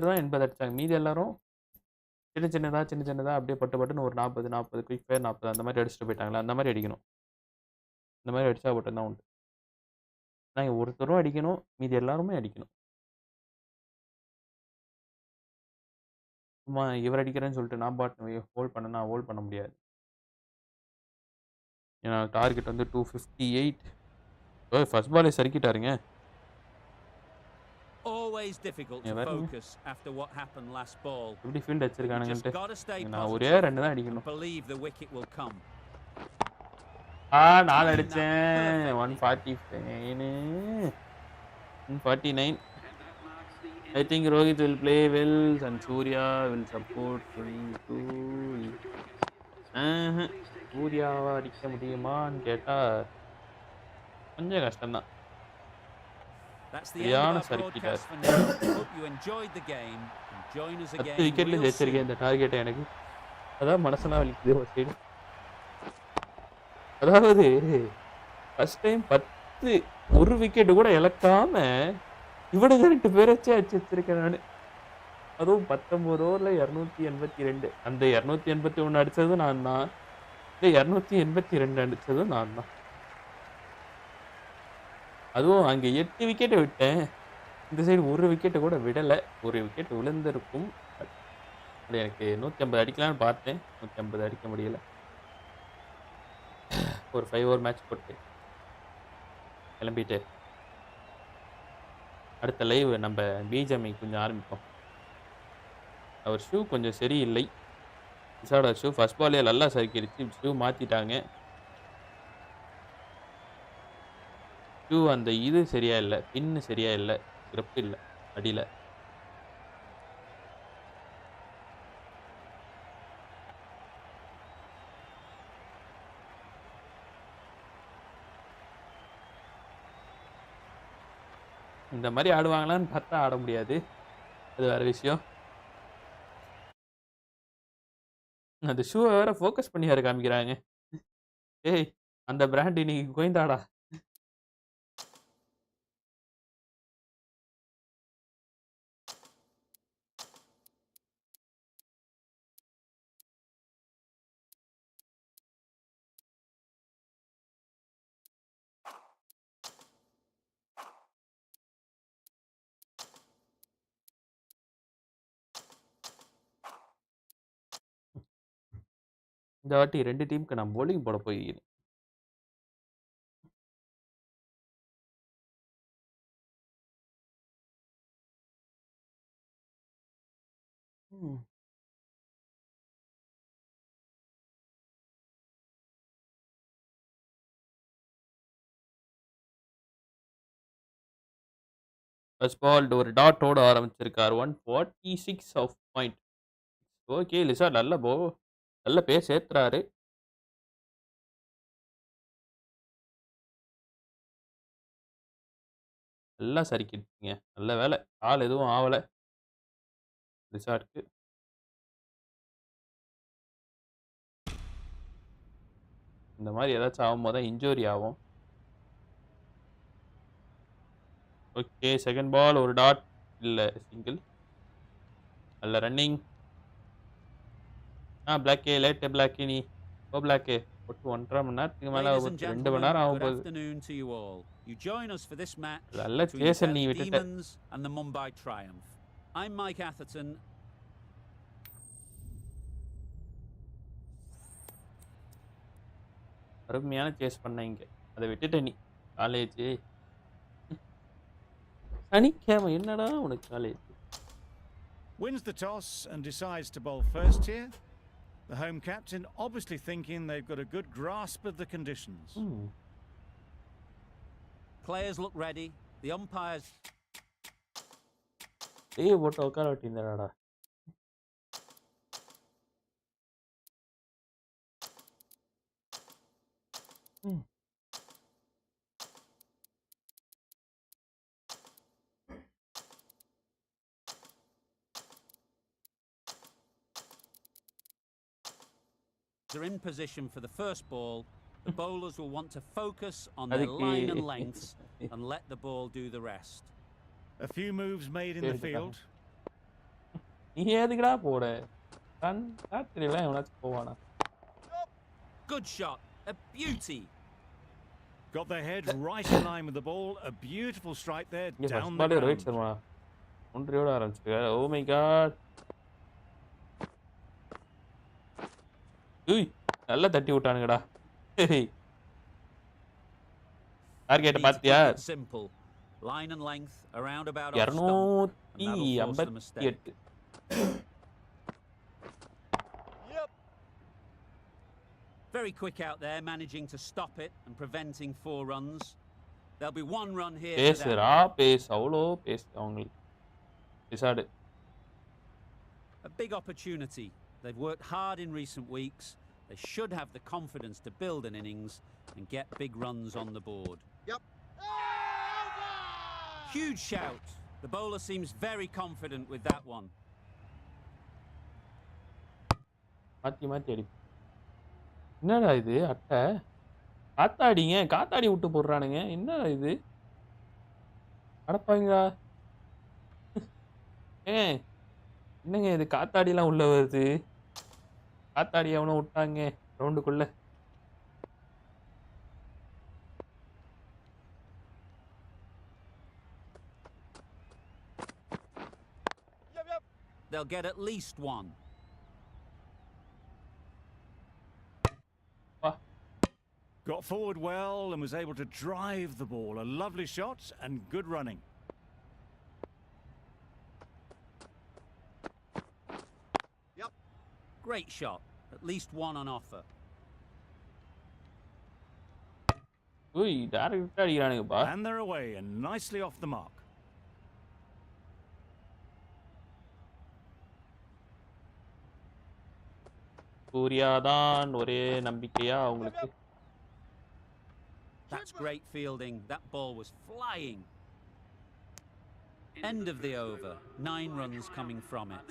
தான் 80 அடித்தாங்க. மீதி எல்லாரும் சின்ன சின்னதாக அப்படியே பட்டுன்னு ஒரு 40 குயிக் ஃபயர் 40 அந்த மாதிரி அடிச்சுட்டு போயிட்டாங்களா. அந்த மாதிரி அடிக்கணும். இந்த மாதிரி அடித்தா மட்டும்தான் உண்டு. நாங்கள் ஒருத்தரும் அடிக்கணும், மீதி எல்லாருமே அடிக்கணும். சும்மா இவர் அடிக்கிறேன்னு சொல்லிட்டு நான் பாட்டு ஹோல்ட் பண்ண முடியாது. ஏன்னா டார்கெட் வந்து 258. ஃபர்ஸ்ட் பாலே சறுக்கிட்டாருங்க. Always difficult to focus after what happened last ball. எப்படி ஃபீல்ட் அடிச்சிருக்கானுங்கன்ட்டு நான் ஒரே 2 தான் அடிக்கணும். Believe the wicket will come. 4 அடிச்சேன். 149. I think Rohit will play well and Surya will support him too. சூர்யாவை அடிக்க முடியுமான்னு கேட்டா கொஞ்சம் கஷ்டம்தான். சரியான சறுக்கிட்டார். 10 விக்கெட்ல ஜெயிச்சிருக்கேன் இந்த டார்கெட்டை. எனக்கு அதான் மனசெல்லாம் வலிக்குது ஒரு சைடு. அதாவது ஃபர்ஸ்ட் டைம் 10 ஒரு விக்கெட்டு கூட இழக்காம இவனுங்க 2 பேரச்சே அடிச்சு வச்சிருக்கேன் நான். அதுவும் 19 ஓவரில் 282. அந்த 281 அடித்ததும் நான் தான். இல்லை 282 அடித்ததும் நான் தான். அதுவும் அங்கே 8 விக்கெட்டை விட்டேன். இந்த சைடு ஒரு விக்கெட்டை கூட விடலை. ஒரு விக்கெட் விழுந்திருக்கும். அது எனக்கு 150 அடிக்கலான்னு பார்த்தேன். 150 அடிக்க முடியல. ஒரு 5 ஓவர் மேட்ச் போட்டு கிளம்பிட்டு அடுத்த லைவ் நம்ம BGMI கொஞ்சம் ஆரம்பிப்போம். அவர் ஷூ கொஞ்சம் சரியில்லை. விசாட ஷூ ஃபர்ஸ்ட் பாலே நல்லா சறுக்கிடுச்சு. ஷூ மாற்றிட்டாங்க. ஷூ அந்த இது சரியா இல்லை, பின்னு சரியா இல்லை, grip இல்லை அடியில். இந்த மாதிரி ஆடுவாங்களான்னு பார்த்தா ஆட முடியாது. அது வேற விஷயம். அந்த ஷூவை வேற ஃபோக்கஸ் பண்ணி வேற காமிக்கிறாங்க. ஏய் அந்த பிராண்ட் இன்னைக்கு கோயந்தாடா. இந்த வாட்டி 2 டீமுக்கு நான் bowling போட போகிறேன். ஃபர்ஸ்ட் பால் ஒரு டாட் ஓட ஆரம்பிச்சிருக்கார். 146 ஆஃப் பாயிண்ட். ஓகே லிசார்ட் நல்ல பேஸ் ஏத்துறாரு. நல்லா சரிக்கிட்டீங்க. நல்ல வேலை. கால் எதுவும் ஆவல லிசார்ட்க்கு. இந்த மாதிரி ஏதாச்சும் ஆகும்போது தான் இன்ஜூரி ஆகும். ஓகே செகண்ட் பால் ஒரு டாட் இல்ல சிங்கிள். நல்ல ரன்னிங். பிளாக்கே லேட் பிளாக்கே நீ ஓ பிளாக்கே ஒட்டு 1.5 மணி நேரத்துக்கு மேல 2 மணி நேரம் ஆகும் போகுது. You join us for this match between the Demons and the Mumbai Triumph. I'm Mike Atherton. அருமையான சேஸ் பண்ணீங்க. அதை விட்டுட்ட நீ காலேஜ். சனிக்கிழமை என்னடா உனக்கு college? Wins the toss and decides to bowl first here. The home captain obviously thinking they've got a good grasp of the conditions. Players look ready. The umpires. போட்டு உட்கார விட்டீங்கடா. They're in position for the first ball. The bowlers will want to focus on their line and lengths and let the ball do the rest. A few moves made in the field. Good shot, a beauty. Got their head right in line with the ball. A beautiful strike there down the ground. Oh my god. நல்லா தட்டி விட்டானுங்கடா. Target பாத்தியா? Simple. Line and length around about 258. Very quick out there, managing to stop it and preventing 4 runs. There'll be 1 run here. Pace அவ்வளோ base அவங்களுக்கு. டிசார்ட். A big opportunity. They've worked hard in recent weeks. They should have the confidence to build an innings and get big runs on the board. Yep. Huge shout. The bowler seems very confident with that one. மாத்தி அடி. என்னடா இது அட்டை? காத்தாடி விட்டு போடுறானுங்க. என்னடா இது? அடப்பாங்கடா. என்னங்க இது காத்தாடிலாம் உள்ள வருது? காத்தாடி அவனை விட்டாங்க ரவுண்டுக்குள்ள. They'll get at least 1. Got forward well and was able to drive the ball. A lovely shot and good running. Yep. Great shot. At least 1 on offer. direct அடிக்கிறானுங்க பா. And they're away and nicely off the mark. Surya தான் ஒரே நம்பிக்கையா உங்களுக்கு? That's great fielding. That ball was flying. End of the over. 9 runs coming from it.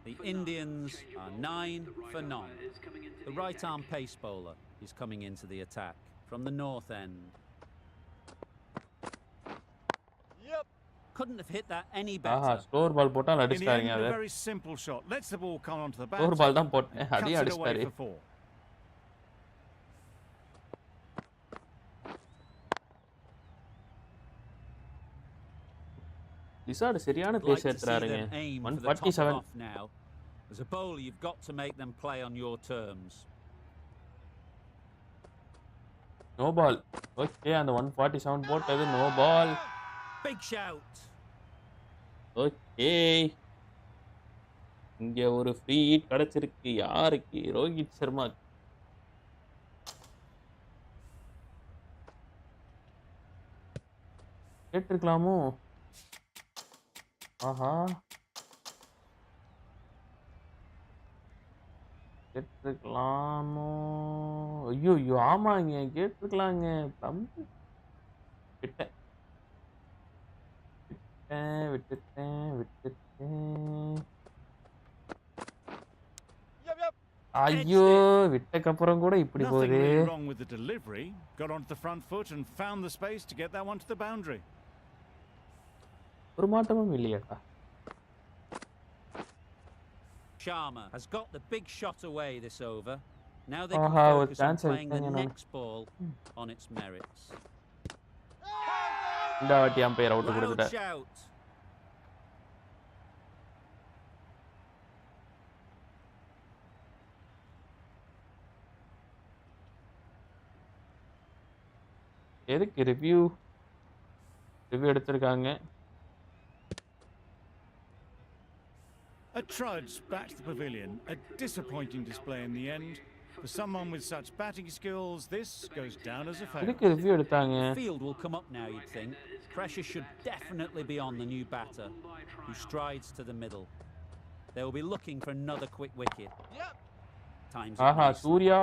The Indians are 9 for none. The right-arm pace bowler is coming into the attack from the north end. Couldn't have hit that any better. Store ball போட்டால் அடிச்சாருங்க அது. Very simple shot. Lets the ball come onto the bat. Store ball தான் போட்டேன். அடி அடிச்சாரு. Lizard சரியான base ஏத்துறாருங்க. 147. As a bowler, you've got to make them play on your terms. No ball. Okay, and the 147 போட்டது no ball. Big shout. Okay. இங்க ஒரு free hit கிடைச்சிருக்கு யாருக்கு? ரோஹித் சர்மா. கேட்டிருக்கலாமோ? ஆஹா. கேட்டிருக்கலாமோ? ஐயோ ஆமாங்க கேட்டிருக்கலாங்க. தம்பி விட்டேன். ஐயோ விட்டக்கப்புறம் கூட இப்படி போகுது. Nothing really wrong with the delivery. Got onto the front foot and found the space to get that one to the boundary. ஒரு மாட்டமும் இல்லையாடா. Sharma has got the big shot away this over. Now they can focus on playing the next ball on its merits. இந்த வாட்டி umpire out கொடுத்துட்டார். எதுக்கு review எடுத்திருக்காங்க? A trudge back to the pavilion. A disappointing display in the end. For someone with such batting skills, this goes down as a failure. எதுக்கு review எடுத்தாங்க? The field will come up now, you'd think. Pressure should definitely be on the new batter, who strides to the middle. They will be looking for another quick wicket. Aha, Surya.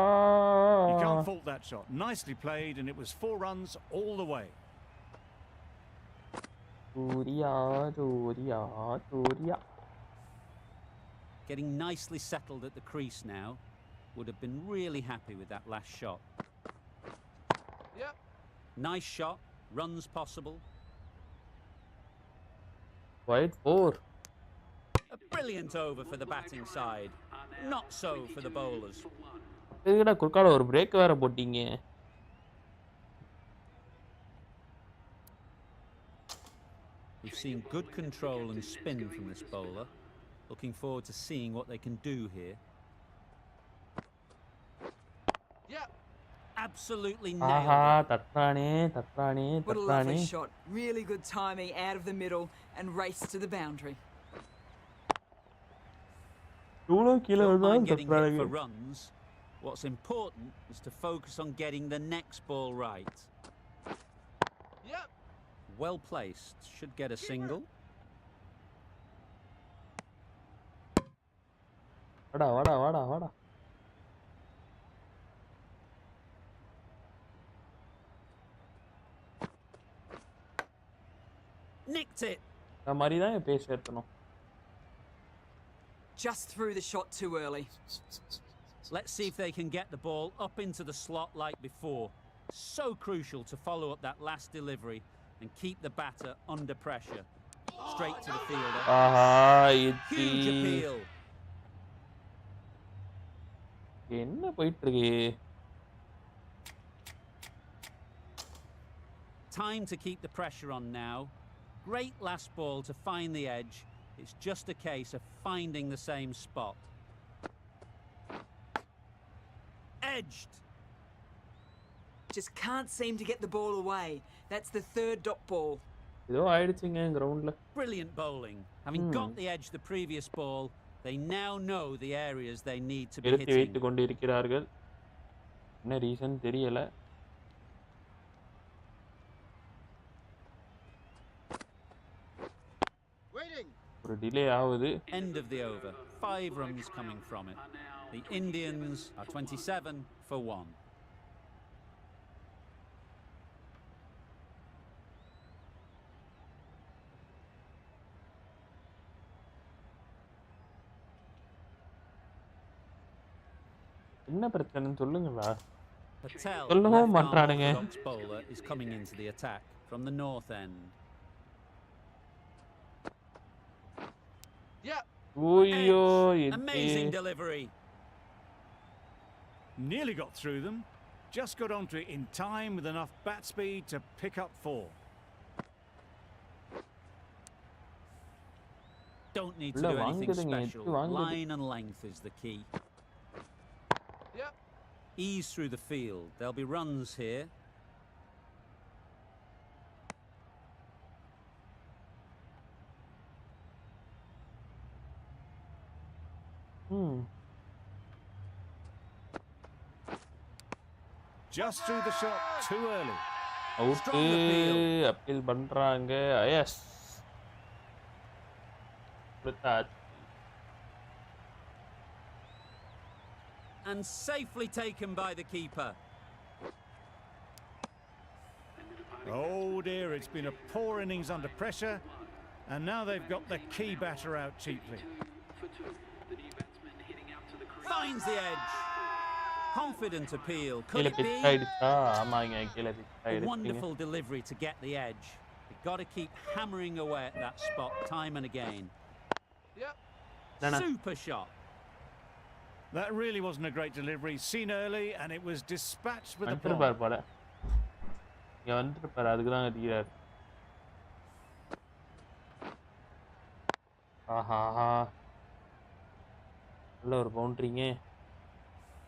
You can't fault that shot. Nicely played, and it was 4 runs all the way. Surya. Getting nicely settled at the crease now. Would have been really happy with that last shot. Nice shot. Runs possible. Wide 4. A brilliant over for the batting side. Not so for the bowlers. இதுடா குறுக்கால ஒரு break வேற போட்டீங்க. We've seen good control and spin from this bowler. Looking forward to seeing what they can do here. Absolutely nailed it. தட்றானே. What a lovely shot. Really good timing out of the middle and race to the boundary. Don't mind getting hit for runs. What's important is to focus on getting the next ball right. Well placed. Should get a single. வாடா. Nicked it. இந்த மாதிரி தான் பேச ஏத்தணும். Just threw the shot too early. Let's see if they can get the ball up into the slot like before. So crucial to follow up that last delivery and keep the batter under pressure. Straight to the fielder. Huge appeal. என்ன போயிட்டு இருக்கு? Time to keep the pressure on now. Great last ball to find the edge. It's just a case of finding the same spot. Edged. Just can't seem to get the ball away. That's the 3rd dot ball. ஏதோ ஆயிடுச்சுங்க கிரவுண்ட்ல. Brilliant bowling. Having got the edge the previous ball, they now know the areas they need to be hitting. எடுத்து வைத்துக் கொண்டிருக்கிறார்கள். என்ன reason தெரியல. ஒரு delay ஆகுது. End of the over. 5 runs coming from it. The Indians are 27 for 1. என்ன பிரச்சனைன்னு சொல்லுங்களா? Patel, சொல்லவும் மாட்டானுங்க. bowler, is coming into the attack from the north end. Amazing delivery. Nearly got through them. Just got onto it in time with enough bat speed to pick up 4. Don't need to do anything special. Line and length is the key. Ease through the field. There'll be runs here. Just threw the shot too early. Out. Appeal பண்றாங்க. Yes. And safely taken by the keeper. Oh dear, it's been a poor innings under pressure, and now they've got the key batter out cheaply. Finds the edge. Confident appeal. Could it be? A wonderful delivery to get the edge. You've got to keep hammering away at that spot time and again. Super shot. That really wasn't a great delivery. Seen early, and it was dispatched with a ball.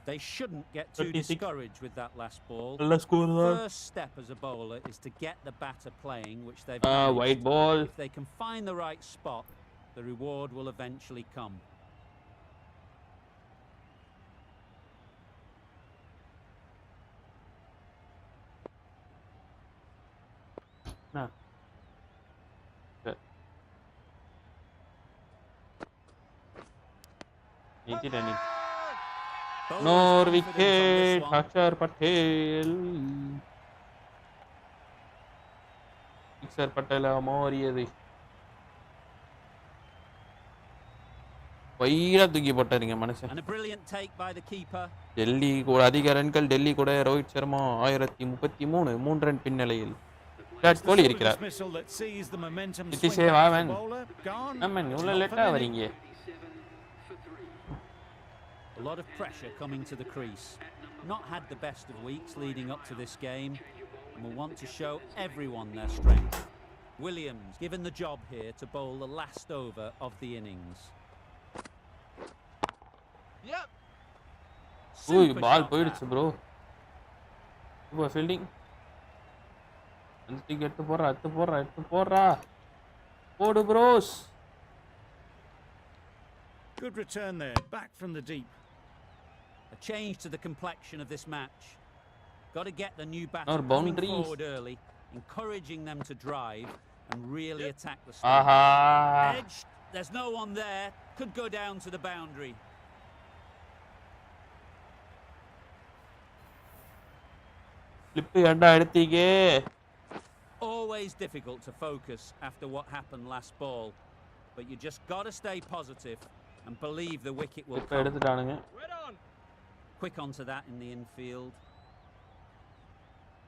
They shouldn't get too discouraged with that last ball. First step as a bowler is to get the batter playing, which they've managed. White ball. If they can find the right spot, the reward will eventually come. No. Nor wicket, Hachar Patel. Hachar Patel amoriyadu. வைரா தூக்கி போட்டாருங்க மனுஷன். And a brilliant take by the keeper. Delhi கூட அதிக ரன்கள் டெல்லி கூட Rohit Sharma 1033 3 run பின்னலையில் Virat Kohli இருக்கிறார். இதிஷே வாவன் அம்மன் இவ்வளவு லேட்டா வரீங்க. A lot of pressure coming to the crease. Not had the best of weeks leading up to this game, and will want to show everyone their strength. Williams given the job here to bowl the last over of the innings. Ooh, ball போயிடுச்சு bro. Super fielding. அன்டி கெட்டு போறா. போடு bros. Good return there, back from the deep. A change to the complexion of this match. Got to get the new batter forward early, encouraging them to drive and really attack the stump. Edge, there's no one there, could go down to the boundary. Flip anda edutீங்க. Always difficult to focus after what happened last ball, but you just got to stay positive and believe the wicket will come. எடுத்துட்டானுங்க. Quick onto that in the infield.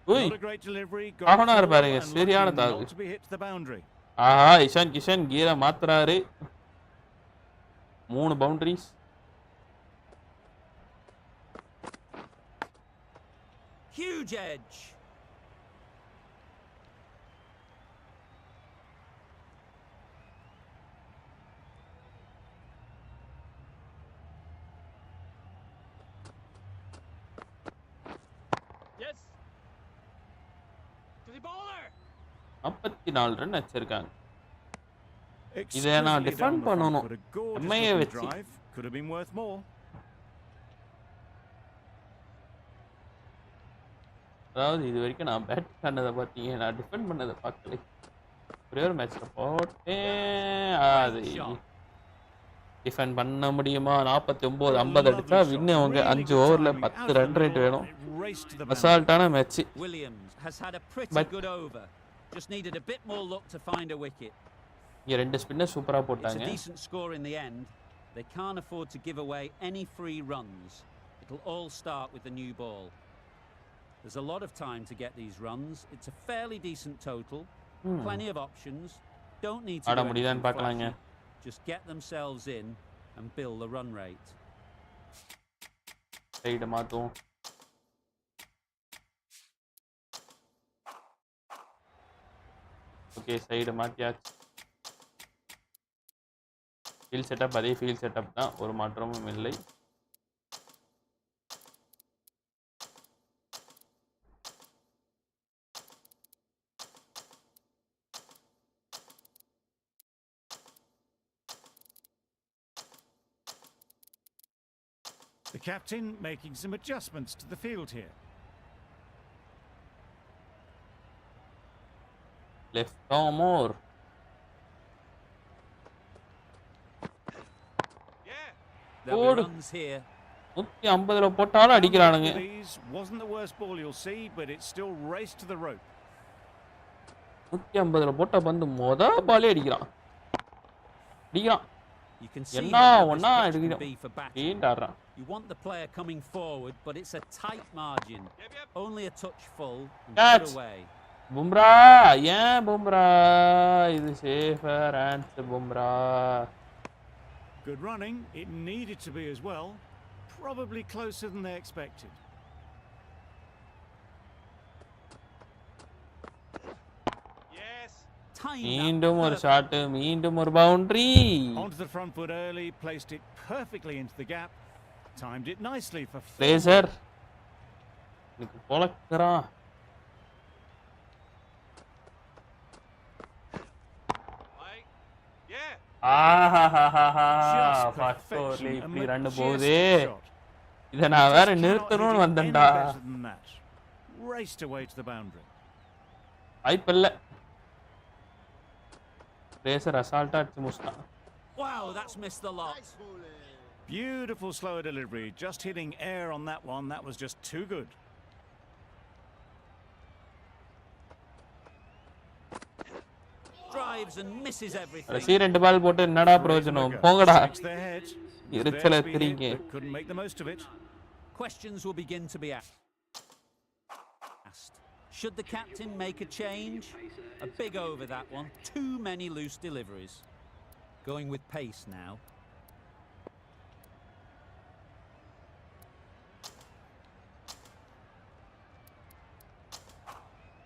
Not a great delivery. ஆகனார் பாருங்க சரியான தாக்கு. ஆஹா இஷான் கிஷன் கீர மாத்துறாரு. 3 boundaries. Huge edge. Yes. To the bowler. 44 run அடிச்சிருக்காங்க. இதை நான் defend பண்ணனும். எம்ஐஏ வெச்சு. Could have been worth more. அதாவது இது வரைக்கும் நான் பேட் பண்ணதை பார்த்தீங்க நான் டிஃபெண்ட் பண்ணதை பார்க்கல. ஒரே ஒரு மேட்ச்ல போட்டேன். அது டிஃபெண்ட் பண்ண முடியுமா? 49 50 அடிச்சா வின். அவங்க 5 ஓவர்ல 10 ரன் ரேட் வேணும். அசால்ட்டான match. Williams has had a pretty good over. Just needed a bit more luck to find a wicket. இங்க ரெண்டு ஸ்பின்னர் சூப்பரா போட்டாங்க. It's a decent score in the end. They can't afford to give away any free runs. It'll all start with the new ball. There's a lot of time to get these runs. It's a fairly decent total. Plenty of options. Don't need to do anything flashy. Just get themselves in and build the run rate. Side மாத்தும். Okay, side மாத்தியாச்சு. Field setup அதே field setup தான், ஒரு மாற்றமும் இல்லை. The captain making some adjustments to the field here. Left or more. There'll be runs here. 150 ல போட்டாலும் அடிக்குறானுங்க. Wasn't the worst ball you'll see, but it still raced to the rope. 150 ல போட்ட பந்து மொத பாலே அடிக்குறான். You can see என்ன ஒண்ணா அடிக்குறான். You want the player coming forward, but it's a tight margin. Only a touch full and put away. Bumra, yeah, Bumra. This is safer answer, Bumra. Good running. It needed to be as well. Probably closer than they expected. Yes. Meendum or shot, meendum or boundary. Onto the front foot early, placed it perfectly into the gap. Timed it nicely for Fraser. Nikku polakra. First overல இப்படி run போகுது. இத நான் வேற நிறுத்தணும்னு வந்தேன்டா. Raced away to the boundary. IPL Fraser assault அடிச்சு முடிச்சான். Wow, that's missed the lot. Beautiful slower delivery, just hitting air on that one. That was just too good. Drives and misses everything. கடைசி ரெண்டு பால் போட்டு என்னடா பிரயோஜனம், போங்கடா. எரிச்சல எடுத்துறீங்க. Couldn't make the most of it. Questions will begin to be asked. Should the captain make a change? A big over that one. Too many loose deliveries. Going with pace now.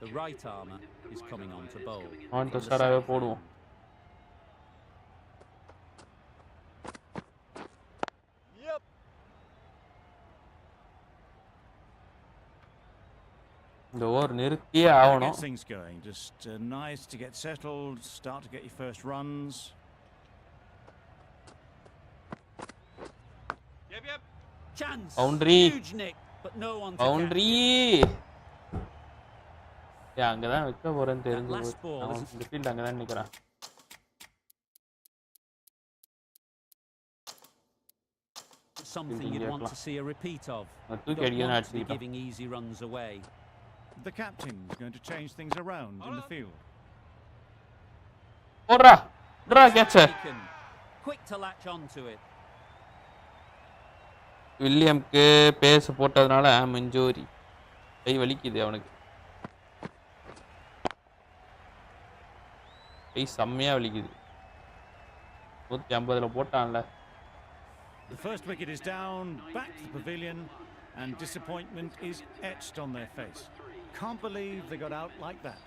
The right armour is coming on to bowl. On to Saraya போடுவோம். Yep. இந்த over நிறுத்தியே ஆவணும். Things going. Just nice to get settled, start to get your first runs. Yep. Chance. Boundary. Huge nick, but no one to Boundary. அங்கதான் வைக்க போறேன்னு தெரிஞ்சு அவன் இந்த field அங்கதான் நிக்கிறான். Something you'd want to see a repeat of. தூக்கி அடிக்கணும் அடிச்சிட்டான். Giving easy runs away. The captain is going to change things around in the field. ஓடுறா டிரா catch. Quick to latch onto it. வில்லியம்க்கு பேஸ் போட்டதனால injury. கை வலிக்குது அவனுக்கு. கை செம்மையா வலிக்குது. 150 ல போட்டான்ல. The first wicket is down, back to the pavilion, and disappointment is etched on their face. Can't believe they got out like that.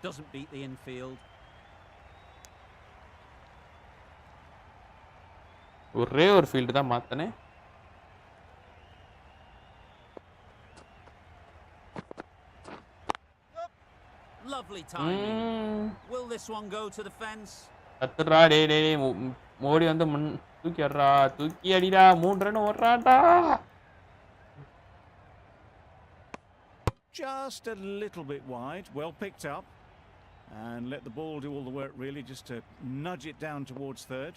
Doesn't beat the infield. ஒரே ஒரு ஃபீல்ட் தான் மாத்தனே. Lovely timing. Will this one go to the fence? அத்துறா டேய் மோடி வந்து தூக்கி அடிடா, தூக்கி அடிடா, 3 run ஓடுறாடா. Just a little bit wide, well picked up, and let the ball do all the work really, just to nudge it down towards third.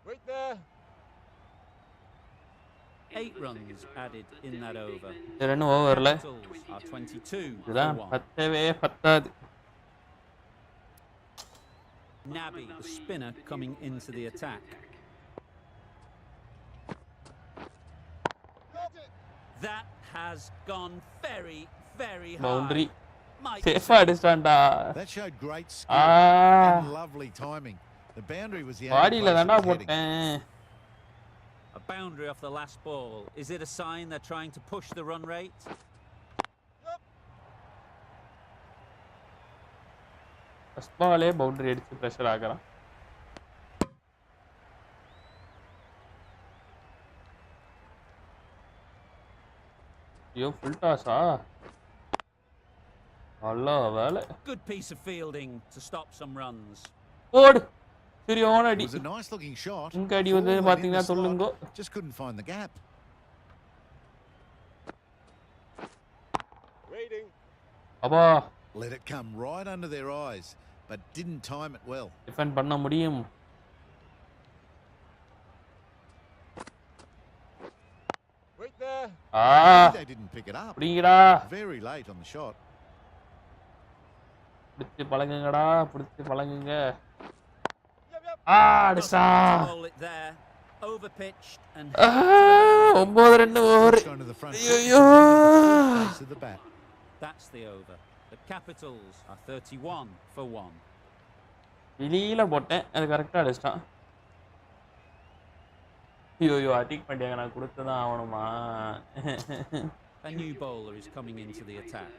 Right there. 8 runs added in that over. Run ஓவர்ல 22. இதுதான் பத்தவே பத்தாது. Nabi, the spinner, coming into the attack. That has gone very, very high. Boundary. Safe அடிச்சான்டா. That showed great skill and lovely timing. The boundary was the only பாடியில தான்டா போட்டேன். A boundary off the last ball. Is it a sign they're trying to push the run rate? First பாலே boundary அடிச்சு pressure ஆகறான். ஐயோ full டாஸா? நல்ல வேலை. Good piece of fielding to stop some runs. ஓடு. சரியான அடி. It was a nice looking shot. இங்க அடி வந்து பாத்தீங்கன்னா சொல்லுங்க. Just couldn't find the gap. Waiting. அப்பா. Let it come right under their eyes, but didn't time it well. Defend பண்ண முடியும். Wait there. They didn't pick it up. புடிங்கடா. Very late on the shot. புடிச்சு பழங்குங்கடா, புடிச்சு பழங்குங்க. அடிச்சா. Over pitched and 9 run over. ஐயோ. That's the over. The Capitals are 31 for 1. வெளியில போட்டேன். அது கரெக்ட்டா அடிச்சான். ஐயோ அட்டாக் பண்ணியாங்க நான் கொடுத்து தான் ஆவணுமா? A new bowler is coming into the attack.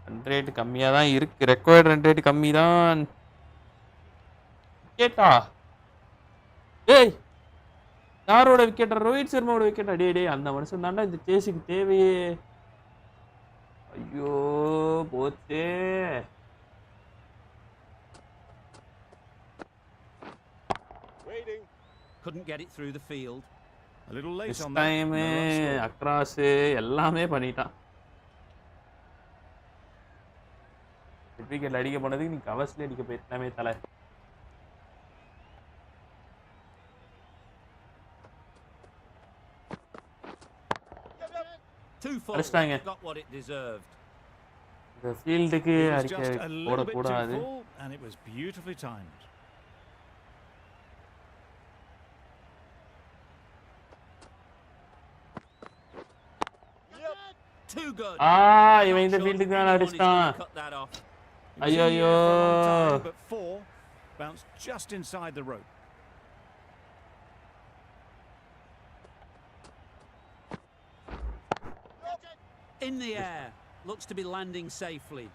Run rate கம்மியா தான் இருக்கு. ரெக்வயர்ட் ரன் ரேட் கம்மி தான். விக்கெட்டா? ஏய் யாரோட விக்கெட்? ரோஹித் சர்மாவோட விக்கெட். டேய் அந்த மனுஷன் தாண்டா இந்த சேஸுக்கு தேவையே. ஐயோ போச்சே. Waiting. Couldn't get it through the field. A little late this on that. time across எல்லாமே பண்ணிட்டான். விக்கெட் அடிக்க போனதுக்கு நீ கவர்ஸ்ல அடிக்க போயிட்டமே தலை. Too full. Got what it deserved. The field க்கு அடிக்க போட கூடாது. And it was beautifully timed. Too good. இவன் இந்த ஃபீல்டுக்கு தான் அடிச்சான். ஐயோ. But 4 bounced just inside the rope. In the air. Looks to be landing safely.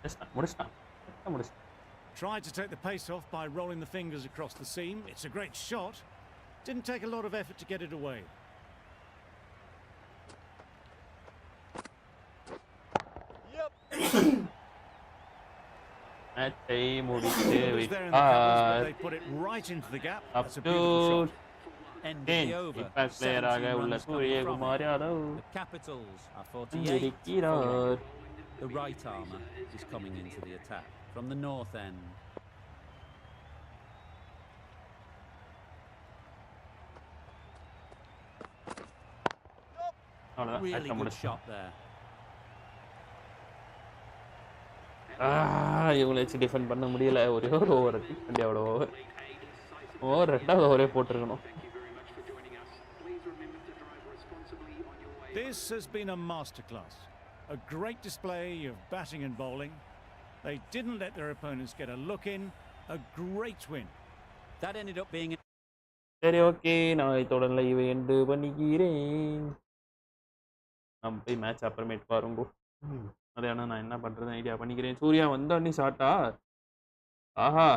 Tried to take the pace off by rolling the fingers across the seam. It's a great shot. Didn't take a lot of effort to get it away. They put it right into the gap. That's a beautiful shot. End of the over. The Capitals are 48 for 4. The right armour is coming into the attack from the north end. Really good shot there. இவங்களை வச்சு defend பண்ண முடியல. ஒரே ஒரு over இந்தியாவோட over ரெண்டாவது ஓவரே போட்டிருக்கணும். This has been a masterclass. A great display of batting and bowling. They didn't let their opponents get a look in. A great win. That ended up being சரி okay, நான் இதோட live end பண்ணிக்கிறேன். நம்ம போய் match அப்புறமேட்டு பாருங்க. அதே ஆனால் நான் என்ன பண்ணுறது ஐடியா பண்ணிக்கிறேன். சூர்யா வந்தோடனே ஷார்ட்டா? ஆஹா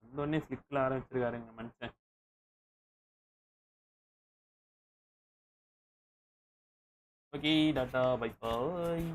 வந்தோடனே ஃப்ளிக்கில் ஆரம்பிச்சிருக்காருங்க மனுஷன். Okay tata bye bye.